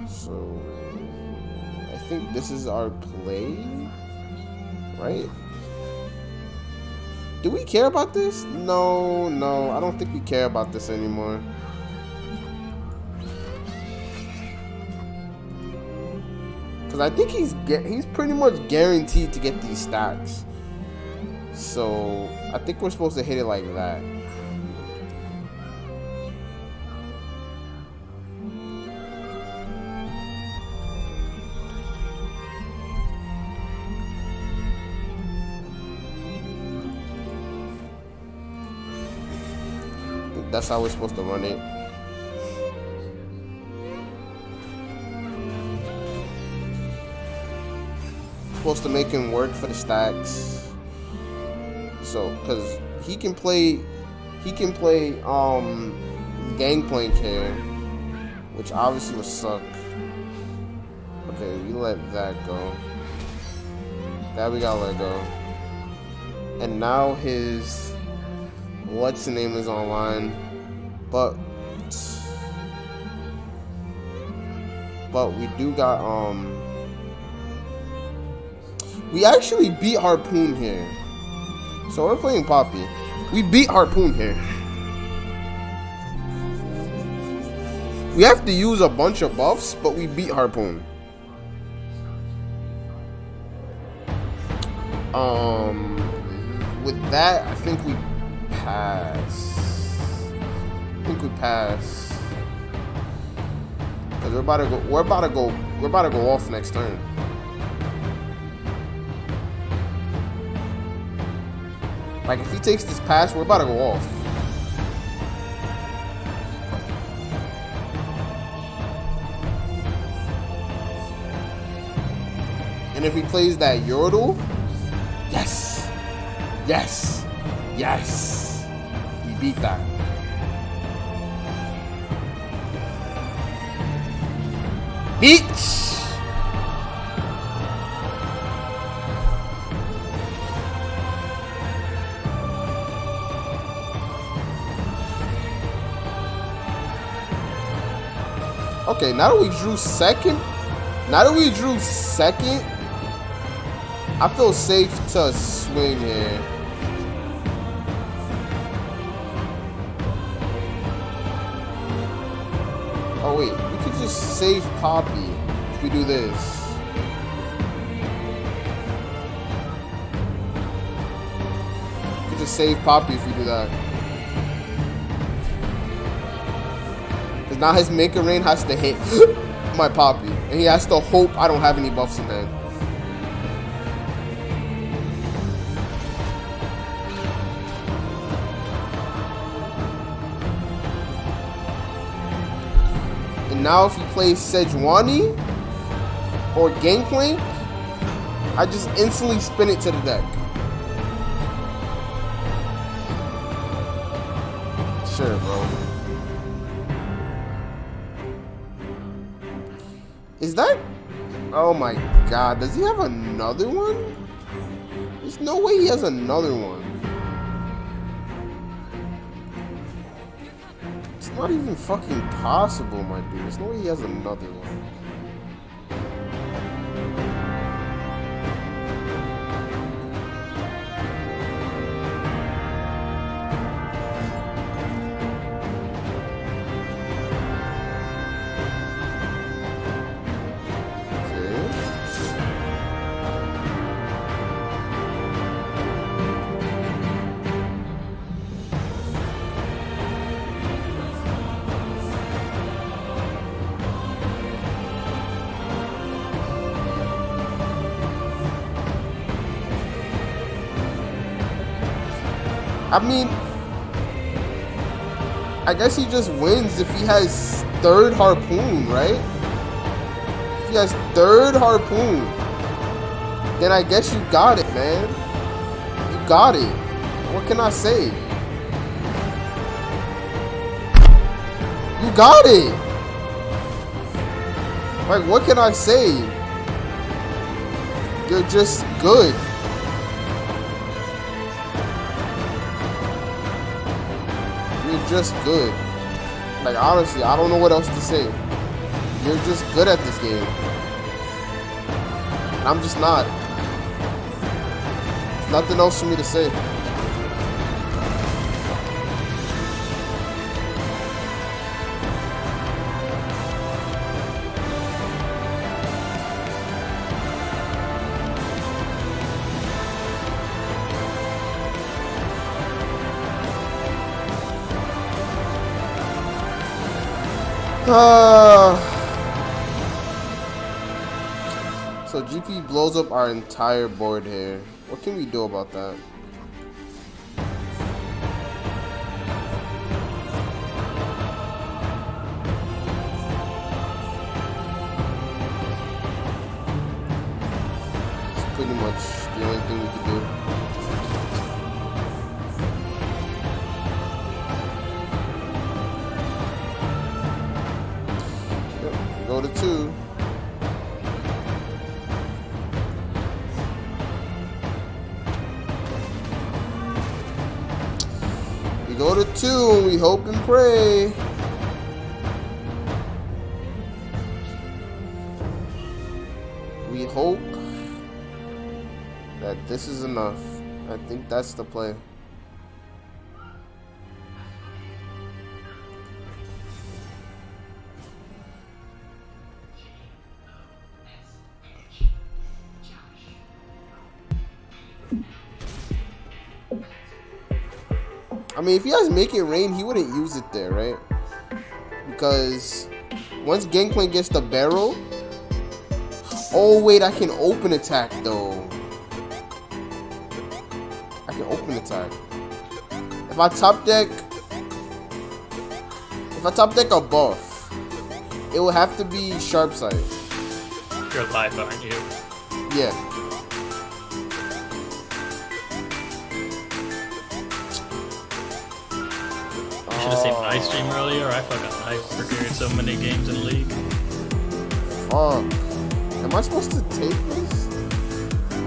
B: So I think this is our play, right? Do we care about this? No, I don't think we care about this anymore. Cause I think he's pretty much guaranteed to get these stacks. So I think we're supposed to hit it like that. That's how we're supposed to run it. Supposed to make him work for the stacks. So, cause he can play Gangplank here, which obviously would suck. Okay, we let that go. That we gotta let go. And now his what's the name is online, but we do got we actually beat Harpoon here, so we're playing Poppy. We beat Harpoon here. We have to use a bunch of buffs, but we beat Harpoon. With that, I think we pass. Cause we're about to go off next turn. Like if he takes this pass, we're about to go off. And if he plays that Yordle, yes. We beat that. Bitch! Okay, now that we drew second, I feel safe to swing here. Oh wait, we could just save Poppy if we do this. We could just save Poppy if we do that. Because now his Maker Rain has to hit my Poppy. And he has to hope I don't have any buffs in hand. Now if he plays Sejuani or Gangplank, I just instantly spin it to the deck. Sure, bro. Is that... Oh my god, does he have another one? There's no way he has another one. It's not even fucking possible, my dude. There's no way he has another one. I mean, I guess he just wins if he has third harpoon, right? If he has third harpoon, then I guess you got it, man. You got it. What can I say? You got it. Like, what can I say? You're just good. You're just good. Like, honestly, I don't know what else to say. You're just good at this game. And I'm just not. Nothing else for me to say. So GP blows up our entire board here. What can we do about that? It's pretty much the only thing we can do. Yep, go to 2. Go to 2 and we hope and pray. We hope that this is enough. I think that's the play. I mean, if he has Make It Rain, he wouldn't use it there, right? Because once Gangplank gets the barrel... Oh, wait, I can open attack, though. I can open attack. If I top deck a buff, it will have to be Sharp Sight.
D: You're live, aren't you?
B: Yeah.
D: Should have seen my stream earlier. I fucking hyper-carried so many games in League.
B: Fuck. Am I supposed to take this?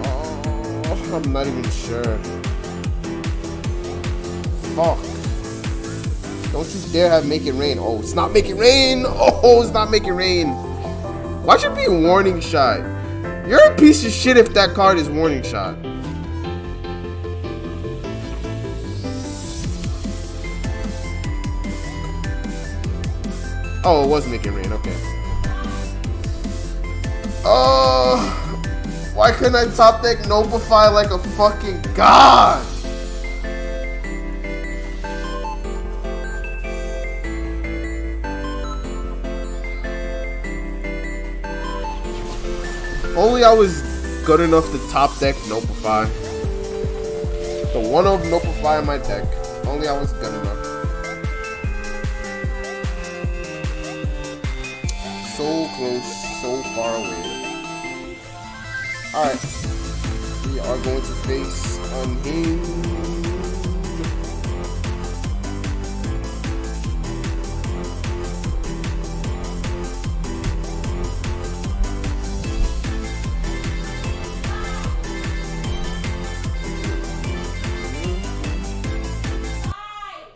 B: Oh, I'm not even sure. Fuck. Don't you dare have Make It Rain. Oh, it's not Make It Rain. Oh, it's not Make It Rain. Why should it be Warning Shot? You're a piece of shit if that card is Warning Shot. Oh, it was Make It Rain, okay. Oh, why couldn't I top deck Notify like a fucking god? Only I was good enough to top deck Notify. The one of Notify in my deck. Only I was good enough. So close, so far away. Alright. We are going to face Unhinged.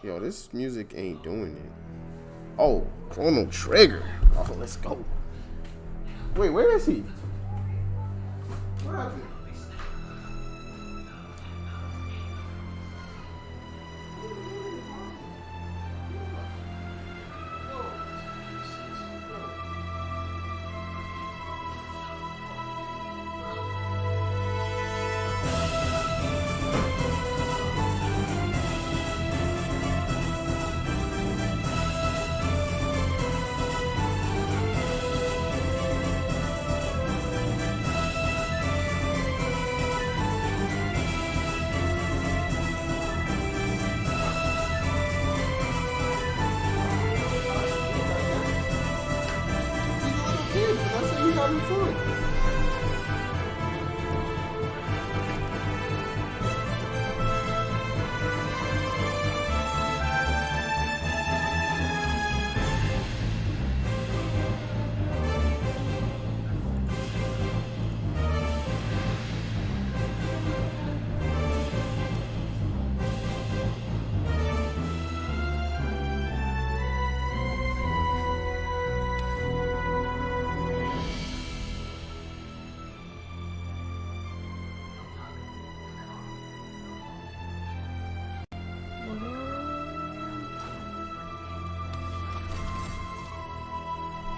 B: Yo, this music ain't doing it. Oh, Chrono Trigger. Oh, let's go. Wait, where is he? What happened? having fun.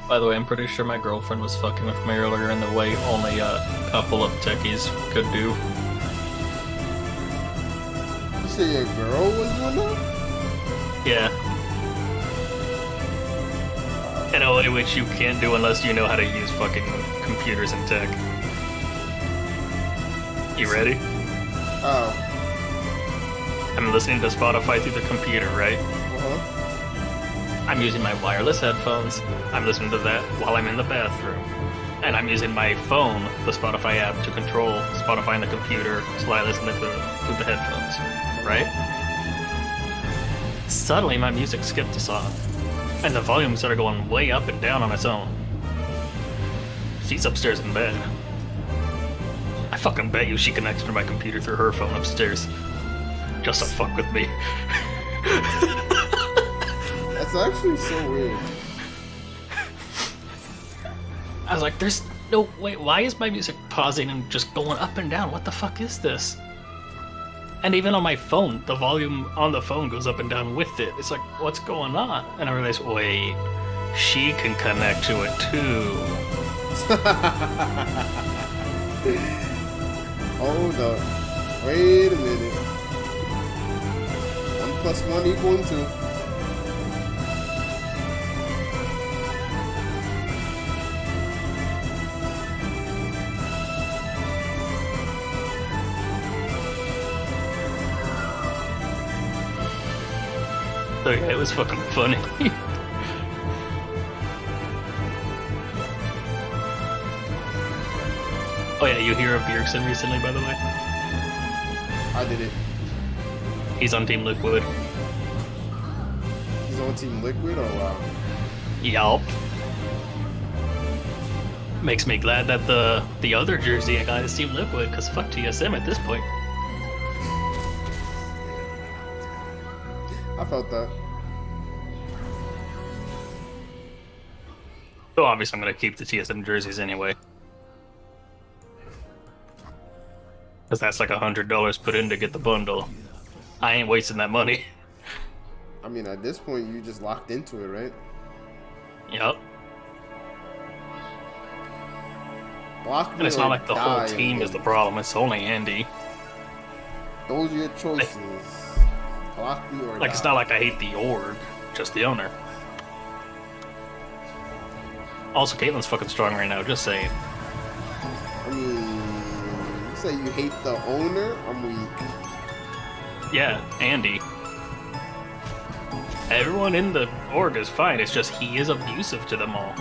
D: By the way, I'm pretty sure my girlfriend was fucking with me earlier in the way only a couple of techies could do.
B: You say your girl was doing that?
D: Yeah. In a way which you can't do unless you know how to use fucking computers and tech. You ready?
B: Oh.
D: I'm listening to Spotify through the computer, right?
B: Uh-huh.
D: I'm using my wireless headphones. I'm listening to that while I'm in the bathroom. And I'm using my phone, the Spotify app, to control Spotify on the computer so I listen to through the headphones. Right? Suddenly my music skipped a song. And the volume started going way up and down on its own. She's upstairs in bed. I fucking bet you she connected to my computer through her phone upstairs. Just to fuck with me.
B: That's actually so weird.
D: I was like, there's no way. Why is my music pausing and just going up and down? What the fuck is this? And even on my phone, the volume on the phone goes up and down with it. It's like, what's going on? And I realized, wait, she can connect to it too.
B: Hold up. Wait a minute. 1 + 1 = 2.
D: So yeah, it was fucking funny. Oh yeah, you hear of Bjergsen recently, by the way?
B: I did it.
D: He's on Team Liquid.
B: He's on Team Liquid? Oh, wow.
D: Yup. Makes me glad that the other jersey I got is Team Liquid, because fuck TSM at this point.
B: I felt that.
D: So obviously I'm going to keep the TSM jerseys anyway. Because that's like $100 put in to get the bundle. I ain't wasting that money.
B: I mean, at this point, you just locked into it, right?
D: Yup.
B: Block me
D: And it's
B: or
D: not like the whole
B: die
D: team
B: in
D: is the
B: game.
D: problem, it's only Andy.
B: Those are your choices. Block me or
D: Like,
B: die.
D: it's not like I hate the org, just the owner. Also, Caitlyn's fucking strong right now, just saying.
B: I mean, you say you hate the owner? I'm weak.
D: Yeah, Andy. Everyone in the org is fine, it's just he is abusive to them all.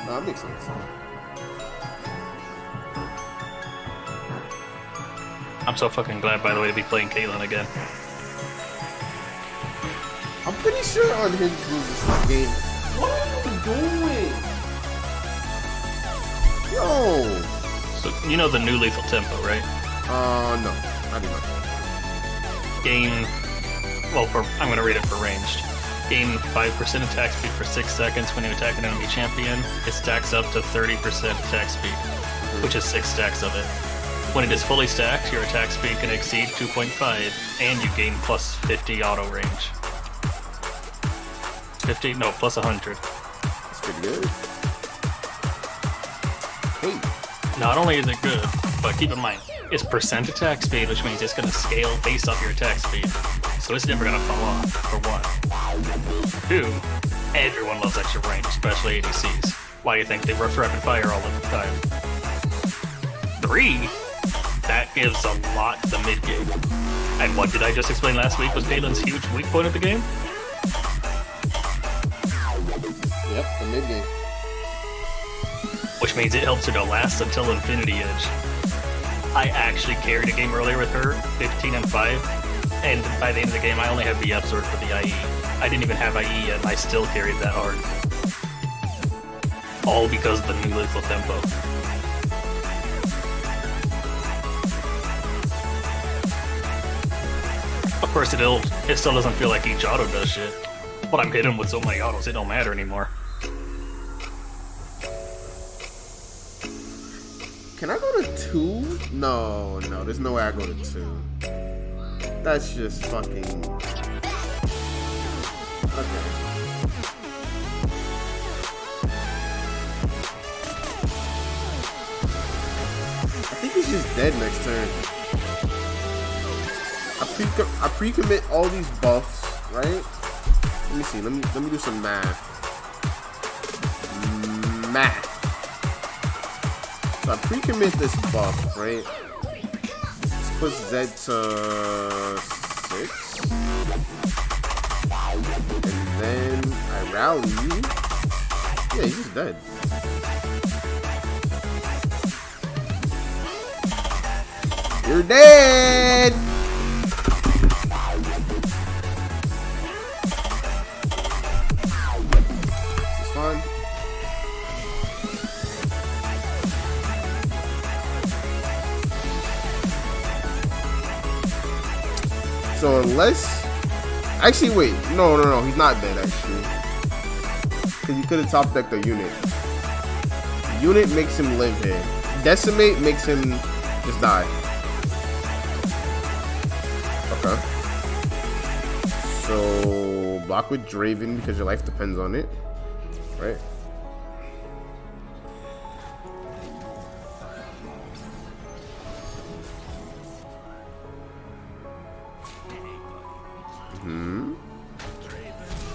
B: No, that makes sense.
D: I'm so fucking glad, by the way, to be playing Caitlyn again.
B: I'm pretty sure on his this game. What are you doing? Yo!
D: So, you know the new Lethal Tempo, right?
B: No. I do not.
D: Gain... Well, I'm gonna read it for ranged. Gain 5% attack speed for 6 seconds when you attack an enemy champion. It stacks up to 30% attack speed, which is 6 stacks of it. When it is fully stacked, your attack speed can exceed 2.5, and you gain plus 50 auto range. 50? No, plus 100.
B: That's pretty good. Hey.
D: Not only is it good, but keep in mind, it's percent attack speed, which means it's going to scale based off your attack speed. So it's never going to fall off, for one. 2, everyone loves extra range, especially ADCs. Why do you think they rush rapid fire all the time? 3, that gives a lot to mid game. And what did I just explain last week was Caitlyn's huge weak point of the game?
B: Yep, the mid game.
D: Which means it helps her to last until Infinity Edge. I actually carried a game earlier with her, 15 and 5, and by the end of the game I only had the up sword for the IE. I didn't even have IE yet, and I still carried that hard. All because of the new lethal tempo. Of course, it still doesn't feel like each auto does shit. But I'm hitting with so many autos, it don't matter anymore.
B: Can I go to 2? No, there's no way I go to 2. That's just fucking... Okay. I think he's just dead next turn. I pre-commit all these buffs, right? Let me see. Let me do some math. So I pre-commit this buff, right? Let's put Z to 6. And then I rally. Yeah, he's just dead. You're dead! It's fine. So unless... Actually, wait. No. He's not dead, actually. Because he could have top decked a unit. Unit makes him live here. Decimate makes him just die. Okay. So block with Draven because your life depends on it, right?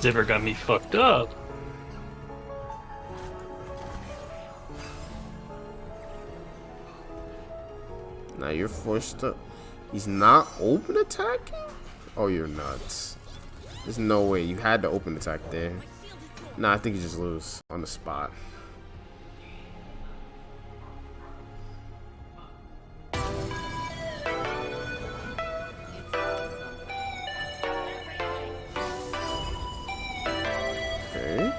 D: Zipper got me fucked up.
B: Now you're forced to... He's not open attacking? Oh, you're nuts. There's no way. You had to open attack there. Nah, I think you just lose on the spot. Okay.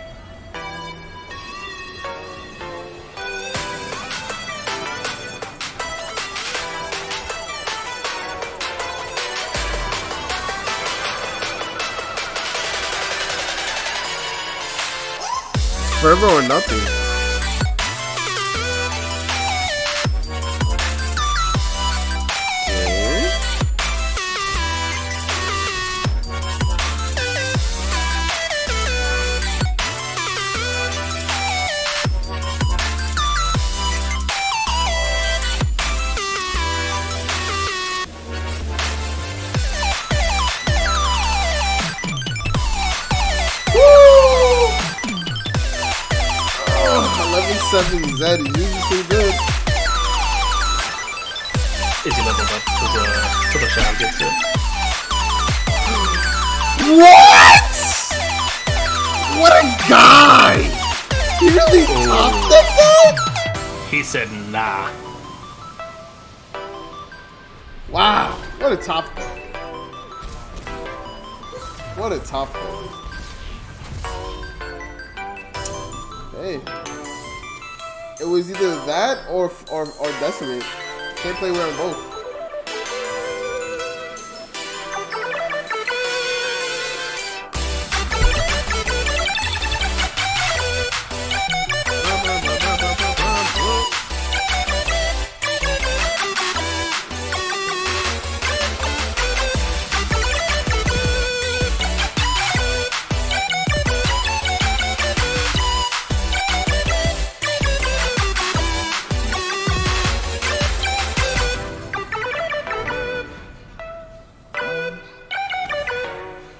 B: Forever or nothing. Okay. Woo! 11-7 Z is usually pretty good.
D: Is he leveled up to the shadow gets it?
B: What? What a guy! He really topped that guy?
D: He said nah.
B: Wow, what a top thing. What a top thing. Hey. It was either that or Decimate. Can't play well on both.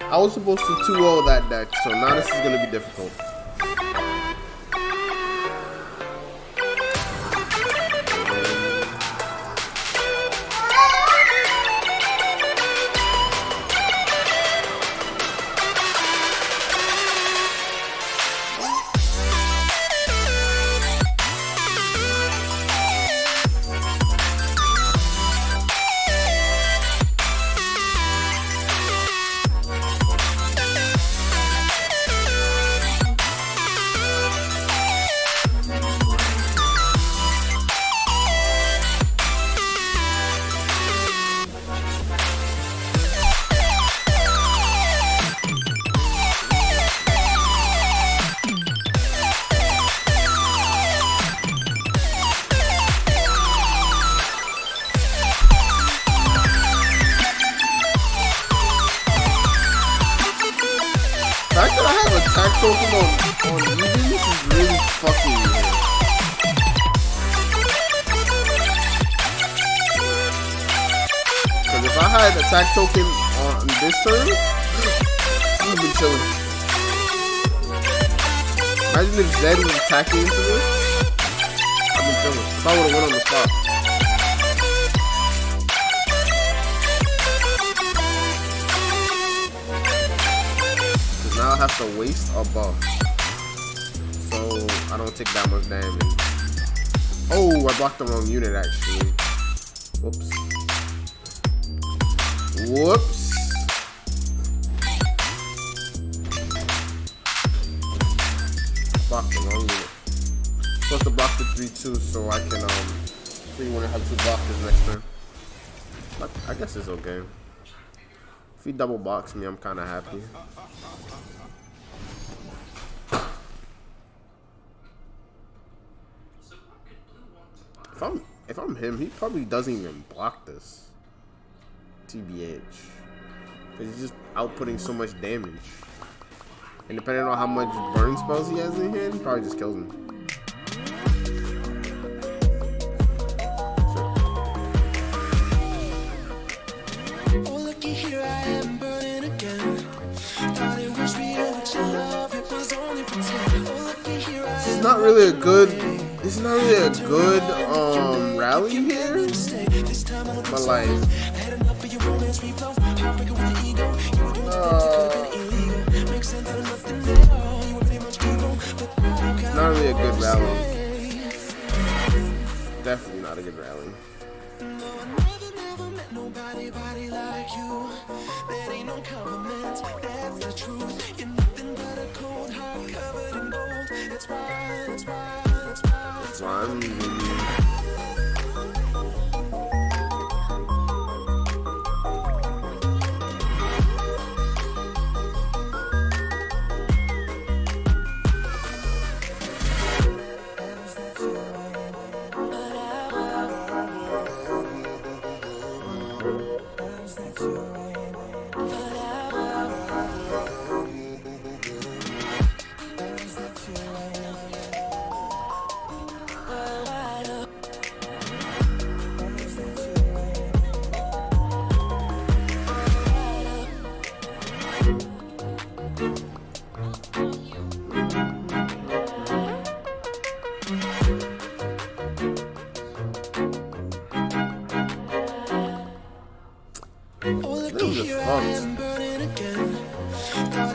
B: I was supposed to 2-0 that deck, so now this is going to be difficult. attack token on evens is really fucking weird. Cause if I had attack token on this turn, I would be chilling. Imagine if Zed was attacking into this, I've been chilling. If I would've went on the spot. Cause now I have to waste a buff. So I don't take that much damage. Oh, I blocked the wrong unit actually. Whoops. Whoops. Block the wrong unit. Supposed to block the 3-2 so I can so you wanna have 2 blockers next turn. But I guess it's okay. If he double box me, I'm kinda happy. If I'm him, he probably doesn't even block this. TBH. Because he's just outputting so much damage. And depending on how much burn spells he has in hand, he probably just kills me.
C: Oh, looky here, I am burning again. Thought it was real, but your love, it was only pretend. Oh, looky here, I
B: It's not really a good. It's not really a good rally here. But like, not really a good rally. Definitely not a good rally.
C: nobody like you. That ain't no compliment, that's the truth. You're nothing but a cold heart covered in gold. That's why
B: I'm leaving.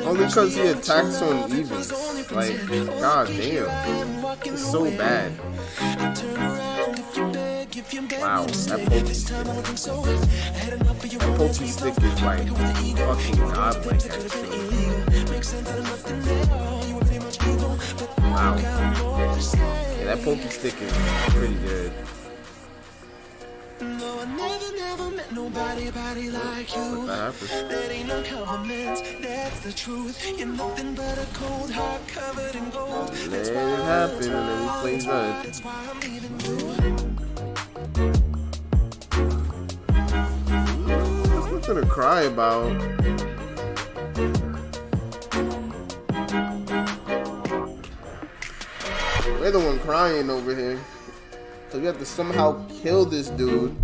B: Only because he attacks on evens. Like, god damn. It's so bad. Wow, that pokey stick. That pokey stick is like fucking godlike actually. Wow. Yeah, that pokey stick is pretty good.
C: No, I never met nobody like you. That ain't no compliment, that's the truth. You're nothing but a cold heart covered in gold.
B: Let it happen and then we play that.
C: That's why I'm leaving you.
B: There's nothing to cry about. We're the one crying over here. So we have to somehow kill this dude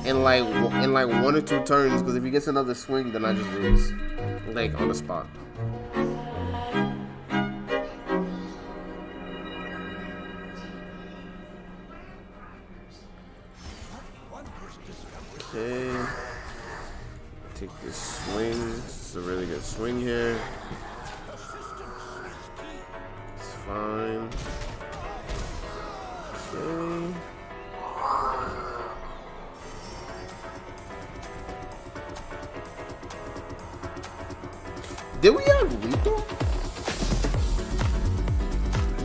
B: in like 1 or 2 turns, because if he gets another swing, then I just lose, like on the spot. Okay, take this swing. It's a really good swing here. It's fine. Okay. Did we have lethal?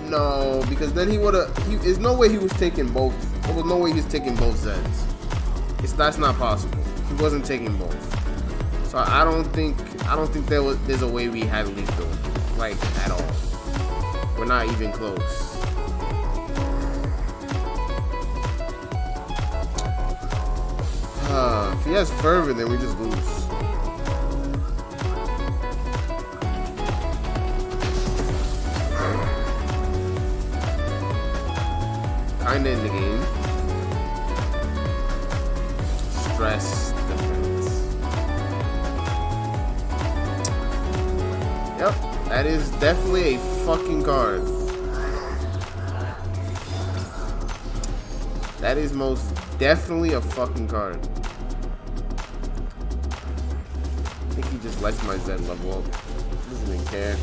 B: No, because then he would've. There's no way he was taking both. There was no way he's taking both Zeds. That's not possible. He wasn't taking both. So I don't think there's a way we had lethal, like at all. We're not even close. If he has fervor, then we just lose. Yep, that is definitely a fucking card. That is most definitely a fucking card. I think he just lets my Z level up. Doesn't even care.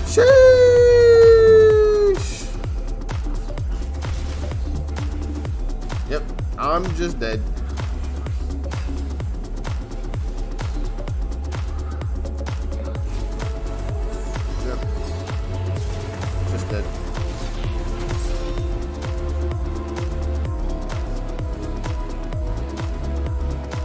B: Sheesh. Yep, I'm just dead. Yep. Just dead.